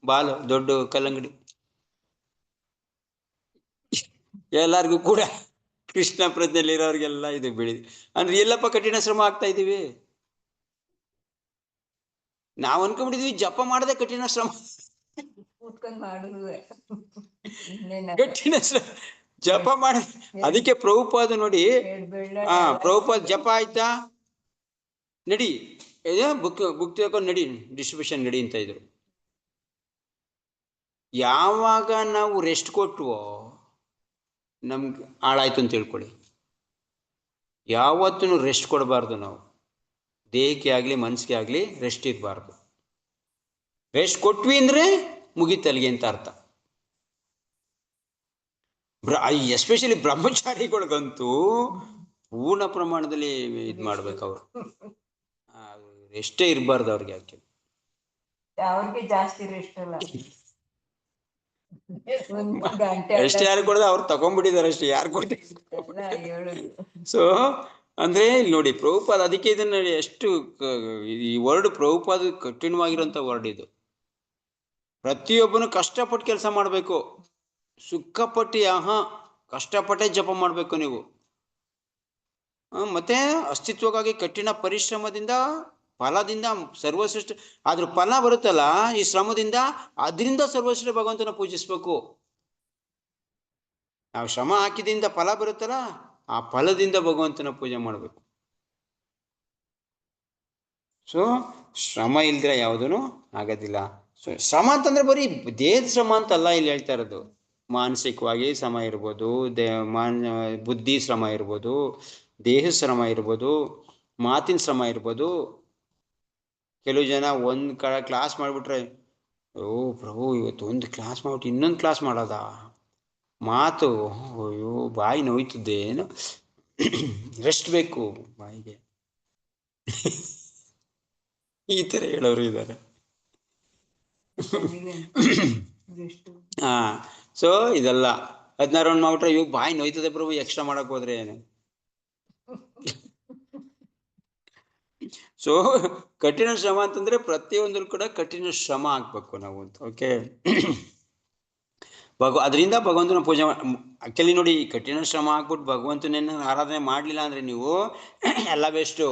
ಬಾಲು ದೊಡ್ಡ ಕಲ್ಲಂಗಡಿ ಎಲ್ಲರಿಗೂ ಕೂಡ, ಕೃಷ್ಣ ಪ್ರಜ್ಞೆಯಲ್ಲಿರೋರಿಗೆಲ್ಲ ಇದು ಬೆಳಿ ಅಂದ್ರೆ ಎಲ್ಲಪ್ಪ ಕಠಿಣ ಶ್ರಮ ಆಗ್ತಾ ಇದ್ದೀವಿ. ನಾವು ಅನ್ಕೊಂಡ್ಬಿಟ್ಟಿದ್ವಿ ಜಪ ಮಾಡದೆ ಕಠಿಣ ಶ್ರಮ. ಕಠಿಣ ಶ್ರಮ ಜಪ ಮಾಡ. ಅದಕ್ಕೆ ಪ್ರಭುಪಾದ ನೋಡಿ, ಪ್ರಭುಪಾದ ಜಪ ಆಯ್ತಾ ನಡಿ, ಬುಕ್ ತಗೊಂಡು ನಡಿ, ಡಿಸ್ಟ್ರಿಬ್ಯೂಷನ್ ನಡಿ ಅಂತ ಇದ್ರು. ಯಾವಾಗ ನಾವು ರೆಸ್ಟ್ ಕೊಟ್ಟವೋ ನಮ್ಗೆ ಹಾಳಾಯ್ತು ಅಂತ ತಿಳ್ಕೊಳ್ಳಿ. ಯಾವತ್ತೂ ರೆಸ್ಟ್ ಕೊಡಬಾರ್ದು ನಾವು. ದೇಹಕ್ಕೆ ಆಗಲಿ ಮನಸ್ಸಿಗೆ ಆಗಲಿ ರೆಸ್ಟ್ ಇರಬಾರ್ದು. ರೆಸ್ಟ್ ಕೊಟ್ವಿ ಅಂದರೆ ಮುಗಿತಲ್ಗೆ ಅಂತ ಅರ್ಥ. ಎಸ್ಪೆಷಲಿ ಬ್ರಹ್ಮಚಾರಿಗಳಿಗಂತೂ ಪೂರ್ಣ ಪ್ರಮಾಣದಲ್ಲಿ ಇದು ಮಾಡ್ಬೇಕು. ಅವರು ರೆಸ್ಟೇ ಇರಬಾರ್ದು ಅವ್ರಿಗೆ. ಅವ್ರಿಗೆ ಜಾಸ್ತಿ ರೆಸ್ಟ್ ಅಲ್ಲ, ಎಷ್ಟು ಯಾರು ಕೊಡೋದು ಅವ್ರು ತಗೊಂಡ್ಬಿಟ್ಟಿದ್ದಾರೆ ಅಷ್ಟೇ, ಯಾರು ಕೊಡ್ತಾರೆ. ಸೊ ಅಂದ್ರೆ ಇಲ್ಲಿ ನೋಡಿ ಪ್ರಭುಪಾದ ಅದಕ್ಕೆ ಇದನ್ನ ಎಷ್ಟು ಈ ವರ್ಡ್ ಪ್ರಭುಪಾದ ಕಠಿಣವಾಗಿರೋಂಥ ವರ್ಡ್ ಇದು. ಪ್ರತಿಯೊಬ್ಬನು ಕಷ್ಟಪಟ್ಟು ಕೆಲಸ ಮಾಡಬೇಕು. ಸುಖಪಟ್ಟು ಕಷ್ಟಪಟ್ಟೆ ಜಪ ಮಾಡಬೇಕು ನೀವು. ಮತ್ತೆ ಅಸ್ತಿತ್ವಕ್ಕಾಗಿ ಕಠಿಣ ಪರಿಶ್ರಮದಿಂದ ಫಲದಿಂದ ಸರ್ವಶ್ರೇಷ್ಠ ಅದ್ರ ಫಲ ಬರುತ್ತಲ್ಲ ಈ ಶ್ರಮದಿಂದ, ಅದರಿಂದ ಸರ್ವಶ್ರೇಷ್ಠ ಭಗವಂತನ ಪೂಜಿಸ್ಬೇಕು. ನಾವು ಶ್ರಮ ಹಾಕಿದಿಂದ ಫಲ ಬರುತ್ತಲ್ಲ, ಆ ಫಲದಿಂದ ಭಗವಂತನ ಪೂಜೆ ಮಾಡಬೇಕು. ಸೊ ಶ್ರಮ ಇಲ್ದಿರ ಯಾವುದೂ ಆಗೋದಿಲ್ಲ. ಸೊ ಶ್ರಮ ಅಂತಂದ್ರೆ ಬರೀ ದೇಹದ ಶ್ರಮ ಅಂತಲ್ಲ ಇಲ್ಲಿ ಹೇಳ್ತಾ ಇರೋದು. ಮಾನಸಿಕವಾಗಿ ಶ್ರಮ ಇರ್ಬೋದು, ಬುದ್ಧಿ ಶ್ರಮ ಇರ್ಬೋದು, ದೇಹ ಶ್ರಮ ಇರ್ಬೋದು, ಮಾತಿನ ಶ್ರಮ ಇರ್ಬೋದು. ಕೆಲವು ಜನ ಒಂದು ಕ್ಲಾಸ್ ಮಾಡಿಬಿಟ್ರೆ, ಓ ಪ್ರಭು ಇವತ್ತು ಒಂದು ಕ್ಲಾಸ್ ಮಾಡ್ಬಿಟ್ಟು ಇನ್ನೊಂದು ಕ್ಲಾಸ್ ಮಾಡೋದಾ, ಮಾತು ಅಯ್ಯೋ ಬಾಯಿ ನೋಯ್ತದೆ, ಏನು ರೆಸ್ಟ್ ಬೇಕು ಬಾಯಿಗೆ, ಈ ಥರ ಹೇಳೋರು ಇದ್ದಾರೆ. ಸೊ ಇದೆಲ್ಲ 16 ರೌಂಡ್ ಮಾಡ್ಬಿಟ್ರೆ ಇವಾಗ ಬಾಯಿ ನೋಯ್ತದೆ ಪ್ರಭು, ಎಕ್ಸ್ಟ್ರಾ ಮಾಡಕ್ ಹೋದ್ರೆ ಏನು. ಸೊ ಕಠಿಣ ಶ್ರಮ ಅಂತಂದ್ರೆ ಪ್ರತಿಯೊಂದೂ ಕೂಡ ಕಠಿಣ ಶ್ರಮ ಆಗ್ಬೇಕು ನಾವು ಅಂತ. ಓಕೆ, ಅದರಿಂದ ಭಗವಂತನ ಪೂಜೆ ಆಕ್ಚುಲಿ ನೋಡಿ, ಕಠಿಣ ಶ್ರಮ ಆಗ್ಬಿಟ್ಟು ಭಗವಂತನ ಆರಾಧನೆ ಮಾಡಲಿಲ್ಲ ಅಂದ್ರೆ ನೀವು ಎಲ್ಲ ವೇಸ್ಟು.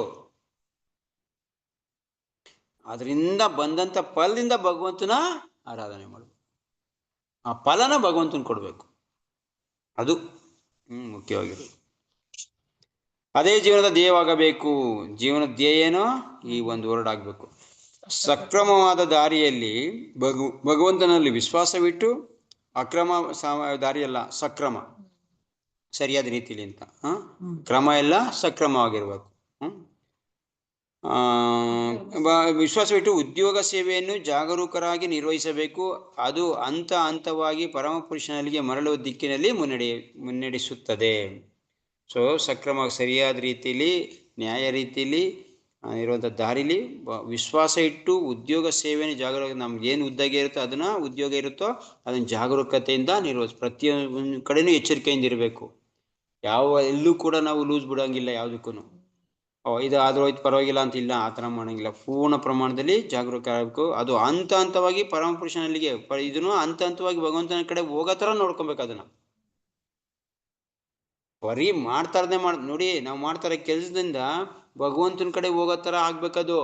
ಅದರಿಂದ ಬಂದಂಥ ಫಲದಿಂದ ಭಗವಂತನ ಆರಾಧನೆ ಮಾಡಬೇಕು. ಆ ಫಲನ ಭಗವಂತನ ಕೊಡಬೇಕು. ಅದು ಮುಖ್ಯವಾಗಿರೋದು. ಅದೇ ಜೀವನದ ಧ್ಯೇಯವಾಗಬೇಕು. ಜೀವನದ ಧ್ಯೇಯ ಏನೋ ಈ ಒಂದು ವರ್ಡ್ ಆಗಬೇಕು. ಸಕ್ರಮವಾದ ದಾರಿಯಲ್ಲಿ ಭಗವಂತನಲ್ಲಿ ವಿಶ್ವಾಸವಿಟ್ಟು, ಅಕ್ರಮ ದಾರಿಯಲ್ಲ, ಸಕ್ರಮ ಸರಿಯಾದ ರೀತಿಯಲ್ಲಿ ಅಂತ. ಕ್ರಮ ಎಲ್ಲ ಸಕ್ರಮವಾಗಿರ್ಬೇಕು. ವಿಶ್ವಾಸವಿಟ್ಟು ಉದ್ಯೋಗ ಸೇವೆಯನ್ನು ಜಾಗರೂಕರಾಗಿ ನಿರ್ವಹಿಸಬೇಕು. ಅದು ಹಂತವಾಗಿ ಪರಮ ಪುರುಷನಲ್ಲಿಗೆ ಮರಳುವ ದಿಕ್ಕಿನಲ್ಲಿ ಮುನ್ನಡೆಸುತ್ತದೆ. ಸೊ ಸಕ್ರಮ ಸರಿಯಾದ ರೀತಿಯಲ್ಲಿ, ನ್ಯಾಯ ರೀತಿಯಲ್ಲಿ ಇರುವಂಥ ದಾರಿಲಿ ವಿಶ್ವಾಸ ಇಟ್ಟು ಉದ್ಯೋಗ ಸೇವೆಯನ್ನು ಜಾಗರೂಕ, ನಮ್ಗೇನು ಉದ್ಯೋಗ ಇರುತ್ತೋ ಅದನ್ನು ಉದ್ಯೋಗ ಇರುತ್ತೋ ಅದನ್ನು ಜಾಗರೂಕತೆಯಿಂದ ಪ್ರತಿಯೊಂದು ಕಡೆನೂ ಎಚ್ಚರಿಕೆಯಿಂದ ಇರಬೇಕು. ಎಲ್ಲೂ ಕೂಡ ನಾವು ಲೂಸ್ ಬಿಡೋಂಗಿಲ್ಲ ಯಾವುದಕ್ಕೂ. ಇದು ಆದ್ರೂ ಹೋಯ್ತು ಪರವಾಗಿಲ್ಲ ಅಂತ ಇಲ್ಲ, ಆ ಥರ ಮಾಡಂಗಿಲ್ಲ. ಪೂರ್ಣ ಪ್ರಮಾಣದಲ್ಲಿ ಜಾಗರೂಕ ಆಗಬೇಕು. ಅದು ಹಂತ ಹಂತವಾಗಿ ಪರಮಪುರುಷನಲ್ಲಿಗೆ ಇದನ್ನು ಹಂತ ಹಂತವಾಗಿ ಭಗವಂತನ ಕಡೆ ಹೋಗೋ ಥರ ನೋಡ್ಕೊಬೇಕು. ಅದನ್ನ ಬರೀ ಮಾಡ್ತಾರದೆ ನೋಡಿ, ನಾವು ಮಾಡ್ತಾರೆ ಕೆಲಸದಿಂದ ಭಗವಂತನ ಕಡೆ ಹೋಗೋ ಥರ ಆಗ್ಬೇಕದು.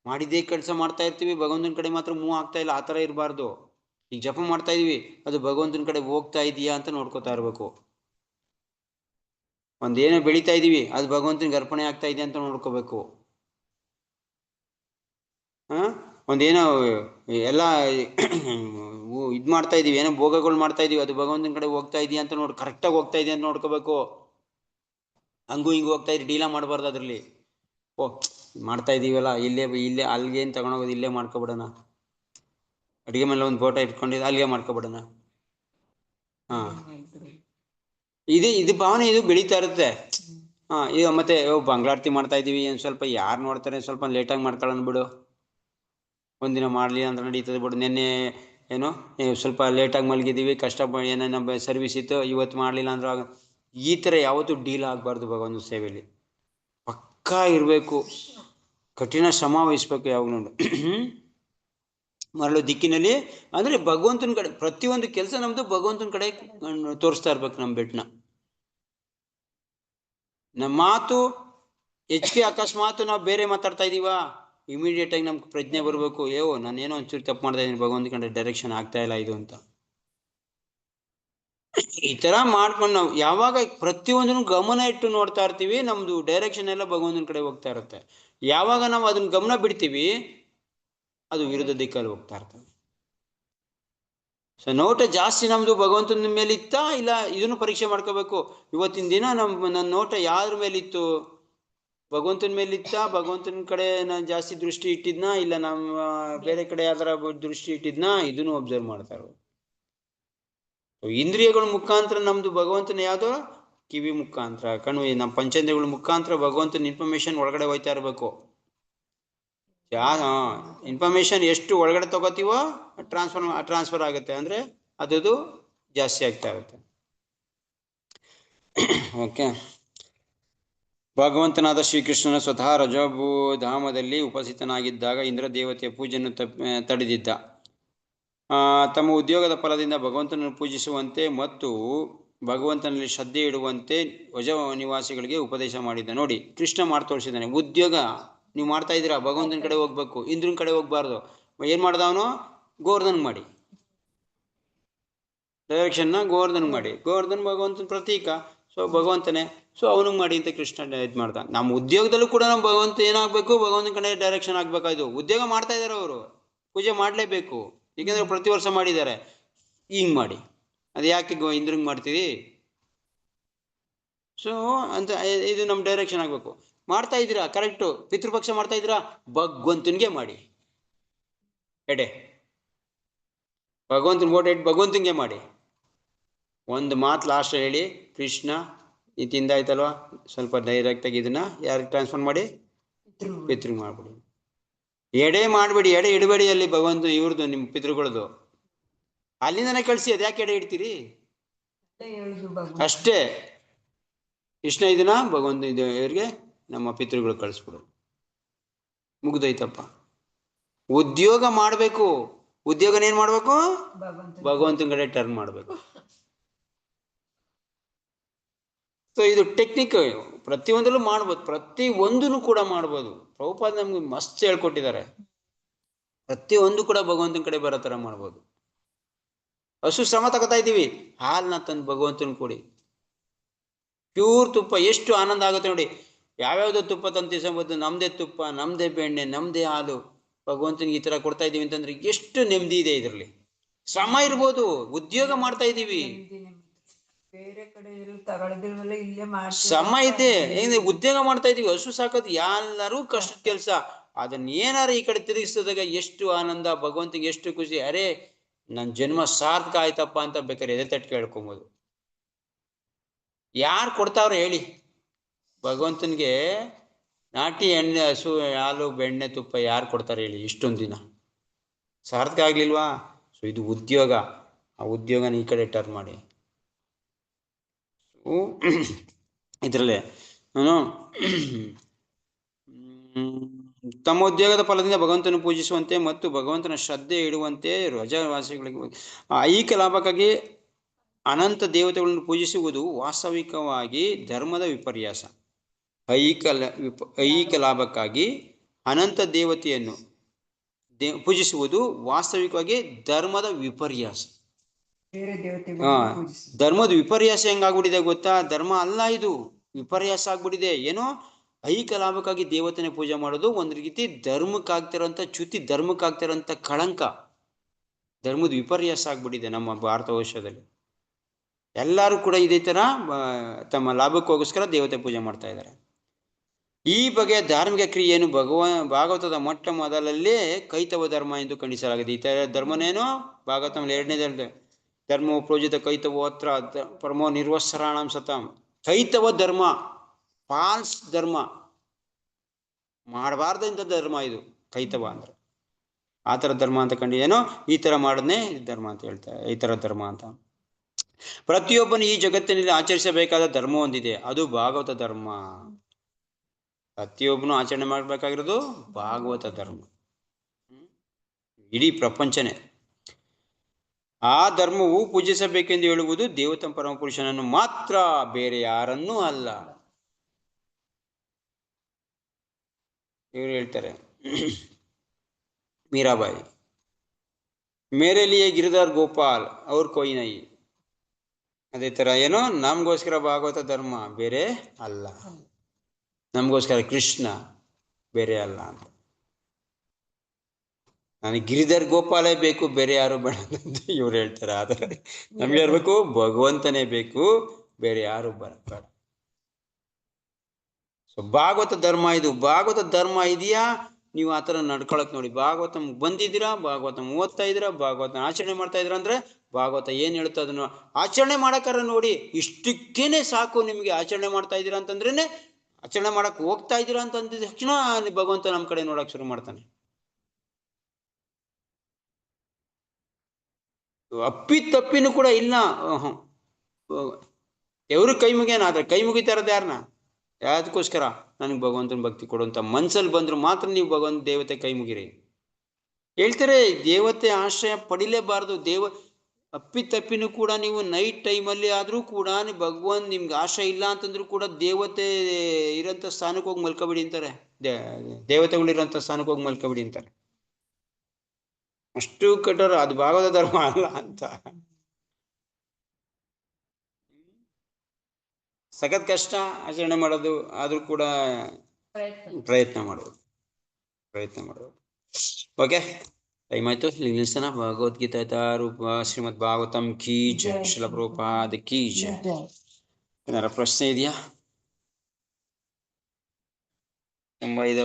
ಮಾಡಿದೇ ಕೆಲಸ ಮಾಡ್ತಾ ಇರ್ತೀವಿ, ಭಗವಂತನ ಕಡೆ ಮಾತ್ರ ಮೂವ್ ಆಗ್ತಾ ಇಲ್ಲ, ಆ ಥರ ಇರಬಾರ್ದು. ಈಗ ಜಪ ಮಾಡ್ತಾ ಇದೀವಿ, ಅದು ಭಗವಂತನ ಕಡೆ ಹೋಗ್ತಾ ಇದೆಯಾ ಅಂತ ನೋಡ್ಕೋತಾ ಇರ್ಬೇಕು. ಒಂದೇನೋ ಬೆಳಿತಾ ಇದೀವಿ, ಅದು ಭಗವಂತನಿಗೆ ಅರ್ಪಣೆ ಆಗ್ತಾ ಇದೆಯಾ ಅಂತ ನೋಡ್ಕೋಬೇಕು. ಒಂದೇನೋ ಎಲ್ಲ ಇದು ಮಾಡ್ತಾ ಇದೀವಿ, ಏನೋ ಭೋಗಗಳು ಮಾಡ್ತಾ ಇದೀವಿ, ಅದು ಭಗವಂತನ ಕಡೆ ಹೋಗ್ತಾ ಇದೆಯಾ ಅಂತ ಕರೆಕ್ಟಾಗಿ ಹೋಗ್ತಾ ಇದೆಯಾ ಅಂತ ನೋಡ್ಕೋಬೇಕು. ಹಂಗೂ ಹಿಂಗೂ ಹೋಗ್ತಾ ಇದ್ರಿ ಡೀಲಾ ಮಾಡಬಾರ್ದು ಅದರಲ್ಲಿ. ಮಾಡ್ತಾ ಇದೀವಲ್ಲ, ಇಲ್ಲೇ ಅಲ್ಲಿಗೆ ಏನು ತಗೊಂಡೋಗೋದು, ಇಲ್ಲೇ ಮಾಡ್ಕೊಬಿಡೋಣ. ಅಡುಗೆ ಮೇಲೆ ಒಂದು ಫೋಟೋ ಇಟ್ಕೊಂಡಿದ್ದು ಅಲ್ಲಿಗೆ ಮಾಡ್ಕೊಬಿಡೋಣ. ಇದು ಭಾವನೆ ಇದು ಬೆಳೀತಾ ಇರುತ್ತೆ. ಈಗ ಮತ್ತೆ ಬಂಗ್ಲಾರತಿ ಮಾಡ್ತಾ ಇದೀವಿ, ಸ್ವಲ್ಪ ಯಾರು ನೋಡ್ತಾರೆ, ಸ್ವಲ್ಪ ಲೇಟಾಗಿ ಮಾಡ್ಕೊಳ್ಳೋಣ ಬಿಡು, ಒಂದಿನ ಮಾಡಲಿ ಅಂತ ನಡೀತದೆ ಬಿಡು. ನಿನ್ನೆ ಏನೋ ಸ್ವಲ್ಪ ಲೇಟಾಗಿ ಮಲಗಿದ್ದೀವಿ, ಕಷ್ಟ ಏನೋ ನಮ್ಮ ಸರ್ವಿಸ್ ಇತ್ತು, ಇವತ್ತು ಮಾಡಲಿಲ್ಲ ಅಂದ್ರೆ ಈ ಥರ ಯಾವತ್ತೂ ಡೀಲ್ ಆಗಬಾರ್ದು. ಭಗವಂತ ಸೇವೆಯಲ್ಲಿ ಪಕ್ಕಾ ಇರಬೇಕು, ಕಠಿಣ ಶ್ರಮ ವಹಿಸ್ಬೇಕು ಯಾವಾಗಲೂ. ಮರಳು ದಿಕ್ಕಿನಲ್ಲಿ ಅಂದರೆ ಭಗವಂತನ ಕಡೆ ಪ್ರತಿಯೊಂದು ಕೆಲಸ ನಮ್ಮದು ಭಗವಂತನ ಕಡೆ ತೋರಿಸ್ತಾ ಇರ್ಬೇಕು. ನಮ್ಮ ಬೆಟ್ಟನ ನಮ್ಮ ಮಾತು ಹೆಚ್ಚಿಗೆ ಅಕಸ್ಮಾತ್ ನಾವು ಬೇರೆ ಮಾತಾಡ್ತಾ ಇದೀವಾ, ಇಮಿಡಿಯೇಟಾಗಿ ನಮ್ಗೆ ಪ್ರಜ್ಞೆ ಬರಬೇಕು, ನಾನೇನೋ ಒಂಚೂರು ತಪ್ಪು ಮಾಡ್ತಾ ಇದ್ದೀನಿ, ಭಗವಂತನ ಕಡೆ ಡೈರೆಕ್ಷನ್ ಆಗ್ತಾ ಇಲ್ಲ ಇದು ಅಂತ. ಈ ಥರ ಮಾಡ್ಕೊಂಡು ನಾವು ಯಾವಾಗ ಪ್ರತಿಯೊಂದನ್ನು ಗಮನ ಇಟ್ಟು ನೋಡ್ತಾ ಇರ್ತೀವಿ, ನಮ್ಮದು ಡೈರೆಕ್ಷನ್ ಎಲ್ಲ ಭಗವಂತನ ಕಡೆ ಹೋಗ್ತಾ ಇರುತ್ತೆ. ಯಾವಾಗ ನಾವು ಅದನ್ನ ಗಮನ ಬಿಡ್ತೀವಿ, ಅದು ವಿರುದ್ಧ ದಿಕ್ಕಲ್ಲಿ ಹೋಗ್ತಾ ಇರ್ತದೆ. ಸೊ ನೋಟ ಜಾಸ್ತಿ ನಮ್ದು ಭಗವಂತನ ಮೇಲೆ ಇತ್ತಾ ಇಲ್ಲ, ಇದನ್ನು ಪರೀಕ್ಷೆ ಮಾಡ್ಕೋಬೇಕು. ಇವತ್ತಿನ ದಿನ ನನ್ನ ನೋಟ ಯಾರ ಮೇಲಿತ್ತು, ಭಗವಂತನ ಮೇಲಿತ್ತಾ, ಭಗವಂತನ ಕಡೆ ನಾನು ಜಾಸ್ತಿ ದೃಷ್ಟಿ ಇಟ್ಟಿದ್ನಾ, ಇಲ್ಲ ನಮ್ಮ ಬೇರೆ ಕಡೆ ಯಾವ್ದಾರ ದೃಷ್ಟಿ ಇಟ್ಟಿದ್ನಾ, ಇದನ್ನು ಅಬ್ಸರ್ವ್ ಮಾಡ್ತಾ ಇರೋದು. ಇಂದ್ರಿಯಗಳ ಮುಖಾಂತರ ನಮ್ದು ಭಗವಂತನ ಯಾವ್ದೋ ಕಿವಿ ಮುಖಾಂತರ, ಕಣ್ಣು, ನಮ್ಮ ಪಂಚೇಂದ್ರಿಯಗಳ ಮುಖಾಂತರ ಭಗವಂತನ ಇನ್ಫಾರ್ಮೇಶನ್ ಒಳಗಡೆ ಹೋಯ್ತಾ ಇರಬೇಕು. ಇನ್ಫಾರ್ಮೇಶನ್ ಎಷ್ಟು ಒಳಗಡೆ ತಗೋತೀವೋ ಟ್ರಾನ್ಸ್ಫರ್ ಆಗುತ್ತೆ, ಅಂದ್ರೆ ಅದು ಜಾಸ್ತಿ ಆಗ್ತಾ ಇರುತ್ತೆ. ಓಕೆ. ಭಗವಂತನಾದ ಶ್ರೀಕೃಷ್ಣನ ಸ್ವತಃ ರಜಭೂ ಧಾಮದಲ್ಲಿ ಉಪಸ್ಥಿತನಾಗಿದ್ದಾಗ ಇಂದ್ರ ದೇವತೆಯ ಪೂಜೆಯನ್ನು ತಡೆದಿದ್ದ. ತಮ್ಮ ಉದ್ಯೋಗದ ಫಲದಿಂದ ಭಗವಂತನನ್ನು ಪೂಜಿಸುವಂತೆ ಮತ್ತು ಭಗವಂತನಲ್ಲಿ ಶ್ರದ್ಧೆ ಇಡುವಂತೆ ವಜ ನಿವಾಸಿಗಳಿಗೆ ಉಪದೇಶ ಮಾಡಿದ್ದ. ನೋಡಿ, ಕೃಷ್ಣ ಮಾಡಿ ತೋರಿಸಿದ್ದಾನೆ. ಉದ್ಯೋಗ ನೀವು ಮಾಡ್ತಾ ಇದ್ದೀರಾ, ಭಗವಂತನ ಕಡೆ ಹೋಗ್ಬೇಕು, ಇಂದ್ರನ ಕಡೆ ಹೋಗ್ಬಾರ್ದು. ಏನ್ ಮಾಡ್ದವನು? ಗೋವರ್ಧನ್ ಮಾಡಿ, ಡೈರೆಕ್ಷನ್ನ ಗೋವರ್ಧನ್ ಮಾಡಿ. ಗೋವರ್ಧನ್ ಭಗವಂತನ ಪ್ರತೀಕ, ಸೊ ಭಗವಂತನೇ, ಸೊ ಅವನಿಗೆ ಮಾಡಿ ಅಂತ ಕೃಷ್ಣ ಇದು ಮಾಡ್ದ. ನಮ್ಮ ಉದ್ಯೋಗದಲ್ಲೂ ಕೂಡ ನಮ್ಮ ಭಗವಂತ ಏನಾಗಬೇಕು, ಭಗವಂತನ ಕಡೆ ಡೈರೆಕ್ಷನ್ ಆಗ್ಬೇಕಾಯ್ತು. ಉದ್ಯೋಗ ಮಾಡ್ತಾ ಇದ್ದಾರೆ ಅವರು, ಪೂಜೆ ಮಾಡಲೇಬೇಕು, ಏಕೆಂದ್ರೆ ಪ್ರತಿ ವರ್ಷ ಮಾಡಿದ್ದಾರೆ. ಹಿಂಗ್ ಮಾಡಿ, ಅದು ಯಾಕೆ ಇಂದ್ರಂಗೆ ಮಾಡ್ತೀವಿ? ಸೊ ಅಂತ ಇದು ನಮ್ಮ ಡೈರೆಕ್ಷನ್ ಆಗಬೇಕು. ಮಾಡ್ತಾ ಇದ್ದೀರಾ ಕರೆಕ್ಟು, ಪಿತೃಪಕ್ಷ ಮಾಡ್ತಾ ಇದ್ದೀರಾ, ಭಗವಂತನಿಗೆ ಮಾಡಿ. ಎಡೆ ಭಗವಂತನ ಓಟ್ ಇಟ್ಟು ಭಗವಂತನಿಗೆ ಮಾಡಿ. ಒಂದು ಮಾತು ಲಾಸ್ಟ್ ಹೇಳಿ, ಕೃಷ್ಣ ಇದು ತಿಂದಾಯ್ತಲ್ವಾ, ಸ್ವಲ್ಪ ಡೈರೆಕ್ಟಾಗಿ ಇದನ್ನ ಯಾರಿಗೆ ಟ್ರಾನ್ಸ್ಫರ್ ಮಾಡಿ, ಪಿತೃ ಮಾಡ್ಬಿಡಿ. ಎಡೆ ಮಾಡಬೇಡಿ, ಎಡೆ ಇಡಬೇಡಿ ಅಲ್ಲಿ ಭಗವಂತ ಇವ್ರದ್ದು ನಿಮ್ಮ ಪಿತೃಗಳದು, ಅಲ್ಲಿಂದನೇ ಕಳಿಸಿ. ಅದು ಯಾಕೆ ಎಡೆ ಇಡ್ತೀರಿ? ಅಷ್ಟೇ. ಕೃಷ್ಣ ಇದನ್ನ ಭಗವಂತ ಇವ್ರಿಗೆ ನಮ್ಮ ಪಿತೃಗಳು ಕಳಿಸ್ಬಿಡು, ಮುಗ್ದೈತಪ್ಪ. ಉದ್ಯೋಗ ಮಾಡಬೇಕು, ಉದ್ಯೋಗನ ಏನ್ ಮಾಡ್ಬೇಕು? ಭಗವಂತನ ಕಡೆ ಟರ್ನ್ ಮಾಡ್ಬೇಕು. ಸೊ ಇದು ಟೆಕ್ನಿಕ್, ಪ್ರತಿಯೊಂದರಲ್ಲೂ ಮಾಡ್ಬೋದು, ಪ್ರತಿ ಒಂದನ್ನು ಕೂಡ ಮಾಡ್ಬೋದು. ಪ್ರಭುಪಾದ ನಮ್ಗೆ ಮಸ್ತ್ ಹೇಳ್ಕೊಟ್ಟಿದ್ದಾರೆ. ಪ್ರತಿಯೊಂದು ಕೂಡ ಭಗವಂತನ ಕಡೆ ಬರೋ ತರ ಮಾಡ್ಬೋದು. ಹಸು ಶ್ರಮ ತಗೋತಾ ಇದ್ದೀವಿ, ಹಾಲನ್ನ ತಂದು ಭಗವಂತನ ಕೊಡಿ. ಪ್ಯೂರ್ ತುಪ್ಪ ಎಷ್ಟು ಆನಂದ ಆಗುತ್ತೆ ನೋಡಿ. ಯಾವ್ಯಾವ್ದೋ ತುಪ್ಪ ತಂದು ತಿನ್ಸಬಹುದು, ನಮ್ದೇ ತುಪ್ಪ, ನಮ್ದೇ ಬೆಣ್ಣೆ, ನಮ್ದೇ ಹಾಲು, ಭಗವಂತನಿಗೆ ಈ ತರ ಕೊಡ್ತಾ ಇದೀವಿ ಅಂತಂದ್ರೆ ಎಷ್ಟು ನೆಮ್ಮದಿ ಇದೆ ಇದರಲ್ಲಿ. ಶ್ರಮ ಇರ್ಬೋದು, ಉದ್ಯೋಗ ಮಾಡ್ತಾ ಇದೀವಿ, ಶ್ರಮ ಇದೆ, ಉದ್ಯೋಗ ಮಾಡ್ತಾ ಇದೀವಿ, ಹಸು ಸಾಕೋದು ಎಲ್ಲರೂ ಕಷ್ಟದ ಕೆಲಸ. ಅದನ್ನ ಏನಾರು ಈ ಕಡೆ ತಿರುಗಿಸಿದಾಗ ಎಷ್ಟು ಆನಂದ, ಭಗವಂತನಿಗೆ ಎಷ್ಟು ಖುಷಿ. ಅರೆ ನನ್ನ ಜನ್ಮ ಸಾರ್ಥಕ ಆಯ್ತಪ್ಪ ಅಂತ ಬೇಕಾದ್ರೆ ಎದೆ ತಟ್ಟು ಕೇಳ್ಕೊಬೋದು. ಯಾರು ಕೊಡ್ತಾವ್ರೆ ಹೇಳಿ ಭಗವಂತನಿಗೆ? ನಾಟಿ ಎಣ್ಣೆ, ಹಸು ಹಾಲು, ಬೆಣ್ಣೆ, ತುಪ್ಪ ಯಾರು ಕೊಡ್ತಾರೆ ಹೇಳಿ? ಇಷ್ಟೊಂದು ದಿನ ಸಾರ್ಥಕ ಆಗ್ಲಿಲ್ವಾ? ಸೊ ಇದು ಉದ್ಯೋಗ, ಆ ಉದ್ಯೋಗನ ಈ ಕಡೆ ಟರ್ನ್ ಮಾಡಿ. ಇದರಲ್ಲೇ ನಾನು ತಮ್ಮ ಉದ್ಯೋಗದ ಫಲದಿಂದ ಭಗವಂತನ ಪೂಜಿಸುವಂತೆ ಮತ್ತು ಭಗವಂತನ ಶ್ರದ್ಧೆ ಇಡುವಂತೆ ರಜಾವಾಸಿಗಳಿಗೆ ಐಹಿಕ ಲಾಭಕ್ಕಾಗಿ ಅನಂತ ದೇವತೆಗಳನ್ನು ಪೂಜಿಸುವುದು ವಾಸ್ತವಿಕವಾಗಿ ಧರ್ಮದ ವಿಪರ್ಯಾಸ. ಐಹಿಕ ಲಾಭಕ್ಕಾಗಿ ಅನಂತ ದೇವತೆಯನ್ನು ಪೂಜಿಸುವುದು ವಾಸ್ತವಿಕವಾಗಿ ಧರ್ಮದ ವಿಪರ್ಯಾಸ. ಧರ್ಮದ ವಿಪರ್ಯಾಸ ಹೆಂಗಾಗ್ಬಿಟ್ಟಿದೆ ಗೊತ್ತಾ? ಧರ್ಮ ಅಲ್ಲ ಇದು, ವಿಪರ್ಯಾಸ ಆಗ್ಬಿಟ್ಟಿದೆ. ಏನೋ ಐಹಿಕ ಲಾಭಕ್ಕಾಗಿ ದೇವತೆನ ಪೂಜೆ ಮಾಡೋದು ಒಂದು ರೀತಿ ಧರ್ಮಕ್ಕಾಗ್ತಿರೋಂಥ ಚ್ಯುತಿ, ಧರ್ಮಕ್ಕಾಗ್ತಿರೋಂಥ ಕಳಂಕ, ಧರ್ಮದ ವಿಪರ್ಯಾಸ ಆಗ್ಬಿಟ್ಟಿದೆ ನಮ್ಮ ಭಾರತ ವರ್ಷದಲ್ಲಿ. ಎಲ್ಲರೂ ಕೂಡ ಇದೇ ಥರ ತಮ್ಮ ಲಾಭಕ್ಕೋಸ್ಕರ ದೇವತೆ ಪೂಜೆ ಮಾಡ್ತಾ ಇದ್ದಾರೆ. ಈ ಬಗೆಯ ಧಾರ್ಮಿಕ ಕ್ರಿಯೆಯನ್ನು ಭಾಗವತದ ಮೊಟ್ಟ ಮೊದಲಲ್ಲೇ ಕೈತವ ಧರ್ಮ ಎಂದು ಖಂಡಿಸಲಾಗಿದೆ. ಈ ಥರ ಧರ್ಮನೇನು ಭಾಗವತದಲ್ಲಿ 2ನೇ ಧರ್ಮವು ಪ್ರೋಜಿತ ಕೈತವೋ ಅತ್ರ ಪರಮೋ ನಿರ್ವತ್ಸರಾಣಂ ಸತಾಂ. ಕೈತವ ಧರ್ಮ, ಫಾಲ್ಸ್ ಧರ್ಮ, ಮಾಡಬಾರ್ದಂಥ ಧರ್ಮ ಇದು ಕೈತವ ಅಂದ್ರೆ. ಆ ಥರ ಧರ್ಮ ಅಂತ ಕಂಡು ಏನೋ ಈ ಥರ ಮಾಡೋದನ್ನೇ ಧರ್ಮ ಅಂತ ಹೇಳ್ತಾರೆ, ಈ ಥರ ಧರ್ಮ ಅಂತ. ಪ್ರತಿಯೊಬ್ಬನು ಈ ಜಗತ್ತಿನಲ್ಲಿ ಆಚರಿಸಬೇಕಾದ ಧರ್ಮ ಹೊಂದಿದೆ, ಅದು ಭಾಗವತ ಧರ್ಮ. ಪ್ರತಿಯೊಬ್ಬನು ಆಚರಣೆ ಮಾಡಬೇಕಾಗಿರೋದು ಭಾಗವತ ಧರ್ಮ, ಇಡೀ ಪ್ರಪಂಚನೇ. ಆ ಧರ್ಮವು ಪೂಜಿಸಬೇಕೆಂದು ಹೇಳುವುದು ದೇವತ ಪರಮಪುರುಷನನ್ನು ಮಾತ್ರ, ಬೇರೆ ಯಾರನ್ನೂ ಅಲ್ಲ. ಇವರು ಹೇಳ್ತಾರೆ ಮೀರಾಬಾಯಿ, ಮೇರೆ ಲಿಯೇ ಗಿರಿಧರ್ ಗೋಪಾಲ್ ಅವ್ರ ಕೊಯ್ನೈ. ಅದೇ ಥರ ಏನೋ ನಮಗೋಸ್ಕರ ಭಾಗವತ ಧರ್ಮ ಬೇರೆ ಅಲ್ಲ, ನಮಗೋಸ್ಕರ ಕೃಷ್ಣ ಬೇರೆ ಅಲ್ಲ ಅಂತ. ನನಗೆ ಗಿರಿಧರ್ ಗೋಪಾಲೇ ಬೇಕು, ಬೇರೆ ಯಾರು ಬೇಡ ಅಂತ ಇವ್ರು ಹೇಳ್ತಾರೆ. ಆದರೆ ನಮ್ಗೆ ಇರಬೇಕು ಭಗವಂತನೇ ಬೇಕು, ಬೇರೆ ಯಾರು ಬೇಡ. ಸೊ ಭಾಗವತ ಧರ್ಮ ಇದು. ಭಾಗವತ ಧರ್ಮ ಇದೆಯಾ, ನೀವು ಆ ಥರ ನಡ್ಕೊಳಕ್ ನೋಡಿ. ಭಾಗವತ ಬಂದಿದ್ದೀರಾ, ಭಾಗವತ ಓದ್ತಾ ಇದ್ದೀರಾ, ಭಾಗವತ ಆಚರಣೆ ಮಾಡ್ತಾ ಇದ್ದೀರಾ ಅಂದ್ರೆ ಭಾಗವತ ಏನು ಹೇಳುತ್ತೆ ಅದನ್ನು ಆಚರಣೆ ಮಾಡಕ್ಕಾರ ನೋಡಿ. ಇಷ್ಟಕ್ಕೇನೆ ಸಾಕು ನಿಮಗೆ. ಆಚರಣೆ ಮಾಡ್ತಾ ಇದ್ದೀರಾ ಅಂತಂದ್ರೇನೆ, ಆಚರಣೆ ಮಾಡಕ್ ಹೋಗ್ತಾ ಇದ್ದೀರಾ ಅಂತ ಅಂದಿದ ತಕ್ಷಣ ಭಗವಂತ ನಮ್ಮ ಕಡೆ ನೋಡಕ್ ಶುರು ಮಾಡ್ತಾನೆ. ಅಪ್ಪಿತಪ್ಪಿನೂ ಕೂಡ ಇಲ್ಲ. ಎವರು ಕೈ ಮುಗಿಯೋಣ, ಆದ್ರೆ ಕೈ ಮುಗಿತಾ ಇರೋದು ಯಾರನ್ನ? ಯಾವ್ದಕ್ಕೋಸ್ಕರ? ನನಗೆ ಭಗವಂತನ ಭಕ್ತಿ ಕೊಡುವಂತ ಮನ್ಸಲ್ಲಿ ಬಂದ್ರು ಮಾತ್ರ ನೀವು ಭಗವಂತ ದೇವತೆ ಕೈ ಮುಗಿರಿ. ಹೇಳ್ತಾರೆ ದೇವತೆ ಆಶ್ರಯ ಪಡಿಲೇಬಾರ್ದು. ಅಪ್ಪಿತಪ್ಪಿನೂ ಕೂಡ ನೀವು ನೈಟ್ ಟೈಮಲ್ಲಿ ಆದ್ರೂ ಕೂಡ ಭಗವಂತ ನಿಮ್ಗೆ ಆಶ್ರಯ ಇಲ್ಲ ಅಂತಂದ್ರೂ ಕೂಡ ದೇವತೆ ಇರೋಂಥ ಸ್ಥಾನಕ್ಕೆ ಹೋಗಿ ಮಲ್ಕೊಬಿಡಿ ಅಂತಾರೆ. ದೇವತೆಗಳಿರೋಂಥ ಸ್ಥಾನಕ್ಕೆ ಹೋಗಿ ಮಲ್ಕೊಬಿಡಿ ಅಂತಾರೆ. ಅಷ್ಟು ಕಠೋರ, ಅದು ಭಾಗವತ ಧರ್ಮ ಅಲ್ಲ ಅಂತ. ಸಖತ್ ಕಷ್ಟ ಆಚರಣೆ ಮಾಡೋದು, ಆದ್ರೂ ಕೂಡ ಪ್ರಯತ್ನ ಮಾಡೋದು. ಓಕೆ, ಟೈಮ್ ಆಯ್ತು, ಇಲ್ಲಿ ನಿಲ್ಸೋಣ. ಭಗವದ್ಗೀತಾ ರೂಪ ಶ್ರೀಮದ್ ಭಾಗವತಂ ಕೀ ಜೈ, ಶ್ರೀಲ ಪ್ರಭುಪಾದ ಕೀ ಜೈ. ಏನಾರ ಪ್ರಶ್ನೆ ಇದೆಯಾ? ತುಂಬ ಇದೆ.